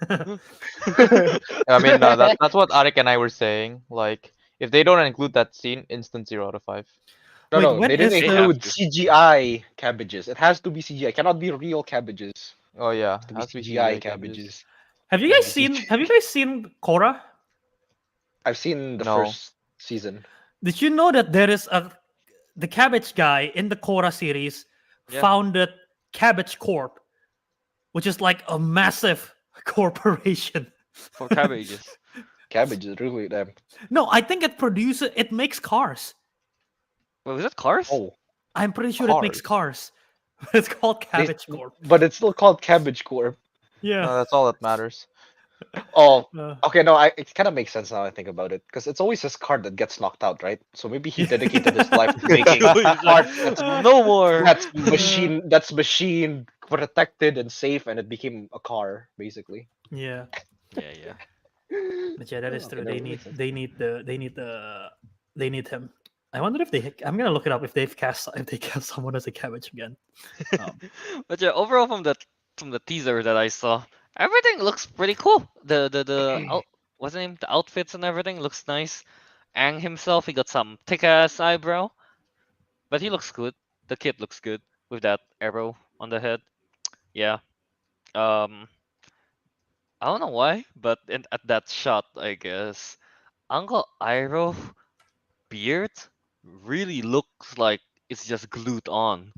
I mean, that's what Ariq and I were saying. Like, if they don't include that scene, instant 0 out of 5. No, Wait, no, when they didn't is the- include CGI cabbages. It has to be CGI. It cannot be real cabbages. Oh yeah, To be has to be CGI CGI cabbages. cabbages. Have you guys seen? Have you guys seen Korra? I've seen the No. first season. Did you know that there is the Cabbage guy in the Korra series Yeah. founded Cabbage Corp, which is like a massive corporation. For cabbages. Cabbages, really them. No, I think it makes cars. Wait, was it Cars? Oh, I'm pretty sure it makes cars. It's called Cabbage Corp. but it's still called Cabbage Corp. Yeah. No, that's all that matters. Oh, Uh, okay. No, it kind of makes sense now I think about it, because it's always his car that gets knocked out, right? So maybe he dedicated his life to making He's like, parts that's no more. that's machine protected and safe, and it became a car basically. yeah. Yeah, yeah. But yeah, that is Okay, true. that They makes need sense. they need him. I wonder if I'm gonna look it up if they cast someone as a cabbage again. Um, But yeah, overall from the teaser that I saw, everything looks pretty cool. What's the name? The outfits and everything looks nice. Aang himself, he got some thick ass eyebrow, but he looks good. The kid looks good with that arrow on the head. Yeah. Um, I don't know why, but at that shot, I guess Uncle Iroh beard really looks like it's just glued on.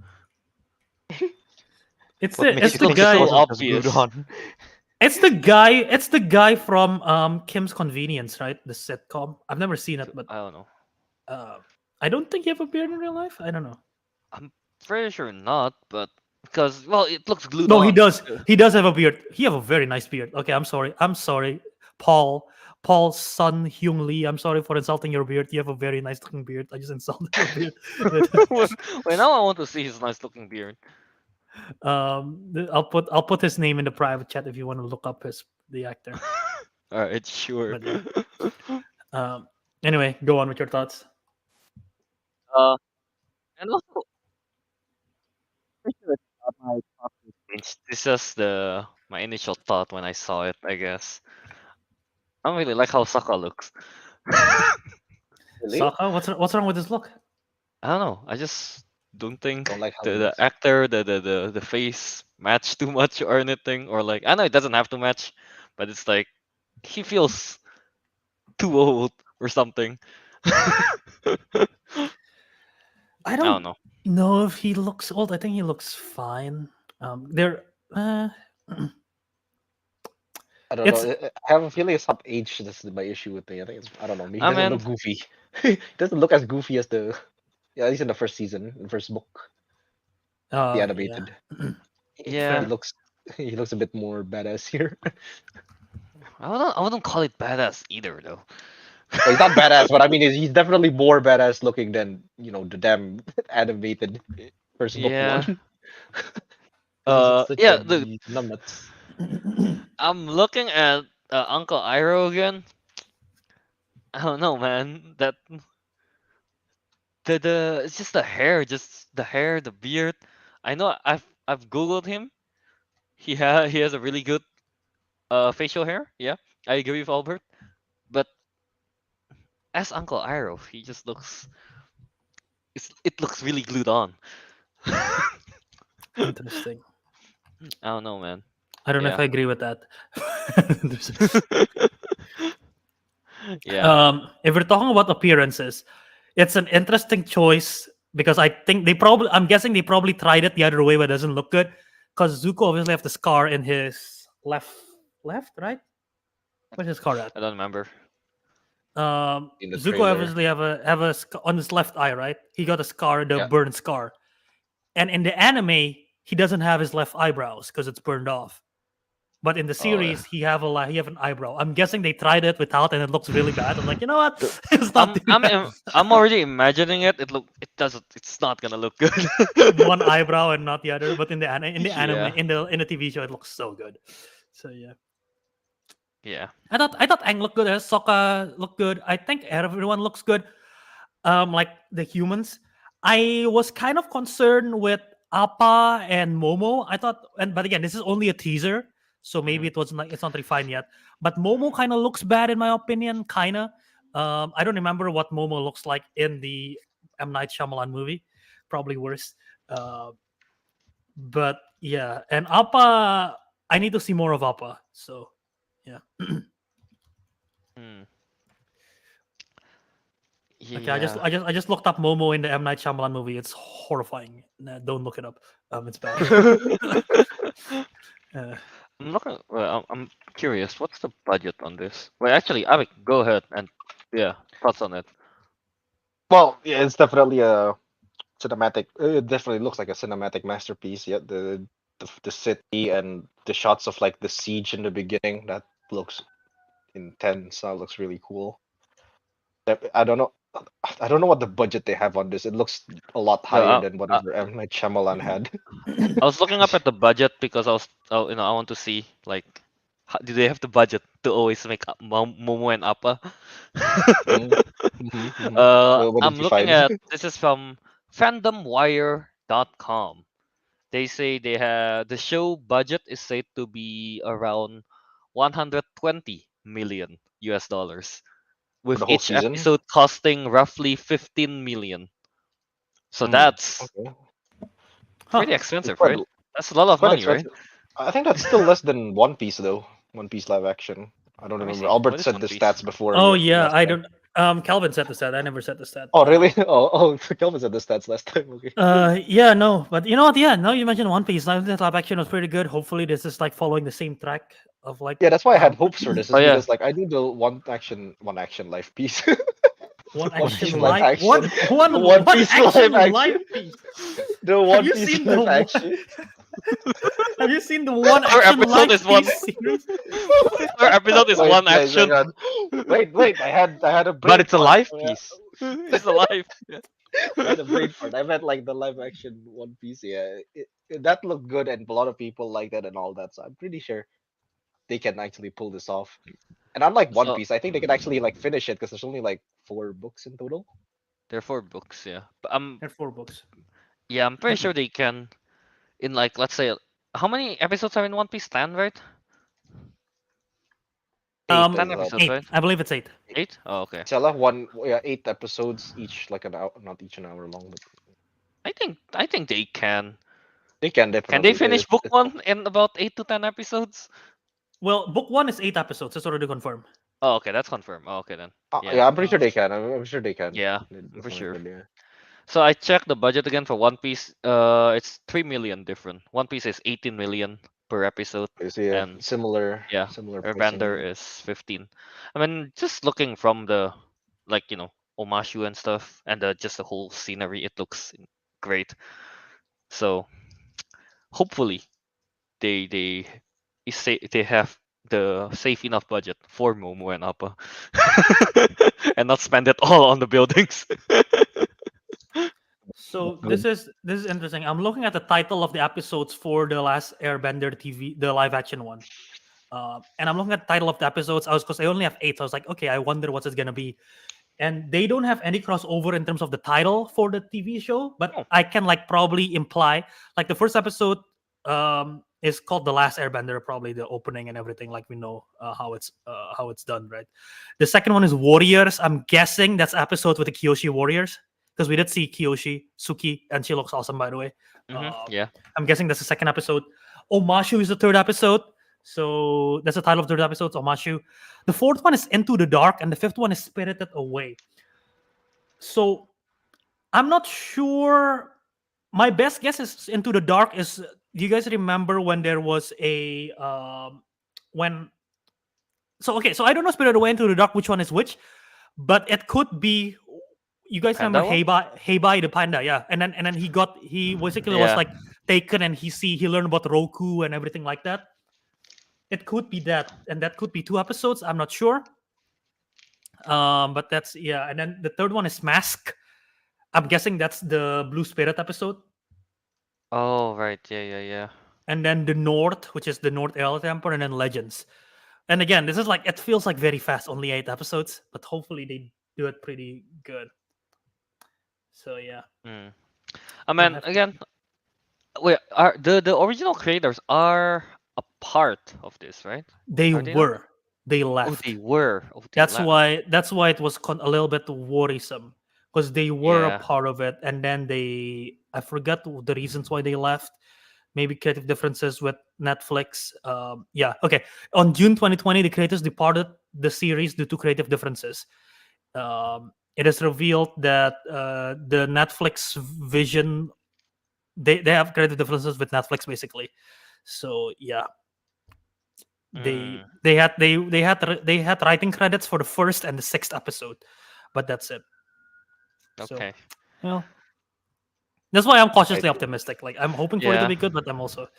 it's What the makes it's you the think guy- it guy. wasn't just glued obvious. on? It's the guy from Kim's Convenience, right? The sitcom. I've never seen it, but I don't know. I don't think you have a beard in real life. I don't know. I'm pretty sure not, but because well, it looks glued No, on. he does. He does have a beard. He have a very nice beard. Okay, I'm sorry. I'm sorry, Paul. Paul's son Hyung Lee. I'm sorry for insulting your beard. You have a very nice looking beard. I just insulted your beard. Wait, now I want to see his nice looking beard. I'll put his name in the private chat if you want to look up the actor. Alright, sure. But, anyway, go on with your thoughts. And also, pretty sure it's not my thought has changed. This is my initial thought when I saw it. I guess I don't really like how Sokka looks. Really? Sokka, what's wrong with his look? I don't know. I just don't think Don't like how he the looks. actor, the face match too much or anything, or like I know it doesn't have to match, but it's like he feels too old or something. I I don't don't know. know if he looks old. I think he looks fine. There. I don't It's- know. I have a feeling it's not age. That's my issue with me. I think it's I don't know. He I doesn't mean- look goofy. He doesn't look as goofy as the at least in the first season, in the first book, the yeah. animated. Yeah. He looks a bit more badass here. I wouldn't call it badass either though. Well, he's not badass, but I mean, he's definitely more badass looking than the damn animated first book Yeah. one. Yeah, the He's numbnuts. I'm looking at Uncle Iroh again. I don't know, man. That the it's just the hair, the beard. I know I've googled him. He has a really good facial hair. Yeah, I agree with Albert. But as Uncle Iroh, he just looks it looks really glued on. Interesting. I don't know, man. I don't know if Yeah. I agree with that. Yeah. If we're talking about appearances, it's an interesting choice because I think I'm guessing they probably tried it the other way, but it doesn't look good. Because Zuko obviously have the scar in his left, right? Where's his scar at? I don't remember. In the Zuko trailer. obviously have a on his left eye, right? He got a scar, the Yeah. burn scar, and in the anime he doesn't have his left eyebrows because it's burned off. But in the Oh, yeah. series, he have an eyebrow. I'm guessing they tried it without, and it looks really bad. I'm like, you know what? It's not I'm already imagining it. It's not gonna look good. one eyebrow and not the other. But in the anime, Yeah. in the TV show, it looks so good. So yeah, Yeah. I thought Aang looked good. Sokka looked good. I think everyone looks good. Like the humans. I was kind of concerned with Appa and Momo. I thought, but again, this is only a teaser, so maybe it's not refined yet. But Momo kind of looks bad in my opinion. Kinda. I don't remember what Momo looks like in the M Night Shyamalan movie. Probably worse. But yeah, and Appa, I need to see more of Appa. So yeah. Hmm. Okay, Yeah. I just looked up Momo in the M Night Shyamalan movie. It's horrifying. Nah, don't look it up. It's bad. Uh, I'm not gonna, well, I'm curious. What's the budget on this? Well, actually, Ariq, go ahead and yeah, thoughts on it. Well, yeah, it's definitely a cinematic. It definitely looks like a cinematic masterpiece. Yeah, the city and the shots of like the siege in the beginning, that looks intense. That looks really cool. I don't know. I don't know what the budget they have on this. It looks a lot No, higher than whatever M Night Shyamalan had. I was looking up at the budget because I want to see like, do they have the budget to always make Momo and Appa? What did I'm you looking find? at this is from fandomwire.com. They say they have the show budget is said to be around 120 million US dollars, For with the whole each season? episode costing roughly 15 million. So Hmm, that's okay. pretty huh. It's expensive, quite right? That's a lot it's of quite money, right? expensive. I think that's still less than One Piece though. One Piece live action. I don't Let me remember. see. What Albert is said One the Piece? stats before Oh yeah, last I time. don't. Calvin said the stat. I never said the stat. Oh really? Oh, Kelvin said the stats last time. Okay. Yeah, no, but you know what? Yeah, now you mentioned One Piece. Now the live action was pretty good. Hopefully, this is like following the same track of like Yeah, that's why I had hopes for this. Oh Is yeah, because like I do the one action live piece. one One action Piece live live one action. one The One one Piece action live live action. piece. The Have One you Piece seen the live one, action. Have you seen the one our action episode live is one. piece series? Our episode is Wait, one guys, hang action. on. Wait. I had a brain But it's a fart. live piece. It's alive. I had a brain fart. I meant like the live action One Piece. Yeah, that looked good, and a lot of people liked it and all that. So I'm pretty sure they can actually pull this off. And unlike One So Piece, I think they can actually like finish it because there's only like 4 books in total. there are 4 books, yeah. But There are 4 books. I'm pretty sure they can in like let's say how many episodes are in One Piece? 10, right? 10 episodes, 8. right? I believe it's 8. 8? Oh, okay. Cella, 8 episodes each, like an hour, not each an hour long, but I think they can. they can Can they definitely. finish book 1 in about 8 to 10 episodes? Well, book 1 is 8 episodes. That's already confirmed. Oh, okay, that's confirmed. Oh, okay then. Yeah, Yeah. I'm pretty sure they can. I'm sure they can. Yeah, They for definitely sure. could, yeah. So I checked the budget again for One Piece. It's 3 million different. One Piece is 18 million per episode, So yeah, and similar, yeah, similar Airbender pricing. is 15. I mean, just looking from the like Omashu and stuff, and just the whole scenery, it looks great. So hopefully they have the safe enough budget for Momo and Appa, and not spend it all on the buildings. So this is interesting. I'm looking at the title of the episodes for the last Airbender TV, the live action one. And I'm looking at the title of the episodes. Because I only have 8. So I was like, okay, I wonder what's it gonna be. And they don't have any crossover in terms of the title for the TV show, but Oh. I can like probably imply like the first episode is called The Last Airbender, probably the opening and everything, like we know how it's done, right? The second one is Warriors. I'm guessing that's episode with the Kyoshi Warriors, because we did see Kyoshi, Suki, and she looks awesome, by the way. Yeah. I'm guessing that's the second episode. Omashu is the third episode. So that's the title of the third episode, Omashu. The fourth one is Into the Dark, and the fifth one is Spirited Away. So I'm not sure. My best guess is Into the Dark is. Do you guys remember when there was a when? So okay, so I don't know Spirited Away, Into the Dark, which one is which, but it could be. You guys Panda remember one? Heibai the panda, yeah, and then he basically was Yeah. like taken, and he learned about Roku and everything like that. It could be that, and that could be 2 episodes. I'm not sure. But that's, yeah. And then the third one is Mask. I'm guessing that's the Blue Spirit episode. Oh right, yeah. And then the North, which is the North Air Temple, and then Legends. And again, this is like, it feels like very fast, only 8 episodes, but hopefully they do it pretty good. So yeah. I mean, have to- again, wait, are the original creators are a part of this, right? They Are they not? were. They Oh, left. they were. Oh, they That's left. why it was a little bit worrisome, because they were Yeah. a part of it, and then I forgot the reasons why they left. maybe creative differences with Netflix. Yeah, okay. On June 2020, the creators departed the series due to creative differences. It is revealed that the Netflix vision, they have creative differences with Netflix basically. So yeah, Mm, they had writing credits for the first and the sixth episode, but that's it. So okay. well, that's why I'm cautiously I- optimistic. Like I'm hoping for it to Yeah. be good, but I'm also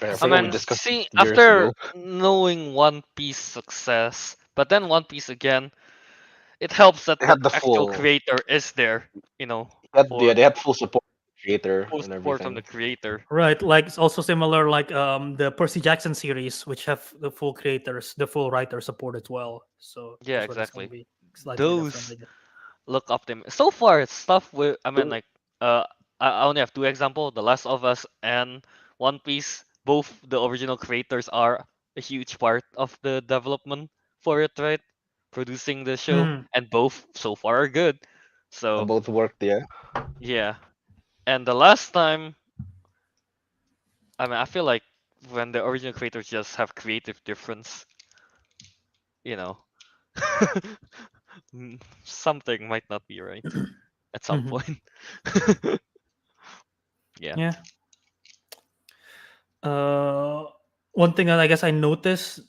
I I forgot we mean, discussed see, it years after ago. knowing One Piece success, but then One Piece again, it helps that They the had the actual full, creator is there, yeah, for they had full support from the creator full and support from the everything. creator. right. Like it's also similar like the Percy Jackson series, which have the full creators, the full writer support as well. So Yeah, that's what it's going to exactly. be slightly different, Those I guess. look optimistic. So far, it's stuff with, I mean, So, like, I only have two examples: The Last of Us and One Piece. Both the original creators are a huge part of the development for it, right? Producing the show, Mhm. and both so far are good. and So both worked, yeah. yeah, and the last time, I mean, I feel like when the original creators just have creative difference, you know, something might not be right at some Mhm. point. Yeah. Yeah. One thing that I guess I noticed,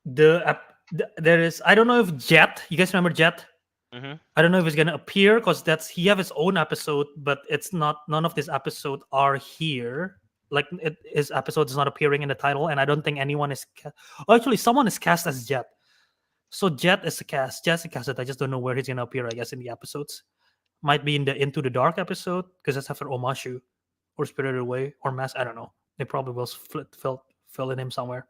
there is, I don't know if Jet. You guys remember Jet? Mm-hmm. I don't know if it's gonna appear because that's he have his own episode, but it's not. None of these episodes are here. Like his episode is not appearing in the title, and I don't think anyone is. Oh, actually, someone is cast as Jet. So Jet is a cast. Jet's a cast. I just don't know where he's gonna appear. I guess in the episodes might be in the Into the Dark episode because that's after Omashu or Spirited Away or Mass. I don't know. They probably will fill in him somewhere.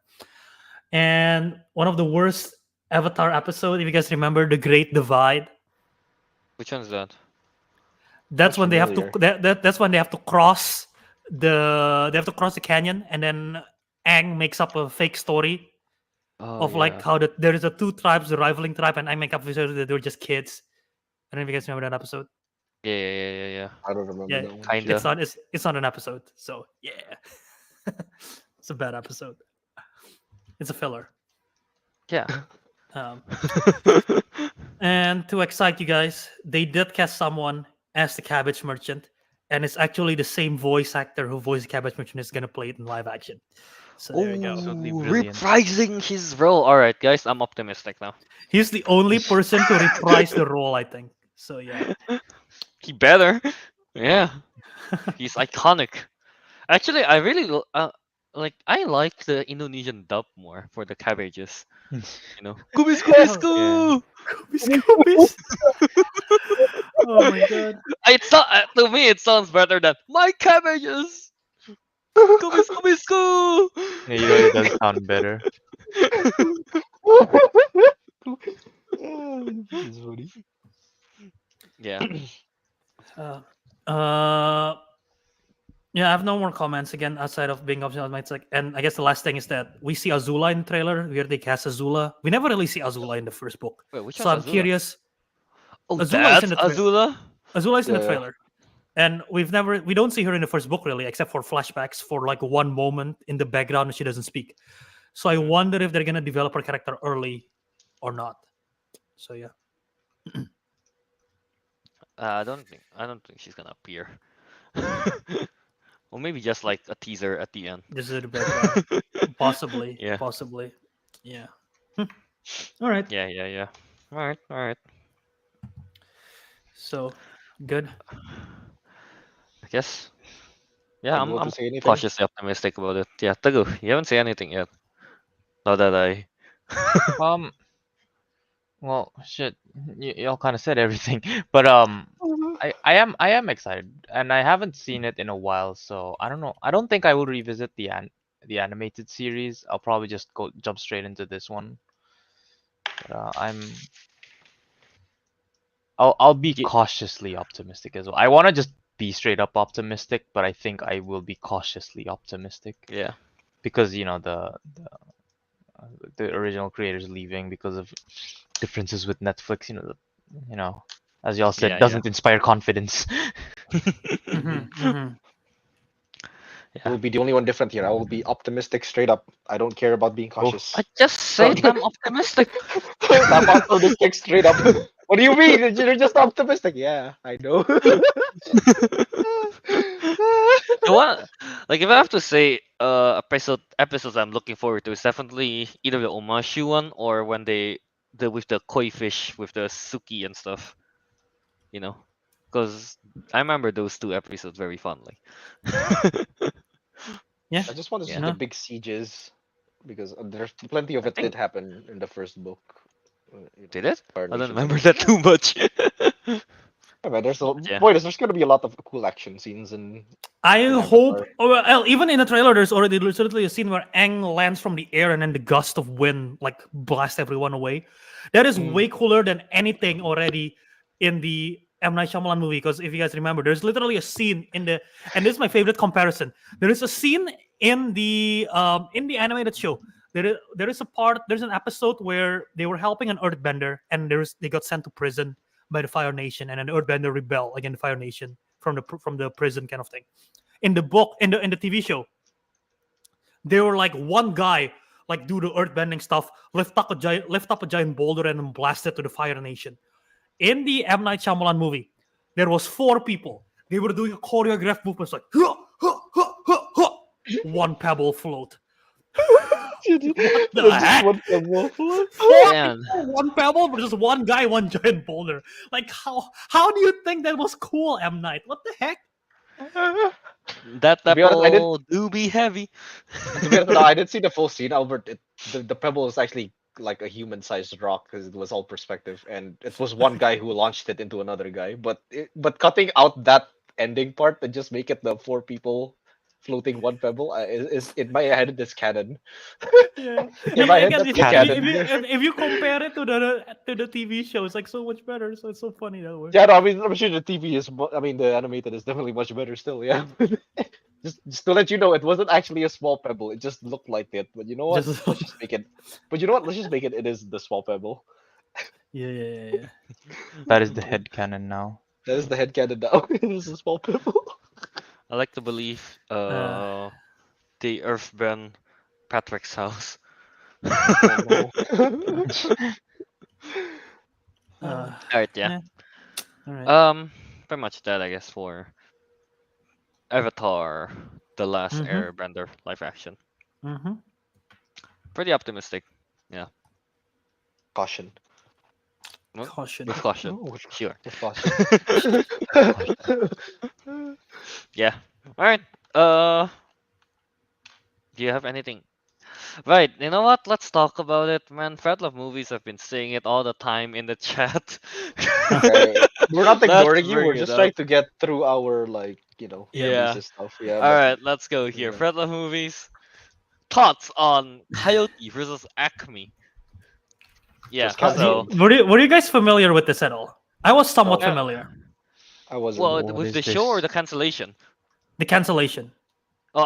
And one of the worst Avatar episode, if you guys remember, the Great Divide. Which one's that? That's Sounds when they have to familiar. that's when they have to cross the canyon, and then Aang makes up a fake story Oh of like yeah. how there is a two tribes, the rivaling tribe, and Aang make up that they were just kids. I don't know if you guys remember that episode. Yeah. I don't remember Yeah, that one. Kinda. it's not an episode. So yeah, it's a bad episode. It's a filler. Yeah. Um, and to excite you guys, they did cast someone as the Cabbage Merchant, and it's actually the same voice actor who voiced the Cabbage Merchant is gonna play it in live action. So there you go. Absolutely Oh, brilliant. reprising his role. All right, guys, I'm optimistic now. He's the only person to reprise the role, I think. So yeah. He better. Yeah, he's iconic. Actually, I really like. I like the Indonesian dub more for the cabbages. You know, kubis kubis Oh, ku. Scoobies. Oh my god. It's not to me. It sounds better than my cabbages. Kubis kubis ku. Yeah, you know, it does sound better. This is funny. Yeah. Uh, yeah, I have no more comments again outside of being optimistic. And I guess the last thing is that we see Azula in the trailer where they cast Azula. We never really see Azula in the first book. Wait, which So I'm one's Azula? curious. Oh, Azula is in that's the Azula. Azula is in the Yeah. trailer. And we don't see her in the first book really, except for flashbacks for like one moment in the background and she doesn't speak. So I wonder if they're gonna develop her character early or not. So yeah. I don't think she's gonna appear. Or maybe just like a teaser at the end. This is the background. Possibly. Yeah. Possibly. Yeah. All right. Yeah. All right. So good. I guess. Yeah, You want I'm to say anything? cautiously optimistic about it. Yeah, Teguh, you haven't said anything yet. Now that I. Well, shit, y'all kind of said everything, but I am excited, and I haven't seen it in a while, so I don't know. I don't think I will revisit the animated series. I'll probably just jump straight into this one. But, I'll be cautiously optimistic as well. I want to just be straight up optimistic, but I think I will be cautiously optimistic Yeah. because you know the original creators leaving because of differences with Netflix. You know, as y'all said, Yeah. doesn't inspire confidence. Mhm, mhm. I will be the only one different here. I will be optimistic straight up. I don't care about being cautious. I just said I'm optimistic. I'm optimistic straight up. What do you mean? You're just optimistic. Yeah, I know. The one, like if I have to say, episodes I'm looking forward to is definitely either the Omashu one or when with the koi fish with the suki and stuff. You know, because I remember those two episodes very fondly. Yeah. I just want to see Yeah. the No. big sieges because there's plenty of I it think- did happen in the first book. Did it? Fire I don't Nations remember and- that too much. Yeah, man, Yeah. there's gonna be a lot of cool action scenes and I in hope, Avatar. or well, even in the trailer, there's already literally a scene where Aang lands from the air and then the gust of wind like blast everyone away. That is Mm. way cooler than anything already in the M Night Shyamalan movie. Because if you guys remember, there's literally a scene and this is my favorite comparison. There is a scene in the animated show. There's an episode where they were helping an Earthbender and they got sent to prison by the Fire Nation, and an Earthbender rebel against the Fire Nation from the prison kind of thing. In the book, in the TV show, they were like one guy like do the earthbending stuff, lift up a giant boulder and then blast it to the Fire Nation. In the M Night Shyamalan movie, there was 4 people. They were doing a choreographed movements like "Huh, huh, huh, huh, huh." One pebble float. What the heck? Man, One pebble versus one guy, one giant boulder. Like how do you think that was cool, M Night? What the heck? that To be honest, I didn't- apple do be heavy. To be honest, no, I didn't see the full scene, Albert. The pebble was actually like a human-sized rock because it was all perspective, and it was one guy who launched it into another guy. But cutting out that ending part and just make it the 4 people floating one pebble is in my head this canon. Yeah. In my head, Again, that's if, the you, canon. if you compare it to the TV show, it's like so much better. So it's so funny that way. Yeah, no, I mean, I'm sure the TV is. I mean, the animated is definitely much better still. Yeah. Just to let you know, it wasn't actually a small pebble. It just looked like it. But you know what? Just- Let's just make it. But you know what? Let's just make it. It is the small pebble. Yeah. That is the headcanon now. That is the headcanon now. It is a small pebble. I like to believe the Earthburn Patrick's house. Oh, no. Alright, yeah. All right. Pretty much that I guess for Avatar, The Last Mhm. Airbender live action. Mm-hmm. Pretty optimistic. Caution. Well, Caution. With caution. Oh, Sure. with caution. Yeah. Alright. Do you have anything? Right, you know what? Let's talk about it, man. Fred Love Movies have been saying it all the time in the chat. Okay, we're not Let's ignoring you. bring We're it just up. trying to get through our Yeah. releases stuff. Yeah. but- Alright, let's go here. Yeah. Fred Love Movies. Thoughts on Coyote versus Acme. Yeah, Just Coyote. so Were you guys familiar with this at all? I was somewhat Yeah. familiar. I wasn't. well What with is the show or this? the cancellation? The cancellation. Oh,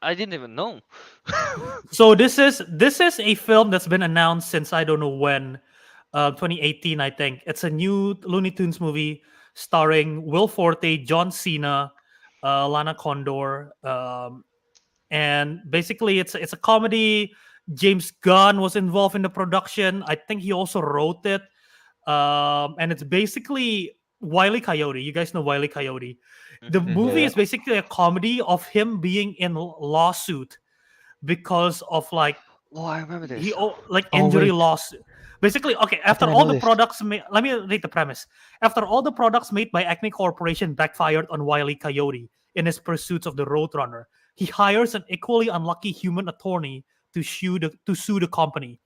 I didn't even know. So this is a film that's been announced since I don't know when, 2018 I think. It's a new Looney Tunes movie starring Will Forte, John Cena, Lana Condor, and basically it's a comedy. James Gunn was involved in the production. I think he also wrote it, and it's basically Wile E. Coyote. You guys know Wile E. Coyote. The Mhm. movie Yeah. is basically a comedy of him being in lawsuit because of like Oh, I remember this. like Oh, injury wait. loss. Basically, okay, after think I all know the this. products made, let me read the premise. After all the products made by Acme Corporation backfired on Wile E. Coyote in his pursuits of the Roadrunner, he hires an equally unlucky human attorney to sue the company.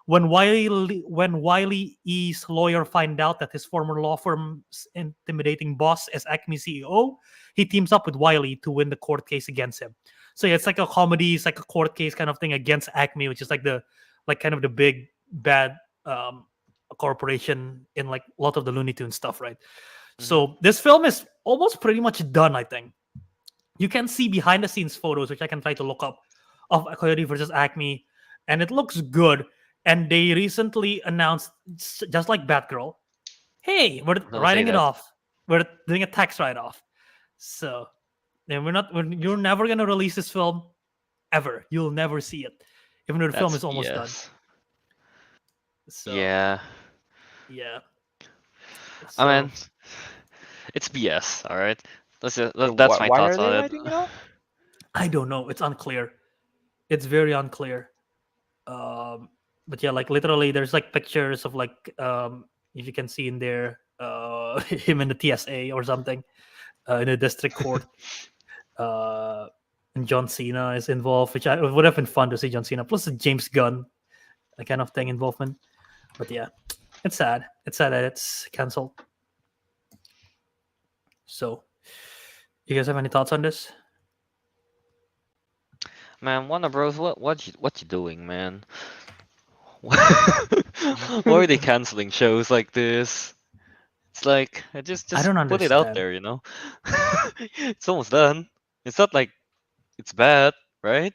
When Wiley E's lawyer find out that his former law firm's intimidating boss is Acme CEO, he teams up with Wiley to win the court case against him. So yeah, it's like a comedy, it's like a court case kind of thing against Acme, which is like kind of the big bad corporation in like a lot of the Looney Tunes stuff, right? So this film is almost pretty much done, I think. You can see behind the scenes photos, which I can try to look up, of Coyote versus Acme, and it looks good. And they recently announced, just like Batgirl, hey, we're say writing it that. off. We're doing a tax write-off. So And you're never gonna release this film ever. You'll never see it, even though the film That's is almost done. BS. So Yeah. yeah. I mean, So, it's BS. All right. That's So that's my why are thoughts they on it. writing it off? I don't know. It's unclear. It's very unclear. But yeah, like literally, there's like pictures of like if you can see in there, him in the TSA or something, in the district court. And John Cena is involved, which it would have been fun to see John Cena plus the James Gunn kind of thing involvement. But yeah, it's sad. It's sad that it's canceled. So, you guys have any thoughts on this? Man, Warner Bros. What you doing, man? Why are they canceling shows like this? It's like just I don't put it out understand. there, you know. It's almost done. It's not like it's bad, right?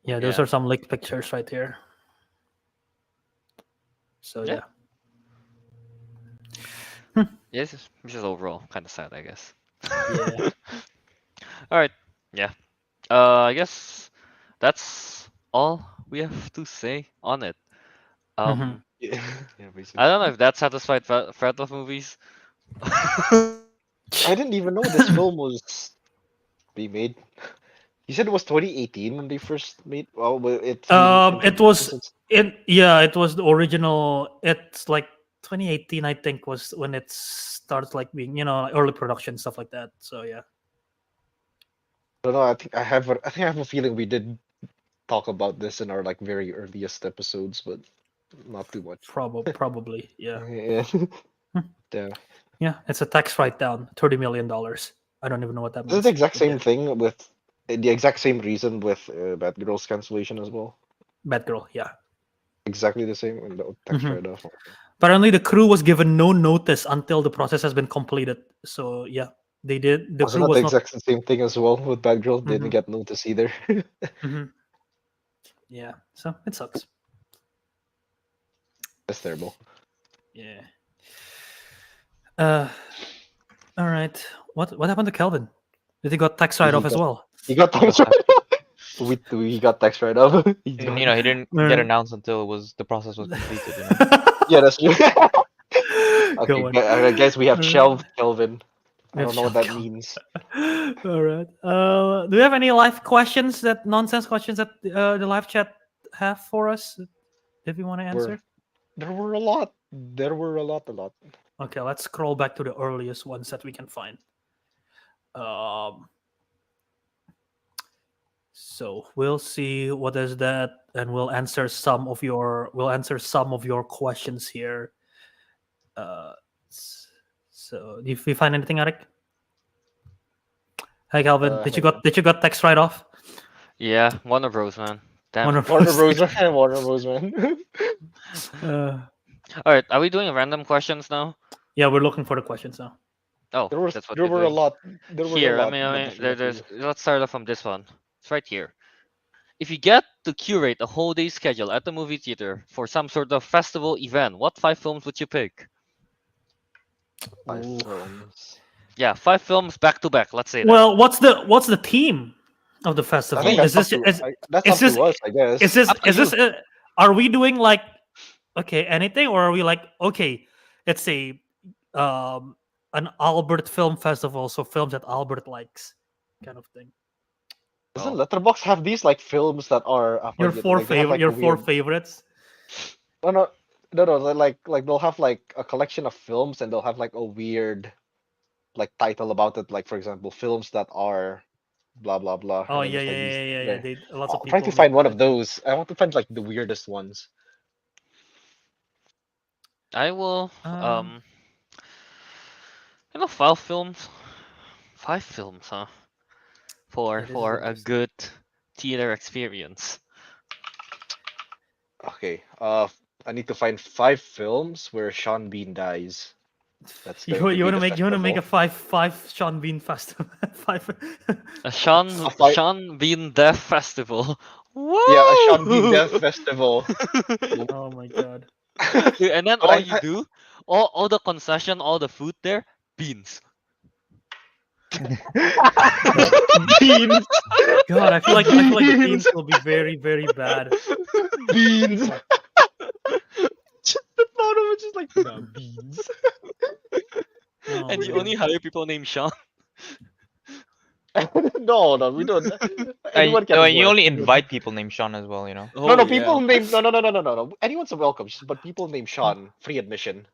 Yeah, those Yeah. are some leaked pictures right here. So Yeah. yeah. Yeah, it's just overall kind of sad, I guess. Yeah. All right. Yeah. I guess that's all we have to say on it. Mhm. Yeah, basically. I don't know if that satisfied Fred of movies. I didn't even know this film was being made. You said it was 2018 when they first made. Well, it's It was it was the original. It's like 2018, I think, was when it started like being early production stuff like that. So yeah, I don't know. I think I have a feeling we did talk about this in our like very earliest episodes, but not too much. probably yeah. Yeah. Hmm. Yeah. Yeah, it's a tax write down, $30 million. I don't even know what that This means. is the exact but same yeah. thing with the exact same reason with Bad Girls cancellation as well. Bad Girl, yeah. Exactly the same with the tax Mhm. write-off. Apparently, the crew was given no notice until the process has been completed. So yeah, they did. The Wasn't crew that the was not. exact same thing as well with Bad Girls? Didn't Mhm. get notice either. Mhm. Yeah, so it sucks. That's terrible. Yeah. All right. What happened to Kelvin? Did he got tax write off as well? He got tax write-off. We got tax write-off. He's You gone. know, he didn't No, get no. announced until the process was completed. You know? Yeah, that's true. Go Okay, on. I guess we have Alright. shelved Kelvin. We I have don't know what shelved that Kelvin. means. All right. Do you have any live questions, that nonsense questions that the live chat have for us? If you want to answer. There were a lot. There were a lot. Okay, let's scroll back to the earliest ones that we can find. So we'll see what is that, and we'll answer some of your questions here. So if you find anything, Ariq? Hi, Calvin. Did you got text right off? Yeah, Warner Bros. Man. Damn. Warner Warner Bros. Bros. Warner Bros. Man. Uh, All right, are we doing random questions now? yeah, we're looking for the questions now. Oh, There that's what were we're a doing. lot. There were Here, a lot. let's start off from this one. It's right here. If you get to curate a whole day schedule at the movie theater for some sort of festival event, what 5 films would you pick? 5 Ooh. films. Yeah, 5 films back to back. Let's say that. Well, what's the theme of the festival? I think Is that's this up to, that's is up this to us, I guess. Up to is this are we doing like anything, or are we like it's a an Albert film festival, so films that Albert likes, kind of thing. Doesn't Letterboxd have these like films that are Your four like, they have, like, your a four weird... favorites. No, like they'll have like a collection of films and they'll have like a weird like title about it, like for example, films that are blah blah blah. Oh and then yeah, there's, like, yeah. these- Lots of I'm people trying to find make one of that. those. I want to find like the weirdest ones. I will 5 films. 5 films, huh? Yeah, this is For a interesting. good theater experience. Okay, I need to find 5 films where Sean Bean dies. That's You going to be want the to make a festival. five Sean Bean festival. Five. A Sean fight- Sean Bean Death Festival. Woo! Yeah, a Sean Bean Death Festival. Oh my god. Dude, and then But all I- you I- do, all the concession, all the food there, Beans. Beans. God, I feel like the Beans. beans will be very, very bad. Beans. Just the thought of it, just like nah, beans. Oh, And you man. only hire people named Sean. No, we don't. Anyone can and you work. only invite people named Sean as well, you know. Oh, No, yeah. people named no. Anyone's welcome, but people named Sean, free admission.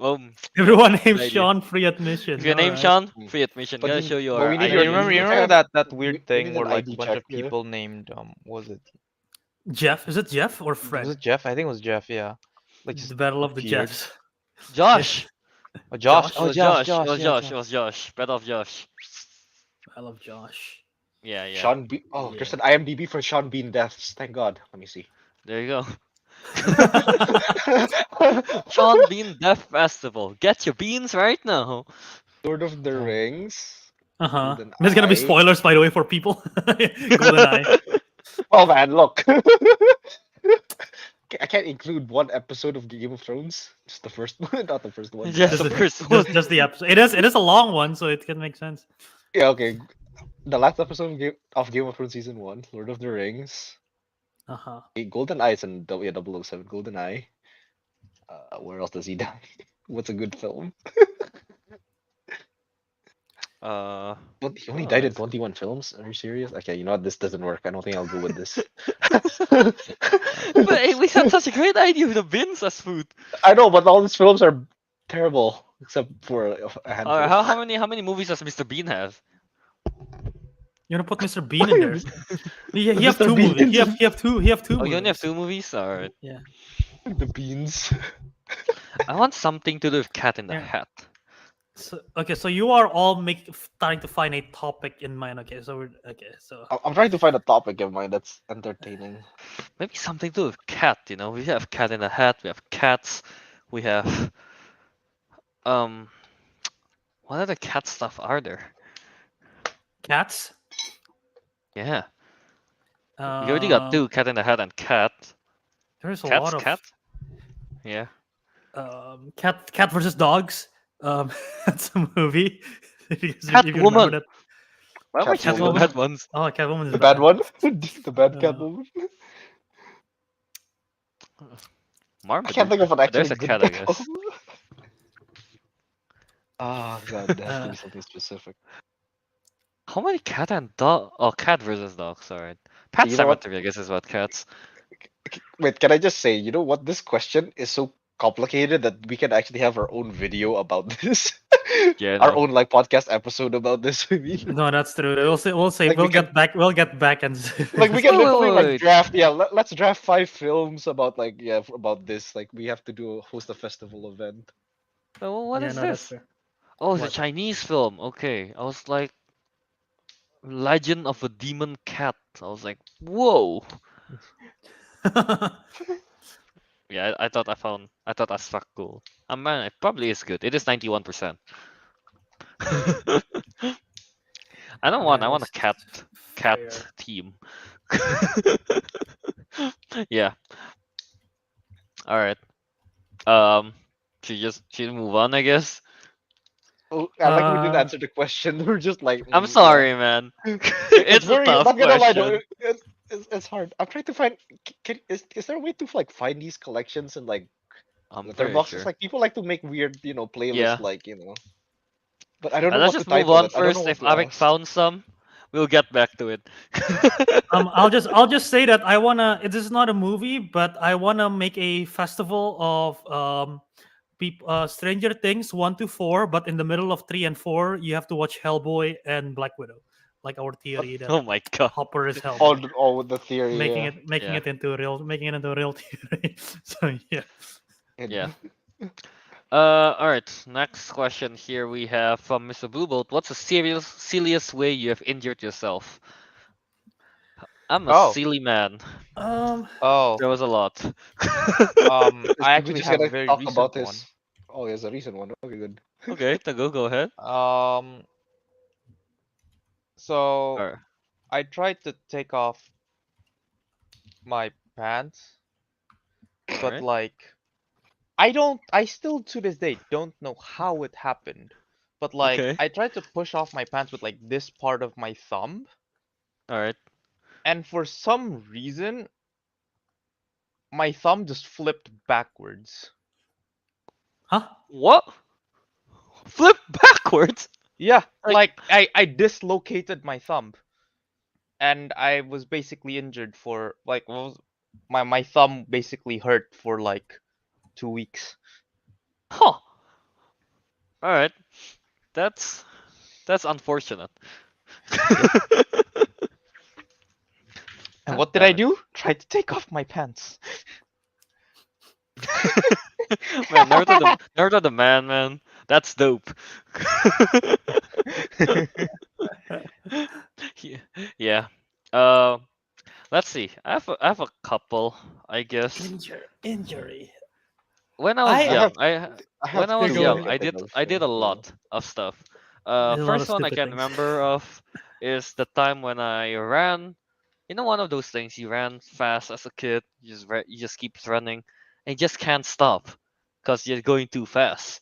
Everyone named good idea. Sean, free admission. If your name's alright. Sean, free admission. But Gotta you- show but your we need You your- ID. remember, you you need remember to- that we weird need thing an where like ID a bunch check, of yeah. people named was it Jeff, is it Jeff or Fred? was it Jeff? I think it was Jeff. Yeah, like just The battle of the appeared. Jeffs. Josh. Oh, Josh. Josh? Oh, It was Josh. Josh. It was yeah, Josh. It was Josh. Battle of Josh. I love Josh. Yeah, yeah. Sean B. Oh, Yeah. there's an IMDb for Sean Bean deaths. Thank God. Let me see. There you go. Sean Bean Death Festival. Get your beans right now. Lord of the Oh. Rings. Uh-huh. Golden There's gonna be Eye. spoilers, by the way, for people. GoldenEye. Oh man, look. I can't include one episode of Game of Thrones. Just the first one, not the first one. Just the first one. Just the episode. It is a long one, so it can make sense. Yeah, okay. The last episode of Game of Thrones season 1, Lord of the Rings. Uh-huh. Golden Eye is in 007. Golden Eye. Where else does he die? What's a good film? What, he only Oh, died in that's- 21 films? Are you serious? Okay, you know what? This doesn't work. I don't think I'll go with this. But hey, we had such a great idea with the beans as food. I know, but all these films are terrible except for a handful. How many movies does Mr. Bean have? You wanna put Mr. Bean in there? He have Mr. two Bean movies. is- He have two. Oh, you only have 2 movies? Alright. The beans. I want something to do with Cat in the Yeah. Hat. So, okay, so you are all starting to find a topic in mind. Okay, so I'm trying to find a topic in mind that's entertaining. Maybe something to do with cat, you know? We have Cat in the Hat, we have cats, we have what other cat stuff are there? cats. Yeah. We already got 2, Cat in the Hat and cat. There's a Cats, lot of cat? Yeah. cat versus dogs. That's a movie. If you remember Catwoman. that. Why am I Catwoman. Catwoman bad ones? Oh, Catwoman is The bad one? The bad Uh, cat woman? I Marmaduke. can't think of an actually There's a good cat, I cat guess. woman. Ah, God, that has to be something specific. How many cat and dog? Oh, cat versus dogs, alright. Pet You know what? Cemetery, I guess, is about cats. Wait, can I just say, you know what? This question is so complicated that we can actually have our own video about this. Yeah, Our no. own like podcast episode about this. I mean, No, that's true. We'll say. Like, We'll we can- get back. We'll get back and. like we can Wait, literally wait, like wait. draft. Yeah, let's draft 5 films about like about this. Like we have to host a festival event. Oh, what Yeah, is no, that's this? fair. Oh, it's a What? Chinese film. Okay. I was like, Legend of a Demon Cat. I was like, whoa. Yeah, I thought I struck gold. Man, it probably is good. It is 91%. I don't want. I want a cat Fair. team. Yeah. All right. Should move on, I guess. Oh, I like we didn't Uh, answer the question. We're just like. I'm yeah. sorry, man. It's a very. tough Not gonna lie though. question. It's hard. I'm trying to find. Is there a way to like find these collections and like I'm their very boxes? sure. Like people like to make weird, playlists. Yeah. Like But I don't know Let's what just to move title on it. I don't know first. what If to Ariq ask. found some, we'll get back to it. I'll just say that I wanna. It is not a movie, but I wanna make a festival of Stranger Things 1 to 4. But in the middle of 3 and 4, you have to watch Hellboy and Black Widow, like our theory that Oh my god. Hopper is All, Hellboy, all with the theory. making yeah. it Yeah. into a real theory. So yeah. Yeah. All right. Next question here we have from Mr. Bluebolt. What's the silliest way you have injured yourself? I'm a Oh. silly man. Oh, There was a lot. I We actually just have a gotta very talk recent about one. this. Oh, there's a recent one. Okay, good. Okay, Teguh, go ahead. So Alright. I tried to take off my pants, but Alright. like I still to this day don't know how it happened. but like Okay. I tried to push off my pants with like this part of my thumb, All right. and for some reason my thumb just flipped backwards. Huh? What? Flip backwards? Yeah, Like- like I dislocated my thumb, and I was basically injured for like my thumb basically hurt for like 2 weeks. Huh. All right. That's unfortunate. And God what did damn I it. do? Tried to take off my pants. Man, Naruto the man. That's dope. Yeah. Yeah. Uh, let's see. I have a couple, I guess. Injury. When I was I young, I have when I was two young, I I can did think of, I did a yeah. lot of stuff. There's a lot of First one I stupid can things. remember of is the time when I ran. You know, one of those things you ran fast as a kid. You just keep running, and you just can't stop, cause you're going too fast.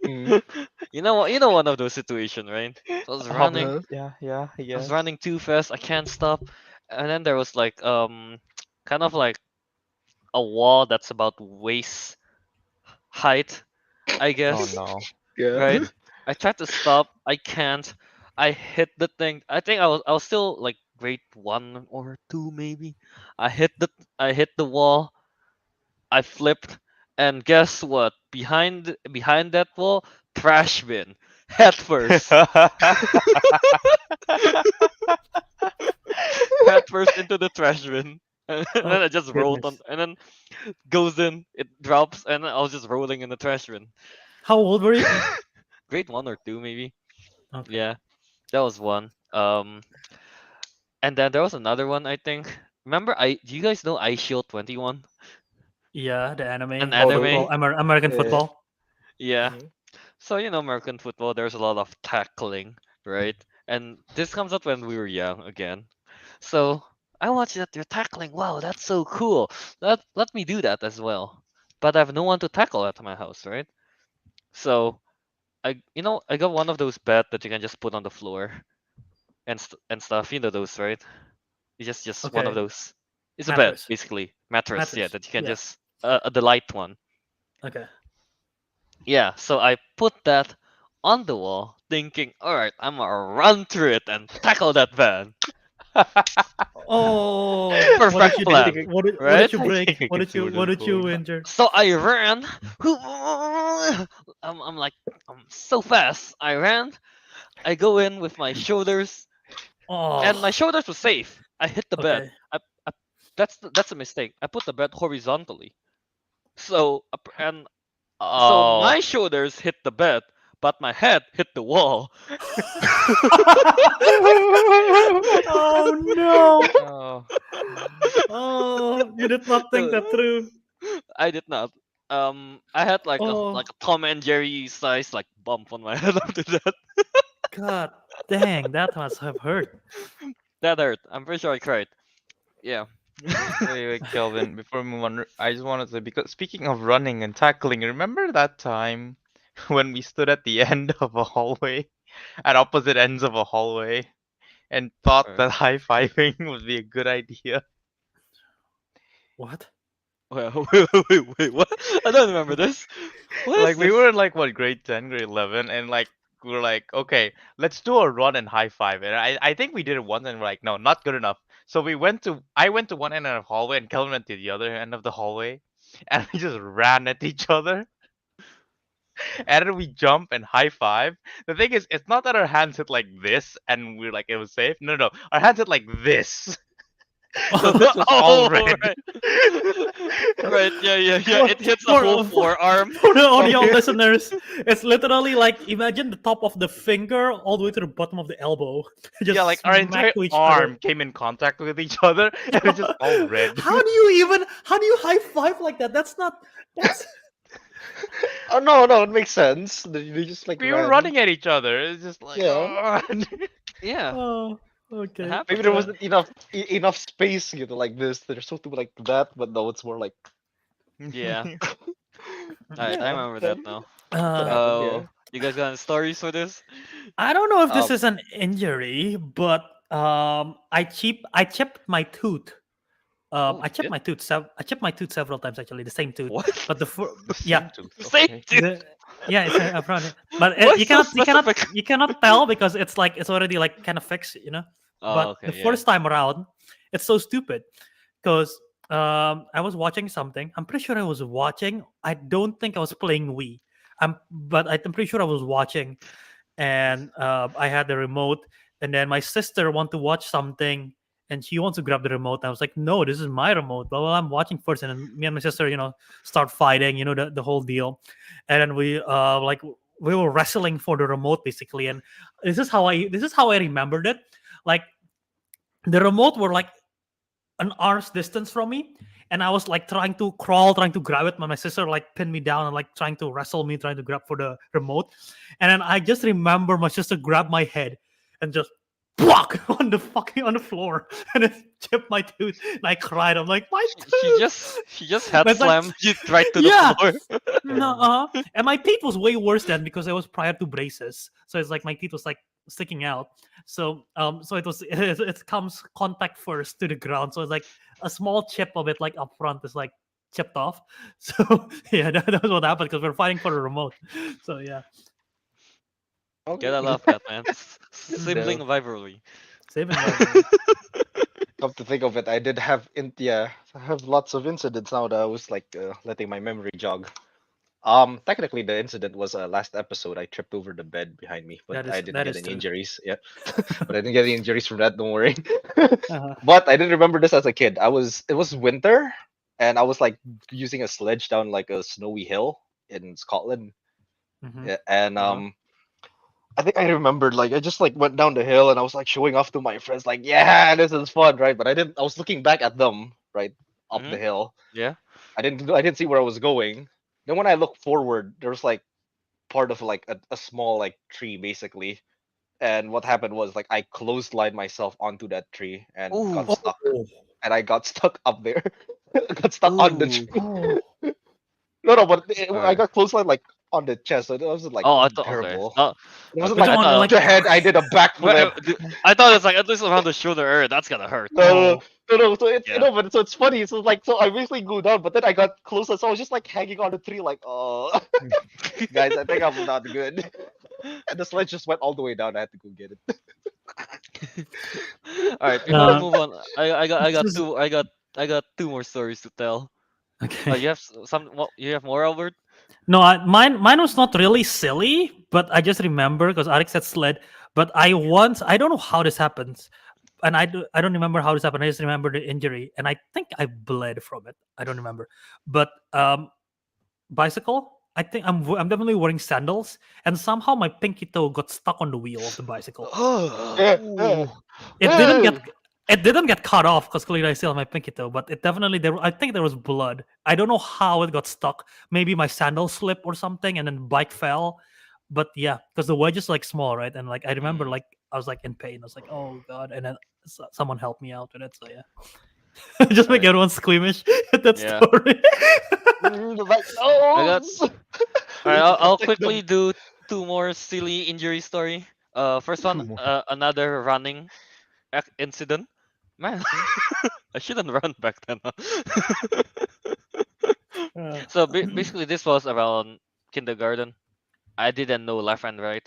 Mm. You know what? You know one of those situations, right? So I was running. Uh-huh. Yeah, I yes. was running too fast. I can't stop, and then there was like kind of like a wall that's about waist height, I Oh guess. no. Yeah. Right? I tried to stop. I can't. I hit the thing. I think I was still like grade 1 or 2 maybe. I hit the wall. I flipped, and guess what? Behind that wall, trash bin. Head first. Head first into the trash bin. And then I just rolled on, Goodness. and then goes in, it drops, and I was just rolling in the trash bin. How old were you? Grade 1 or 2 maybe. Okay. Yeah, that was one. And then there was another one, I think. Remember, do you guys know Ice Shield 21? Yeah, the anime, An the anime? football, American Yeah. football. Yeah. Mhm. So you know, American football, there's a lot of tackling, right? And this comes up when we were young again. So I watched that they're tackling. Wow, that's so cool. Let me do that as well. But I have no one to tackle at my house, right? So I got one of those bed that you can just put on the floor and stuff. You know those, right? It's just one of Okay. those. It's a bed Mattress. basically, mattress. Yeah, Mattress. that you can Yeah. just the light one. Okay. Yeah, so I put that on the wall, thinking, all right, I'm gonna run through it and tackle that van. Oh, what Perfect did you plan, do? What right? did you I break? think I What can did see you what what is did you going. injure? So I ran. I'm like, I'm so fast. I ran. I go in with my shoulders, and my Oh, shoulders were safe. I hit the bed. okay. I that's a mistake. I put the bed horizontally. So so Oh. my shoulders hit the bed, but my head hit the wall. Oh no! Oh. Oh, you did not think that through. I did not. I had Oh, like a Tom and Jerry size like bump on my head after that. God dang, that must have hurt. That hurt. I'm pretty sure I cried. Yeah. Wait, Kelvin, before we move on, I just wanted to, because speaking of running and tackling, remember that time when we stood at the end of a hallway, at opposite ends of a hallway, and thought Alright. that high-fiving would be a good idea? What? Well, wait, what? I don't remember this. What is Like, we this? were in like, what, grade 10, grade 11, and like, we were like, okay, let's do a run and high-five. And I think we did it once, and we're like, no, not good enough. So I went to one end of the hallway, and Kelvin went to the other end of the hallway, and we just ran at each other. And then we jump and high five. The thing is, it's not that our hands hit like this and we're like it was safe. No, no, our hands hit like this. So this was all Oh, red. right. Right, yeah. For- It hits the for- whole for- forearm. For the audio Yeah. listeners, it's literally like imagine the top of the finger all the way to the bottom of the elbow. Just Yeah, like our smack entire to each arm other. came in contact with each other, and it's just all red. How do you high five like that? That's Oh no, no, it makes sense. They just like We were ran. running at each other. It's just like, Yeah. Yeah, oh it okay. happened. Maybe there wasn't enough space, like this. They're supposed to be like that, but no, it's more like Yeah. Alright, I Yeah, remember okay. that now. Uh, happened, yeah. You guys got any stories for this? I don't know if this Um, is an injury, but I chipped my tooth. Oh I chipped shit! my tooth. I chipped my tooth several times actually, the same tooth. What? But the yeah, same tooth. Same Okay. dude. the yeah, it's a front. But Why you so cannot specific? you cannot tell because it's like it's already like kind of fixed, you know. Oh, But the okay, yeah. first time around, it's so stupid because I was watching something. I'm pretty sure I was watching. I don't think I was playing Wii. But I'm pretty sure I was watching, and I had the remote, and then my sister want to watch something, and she wants to grab the remote. I was like, no, this is my remote. Well, I'm watching first, and then me and my sister, start fighting, the whole deal, and then we were wrestling for the remote basically, and this is how I remembered it, like the remote were like an arm's distance from me, and I was like trying to crawl, trying to grab it, but my sister like pinned me down and like trying to wrestle me, trying to grab for the remote. And then I just remember my sister grabbed my head and just block on the floor and it chipped my tooth. And I cried. I'm like, my tooth. She just head But it's like- slammed you right to the Yeah. floor. No, and my teeth was way worse then because it was prior to braces. So it's like my teeth was like sticking out. So it was it comes contact first to the ground. So it's like a small chip of it like up front is like chipped off. So yeah, that was what happened because we're fighting for the remote. So yeah, Okay. Gotta love that, man. Sibling rivalry. saving my Come to think of it, I did have I have lots of incidents now that I was like letting my memory jog. Technically the incident was last episode. I tripped over the bed behind me, but I didn't that get is any true. injuries. Yeah, but I didn't get any injuries from that. Don't worry. Uh-huh. But I did remember this as a kid. It was winter, and I was like using a sledge down like a snowy hill in Scotland. Mhm. Yeah, and Uh-huh. I think I remembered like I just like went down the hill and I was like showing off to my friends like, yeah, this is fun, right? But I was looking back at them, right, up the Mhm. hill. Yeah. I didn't see where I was going. Then when I looked forward, there was like part of like a small like tree basically. And what happened was like I clotheslined myself onto that tree and got Ooh. stuck. And I got stuck up there. Got stuck on the Ooh. tree. Oh. No, but I Alright. got clotheslined like on the chest, so it wasn't like Oh, I thought okay. terrible. No, It wasn't But like you want to like the head. I did a backflip. I thought it's like at least around the shoulder area. That's gonna hurt. No, Oh. no. So it's Yeah. but so it's funny. So like, so I basically go down, but then I got closer, so I was just like hanging on the tree, like, oh, guys, I think I'm not good. And the sledge just went all the way down. I had to go get it. All right, before we Uh, move on, Just- I got two more stories to tell. Okay. You have you have more, Albert? No, mine was not really silly, but I just remember because Ariq said sled. But I don't know how this happens, and I don't remember how this happened. I just remember the injury, and I think I bled from it. I don't remember, but bicycle. I think I'm definitely wearing sandals, and somehow my pinky toe got stuck on the wheel of the bicycle. It didn't get cut off because clearly I still have my pinky toe, but it definitely I think there was blood. I don't know how it got stuck. Maybe my sandal slipped or something, and then the bike fell. But yeah, because the wedge is like small, right? And like I remember, like I was like in pain. I was like, oh god, and then someone helped me out with it. So yeah, just make everyone squeamish at that Yeah. story. Like, I got- oh, All right, I'll quickly do two more silly injury story. First one, more. Another running incident. Man, I shouldn't run back then. Huh? So basically, this was around kindergarten. I didn't know left and right.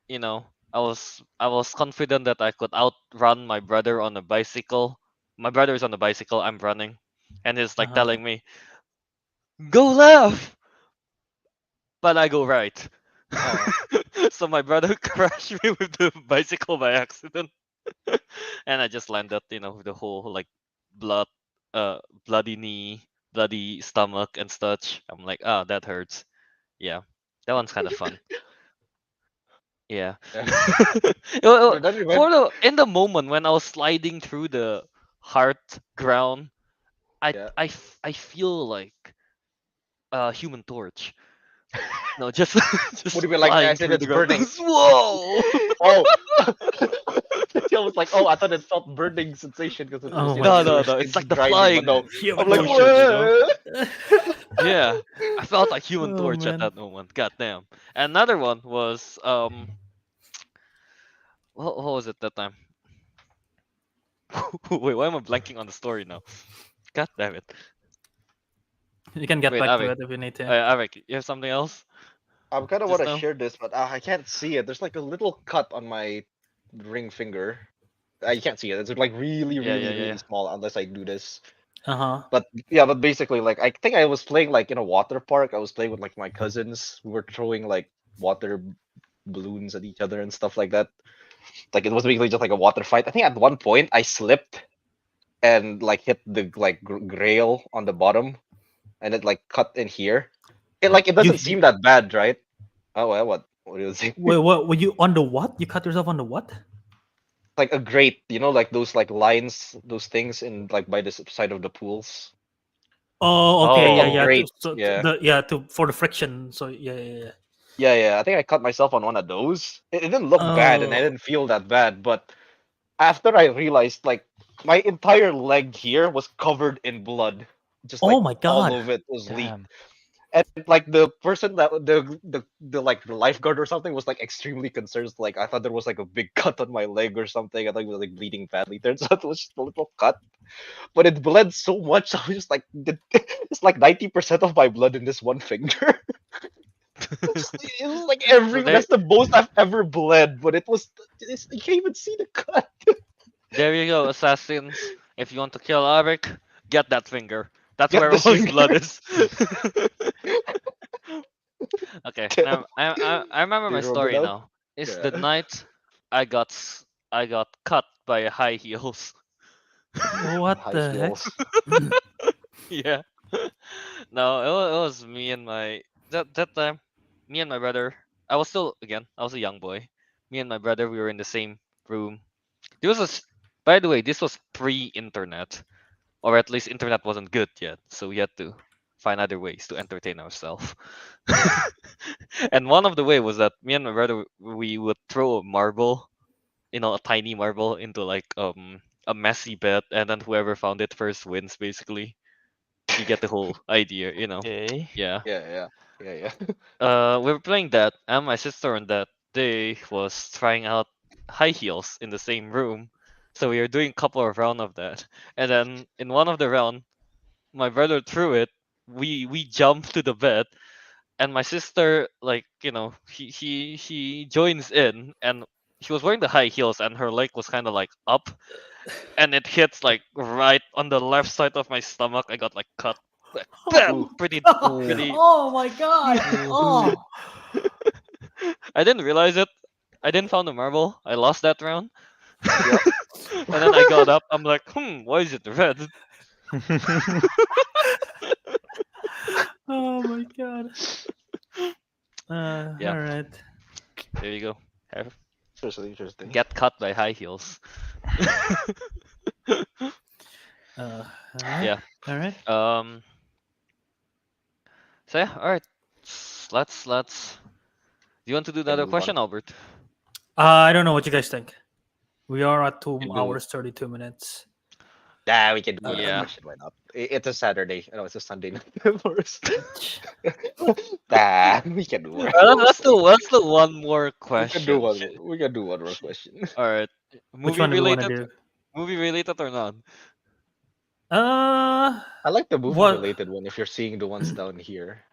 You know, I was confident that I could outrun my brother on a bicycle. My brother is on a bicycle. I'm running, and he's like Uh-huh. telling me, "Go left," but I go right. So my brother crashed me with the bicycle by accident, and I just landed, with the whole like blood, bloody knee, bloody stomach, and such. I'm like, ah, that hurts. Yeah, that one's kind of fun. Yeah. Yeah. Well, That remind- in the moment when I was sliding through the hard ground, Yeah. I feel like Human Torch. No, just just What do you mean, like, flying as in through it's the ground. burning? Whoa! Oh, I was like, oh, I thought it felt burning sensation because Oh my No, God. it's like the grinding, flying. but no. Human I'm like, motion, what? Yeah, I felt like Human Oh, Torch at man. that moment. God damn. Another one was what was it that time? Wait, why am I blanking on the story now? God damn it. You can get Wait, back to Arik. it if you need to. Arik, you have something else? I kind of Just want to now? share this, but I can't see it. There's like a little cut on my ring finger. You can't see it. It's like really, Yeah, really, yeah, yeah, really yeah. small unless I do this. Uh-huh. But yeah, but basically, like I think I was playing like in a water park. I was playing with like my cousins. We were throwing like water balloons at each other and stuff like that. Like it was basically just like a water fight. I think at one point I slipped and like hit the like grail on the bottom, and it like cut in here. It doesn't seem that bad, right? Oh well, what do you think? Wait, what? Were you on the what? You cut yourself on the what? Like a grate, like those like lines, those things in like by the side of the pools. Oh, okay, yeah, Oh. yeah. Great, So yeah. for the friction. So yeah, yeah, yeah. Yeah. I think I cut myself on one of those. It didn't look bad, and I Oh, didn't feel that bad. But after I realized, like, my entire leg here was covered in blood, just oh like my all God. of it was leaked. Damn. And like the person that the like the lifeguard or something was like extremely concerned. Like I thought there was like a big cut on my leg or something. I thought it was like bleeding badly. Turns out it was just a little cut, but it bled so much. I was just like, it's like 90% of my blood in this one finger. It was like So that's the most I've ever bled. But you can't even see the cut. there you go, assassins. If you want to kill Arik, get that finger. That's Get where this all his blood finger. is. Okay, now I remember Do my you remember story now? now. It's the Yeah. night I got cut by high heels. What High the heck? heels. Yeah. No, it was me and my that time, me and my brother. I was a young boy. Me and my brother, we were in the same room. This was, by the way, this was pre-internet, or at least internet wasn't good yet, so we had to find other ways to entertain ourselves. And one of the way was that me and my brother, we would throw a marble, a tiny marble into like a messy bed, and then whoever found it first wins. Basically, you get the whole idea. Okay. Yeah. Yeah. We were playing that, and my sister on that day was trying out high heels in the same room. So we were doing a couple of rounds of that, and then in one of the round, my brother threw it. We jumped to the bed, and my sister, like, she joins in, and she was wearing the high heels, and her leg was kind of like up, and it hits like right on the left side of my stomach. I got like cut, like, bam, Ooh. pretty. Oh my God. Oh. I didn't realize it. I didn't found the marble. I lost that round. Yep. And then I got up. I'm like, why is it red? Oh my God. Yeah. All right. There you go. Interesting. Get cut by high heels. All right. Yeah. All right. So yeah. All right. Let's. Do you want to do another move on. question, Albert? I don't know what you guys think. We are at can 2 do- hours 32 minutes. Nah, we can do Yeah. another question. Why not? It's a Saturday. No, it's a Sunday night for us. Nah, we can do one. Let's do one more We question. can do one. We can do one more question. All right. Which Movie one do we want to related? do? Movie related or not? I like the movie What? related one. If you're seeing the ones down here.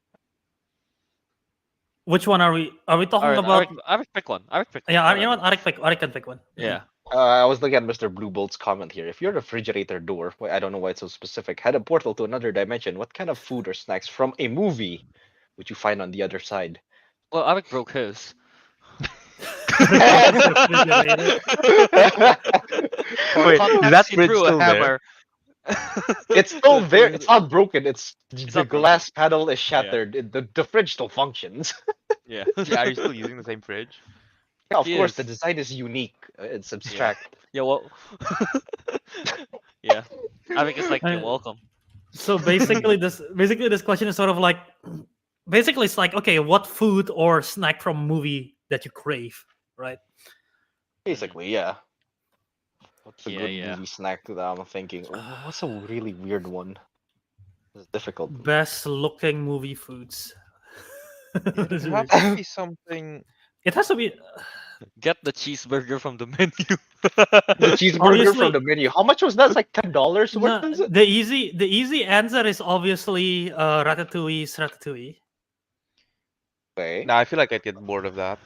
Which one are we? Are we All talking right. about? Arik pick one. Arik pick one. Yeah, you know whatever. what? Arik can pick one. Yeah. I was looking at Mr. Blue Bolt's comment here. If your refrigerator door, I don't know why it's so specific, had a portal to another dimension, what kind of food or snacks from a movie would you find on the other side? Well, Arik broke his. Wait, is that He fridge threw a still there? hammer. It's still there. It's not broken. It's the not broken. glass panel is shattered. The fridge still functions. Yeah. Yeah, are you still using the same fridge? Yeah, of He course, is. the design is unique. It's abstract. Yeah. Well. Yeah. Arik is like, you're Uh, welcome. So basically, this question is sort of like, basically, it's like, okay, what food or snack from a movie that you crave, right? Basically, yeah. What's a Yeah, good yeah. movie snack that I'm thinking? What's a really weird one? It's difficult. Best looking movie foods. It It's has weird. to be something. It has to be Get the cheeseburger from the menu. The cheeseburger Obviously- from the menu. How much was that? It's like $10. no, What is it? the easy answer is obviously Ratatouille's Ratatouille. Okay. Nah, I feel like I'd get bored of that.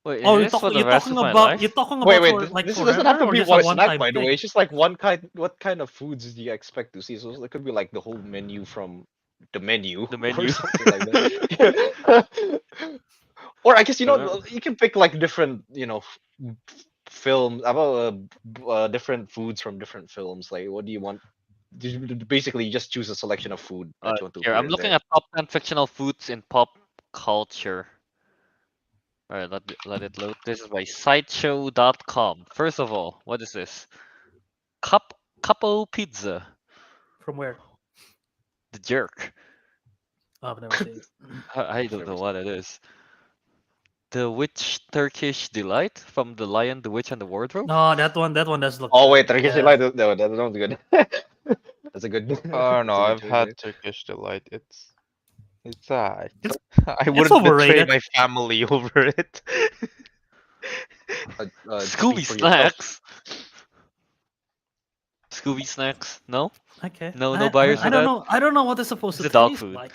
Wait, Oh, is this for the you're rest talking of my about life? you're talking about Wait, wait. for, This, like this forever, doesn't have to or be just one a snack, one-time by the thing? way. It's just like one kind. What kind of foods do you expect to see? So it could be like the whole menu from the menu. The Or menu. something like that. Or I guess Uh, you can pick like different films about different foods from different films. Like, what do you want? Basically, you just choose a selection of food that you want to Here, appear I'm in looking there. at top 10 fictional foods in pop culture. Alright, let it load. This is by sideshow.com. First of all, what is this? Capo pizza. From where? The jerk. Oh, I've never seen it. I don't know what it is. The Witch Turkish Delight from The Lion, the Witch, and the Wardrobe? No, that one does look. Oh good. wait, Turkish Yeah. delight. No, that sounds good. That's a good. Oh that's no, a good I've choice had there. Turkish delight. It's alright. It's- I wouldn't betray overrated. my family over it. Scooby Speak for yourself. Snacks. Scooby Snacks? No? Okay. No buyers for I don't that? know. I don't know what it's supposed It's to a dog taste food. like.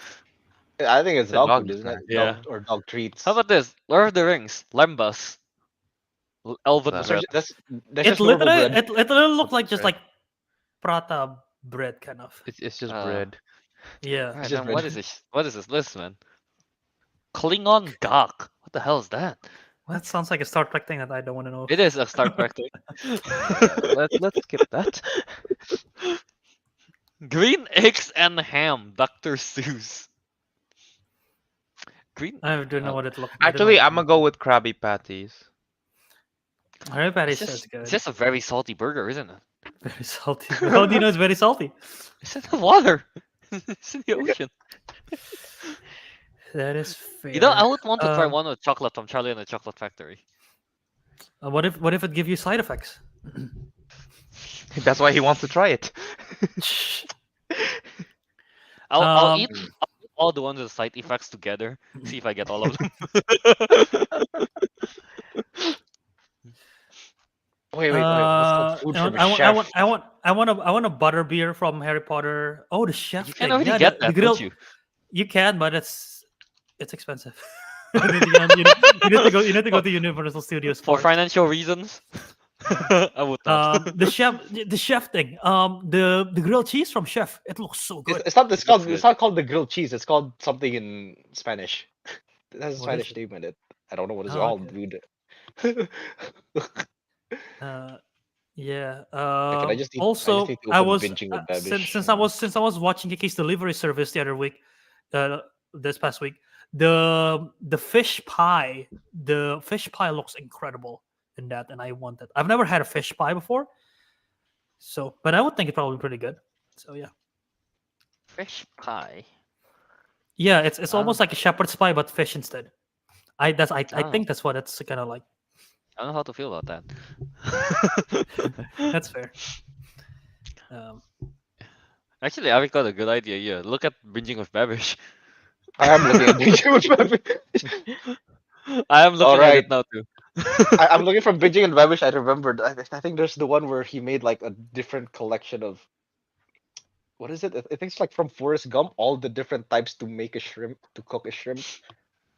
I think it's It's a dog doggy food, isn't it? snack. Yeah. Dog, or dog treats. How about this? Lord of the Rings, Lembas. Elven That's bread. That's It just normal literally, bread. it literally looked like just bread. like prata bread, kind of. It's just Uh, bread. Yeah. Alright, just then what bread. is this? What is this list, man? Klingon Gak. What the hell is that? That sounds like a Star Trek thing that I don't want to know. It is a Star Trek thing. Let's skip that. Green eggs and ham, Dr. Seuss. Green. I don't know Uh, what it looked. Actually, I'm gonna go with Krabby Patties. Harry Patty It's says just, good. it's just a very salty burger, isn't it? Very salty. How do you know it's very salty? It's in the water. It's in the ocean. That is fair. You know, I would want to try Um, one with chocolate from Charlie and the Chocolate Factory. What if it give you side effects? That's why he wants to try it. I'll Um, eat all the ones with side effects together. See if I get all of them. Wait, what's called food from a chef? I want a butter beer from Harry Potter. Oh, the chef You thing. can already Yeah, get the that, grilled. don't you? You can, but it's expensive. you need to go to Universal Studios For Park. financial reasons, I would not. The chef thing. The grilled cheese from Chef. It looks so good. It's not. Looks It's not called the grilled cheese. It's called something in Spanish. It has a What is Spanish it? name in it. I don't know what it's Oh, called, okay. dude. Yeah. I just need- I just Also, need to I open was binging with Babish. since I was watching Kiki's delivery service the other week, this past week, the fish pie looks incredible in that, and I want it. I've never had a fish pie before, so but I would think it's probably pretty good. So yeah, Fish pie. yeah, it's Ah. almost like a shepherd's pie but fish instead. I Ah. think that's what it's kind of like. I don't know how to feel about that. That's fair. Actually, Ariq got a good idea here. Look at binging with Babish. I am looking at binging with Babish. I am looking at Alright. it now too. I'm looking from binging and Babish. I remembered. I think there's the one where he made like a different collection of. What is it? I think it's like from Forrest Gump. All the different types to make a shrimp, to cook a shrimp.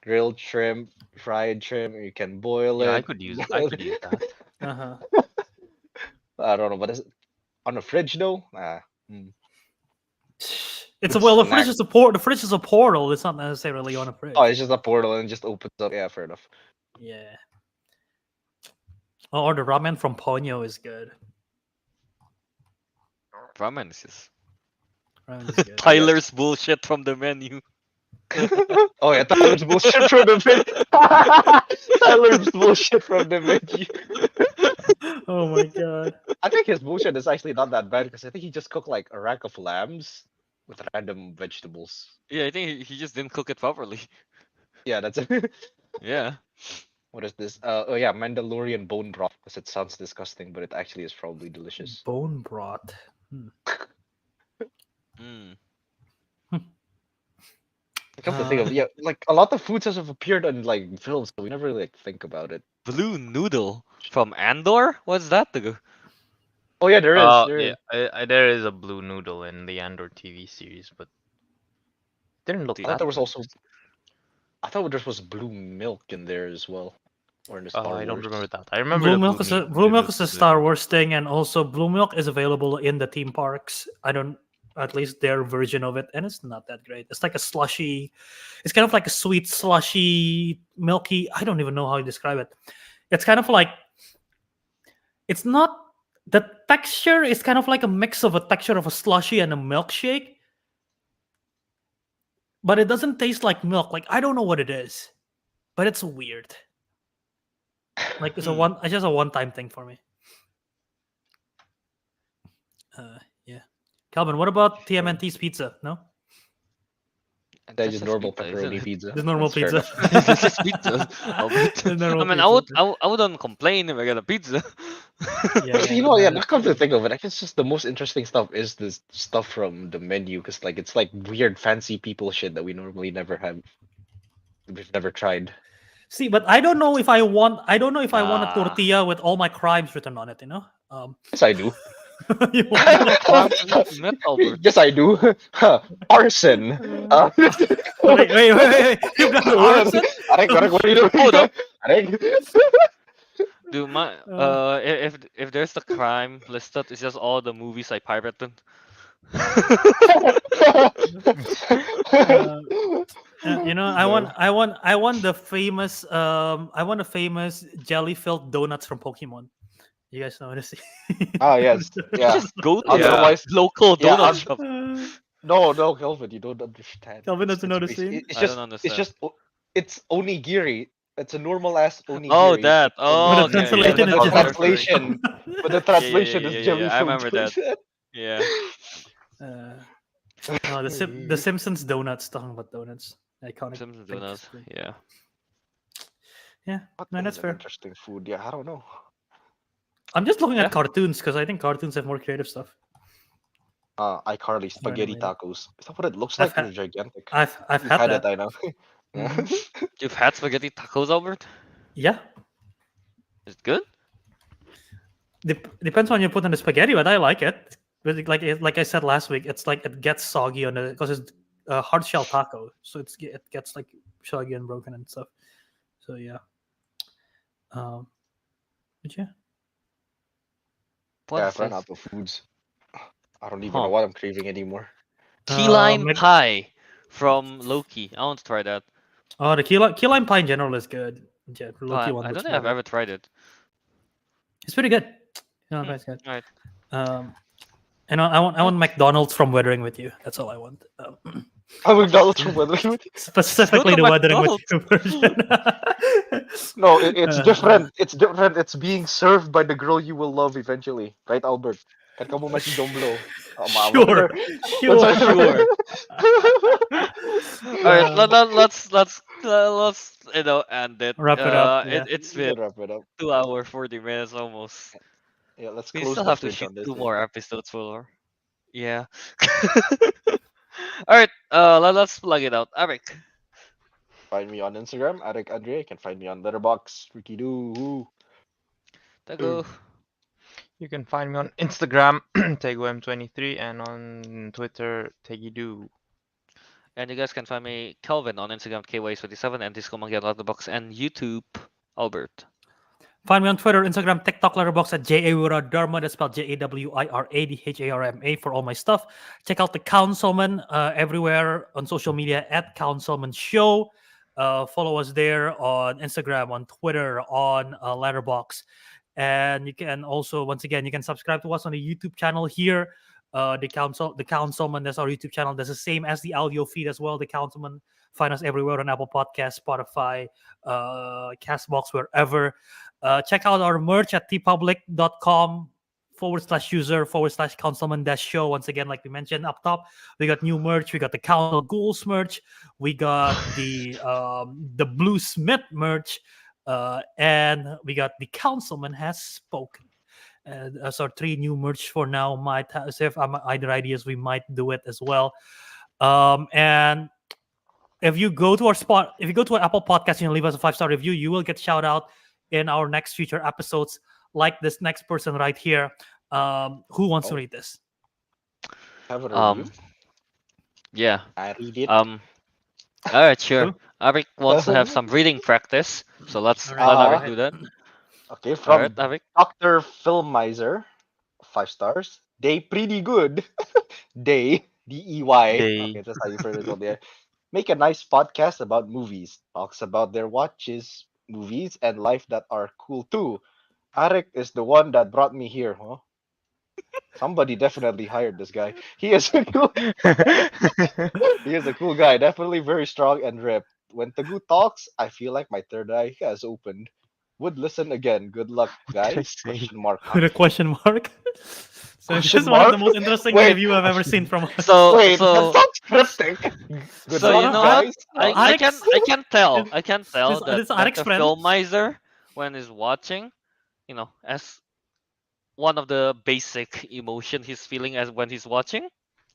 Grilled shrimp, fried shrimp. You can boil Yeah, it. I could use that. Uh-huh. I don't know, but is it on the fridge though? It's the fridge Snack. is a port. The fridge is a portal. It's not necessarily on a fridge. Oh, it's just a portal and it just opens up. Yeah, fair enough. Yeah. Oh, or the ramen from Ponyo is good. Ramen is just Ramen is good. Tyler's bullshit from the menu. Oh yeah, Tyler's bullshit from the menu. Tyler's bullshit from the menu. Oh my god. I think his bullshit is actually not that bad because I think he just cooked like a rack of lambs with random vegetables. Yeah, I think he just didn't cook it properly. Yeah, that's it. Yeah. What is this? Oh yeah, Mandalorian bone broth. Because it sounds disgusting, but it actually is probably delicious. Bone broth. Mm. Come to think of yeah, like a lot of foods have appeared in like films, so we never really like think about it. Blue noodle from Andor? What's that? The Oh yeah, there is. Oh There yeah, is. there is a blue noodle in the Andor TV series, but didn't look I thought that there was good. also. I thought there was blue milk in there as well, or in the Oh, Star I don't Wars. remember that. I remember Blue the milk is a blue milk is a noodle. Star Wars thing, and also blue milk is available in the theme parks. I don't, at least their version of it, and it's not that great. It's like a slushy. It's kind of like a sweet, slushy, milky. I don't even know how to describe it. It's kind of like it's not the texture is kind of like a mix of a texture of a slushy and a milkshake, but it doesn't taste like milk. Like I don't know what it is, but it's weird. Like it's it's just a one-time thing for me. Yeah. Calvin, what about Sure. TMNT's pizza? No? That is just normal pizza, isn't pepperoni it? pizza. Just normal That's fair pizza. enough. It's just pizza. Albert. The normal I mean, pizza. I wouldn't complain if I get a pizza. Yeah, But yeah, you know, no, yeah. that's Now come to true. think of it, I guess just the most interesting stuff is this stuff from the menu, because like it's like weird, fancy people shit that we normally never have. We've never tried. See, but I don't know if I want. I don't know if I want a Nah. tortilla with all my crimes written on it. Yes, I do. You want What crimes have you commit, Albert? Yes, I do. Arson. wait. You've done arson? Ariq, what are you doing? Hold up. Ariq? Dude, my if there's the crime listed, it's just all the movies I pirated. I want the famous jelly-filled donuts from Pokemon. You guys know this? Ah, yes. Yeah. Just go to Otherwise, the local yeah, donut shop. no, Kelvin, you don't understand. Kelvin doesn't know the basi- scene? It's I just, don't it's understand. just, it's onigiri. It's a normal ass onigiri. Oh, that. But Oh, the okay. translation the is just- translation, but the translation is jelly I filled remember that. donut. Yeah. No, the Simpsons donuts. Talking about donuts, iconic. Simpsons thing. donuts. Yeah. Yeah, What no, is that's an fair. interesting food? Yeah, I don't know. I'm just looking Yeah. at cartoons because I think cartoons have more creative stuff. iCarly spaghetti Anyway. tacos. Is that what it looks I've like? had- They're gigantic. I've You've had it, that. I know. Yeah. You've had spaghetti tacos, Albert? Yeah, Is it good? depends on you put in the spaghetti, but I like it. But like I said last week, it's like it gets soggy on the because it's a hard shell taco, so it gets like soggy and broken and stuff. So yeah. But yeah. What Yeah, is I've run this? out of foods. I don't even Huh. know what I'm craving anymore. Key lime Mc- pie from Loki. I want to try that. Oh, the key lime pie in general is good. Yeah, the Oh, Loki I one don't looks think I've better. ever tried it. It's pretty good. Yeah, it's good. Alright. And I want McDonald's from Weathering with You. That's all I want. I'm McDonald's from Weathering with You? Specifically the Go to Weathering with You version. No, it's Uh, different. It's different. It's being served by the girl you will love eventually, right, Albert? Kan kamu masih jomblo? Sure, sure. Alright, let's end it. Wrap it up, yeah. It's We been can wrap it up. 2 hours 40 minutes almost. Yeah, let's We close still the have to fridge shoot on this. 2 more episodes for. Yeah. Alright, let's plug it out. Ariq. Find me on Instagram, Ariq Andria. You can find me on Letterboxd, Ricky Doo. Teguh. You can find me on Instagram, TeguM23, and on Twitter, Tegidu. And you guys can find me Kelvin on Instagram KY27 and Disco Monkey on Letterboxd and YouTube Albert. Find me on Twitter, Instagram, TikTok, Letterboxd at Wiradharma. That's spelled JAWIRADHARMA for all my stuff. Check out the Councilmen everywhere on social media at Councilmen Show. Follow us there on Instagram, on Twitter, on Letterboxd. And you can also, once again, you can subscribe to us on the YouTube channel here. The Councilman, that's our YouTube channel. That's the same as the audio feed as well. The Councilman, find us everywhere on Apple Podcasts, Spotify, Castbox, wherever. Check out our merch at tpublic.com/user/councilman-show. Once again, like we mentioned up top, we got new merch. We got the Council Ghouls merch. We got the Blue Smith merch. And we got the Councilman Has Spoken. So 3 new merch for now. Might have, so if either ideas, we might do it as well. And if you go to if you go to our Apple Podcast and leave us a 5-star review, you will get shout out in our next future episodes, like this next person right here. Who wants to Oh. read this? Have a review. Yeah. I read it. All right, sure. Who? Ariq wants to have some reading practice, so let's Alright, let go Ariq ahead. do that. Okay, All from right, Ariq. Dr. Filmizer, 5 stars. They pretty good. They DEY. They. Okay, that's how you pronounce it there. Make a nice podcast about movies. Talks about their watches, movies, and life that are cool too. Ariq is the one that brought me here, huh? Somebody definitely hired this guy. He is a cool he is a cool guy. Definitely very strong and ripped. When Teguh talks, I feel like my third eye has opened. Would listen again. Good luck, guys. Question mark. With a question mark. So this Question is one of the mark? most interesting Wait. review I've ever seen from us. So Wait, so that sounds cryptic. Good so luck, you know guys. what? I can tell that This Ariq's Dr. friend. Filmizer, when he's watching, as one of the basic emotion he's feeling as when he's watching,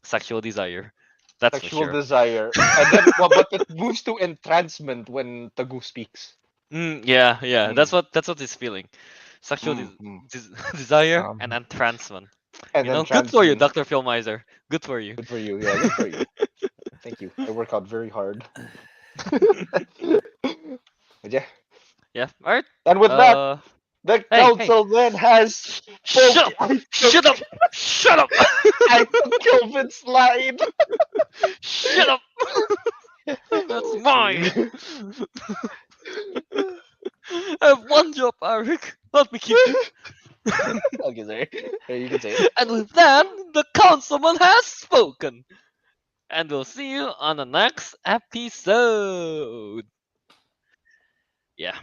sexual desire. That's Sexual for sure. desire. And then but it moves to entrancement when Teguh speaks. Yeah, that's what he's feeling. Sexual desire and entrancement. And Good for you, entrancement. Dr. Filmizer. Good for you. Good for you. Yeah, good for you. Thank you. I work out very hard. But yeah. Yeah. All right. And with that, the hey. councilman has Shut up! I Shut up! Shut up! I took Kelvin's slide. Shut up! That's mine. I have one job, Ariq. Let me keep it. Okay, sorry. Here, you can say it. And with that, the councilman has spoken. And we'll see you on the next episode. Yeah.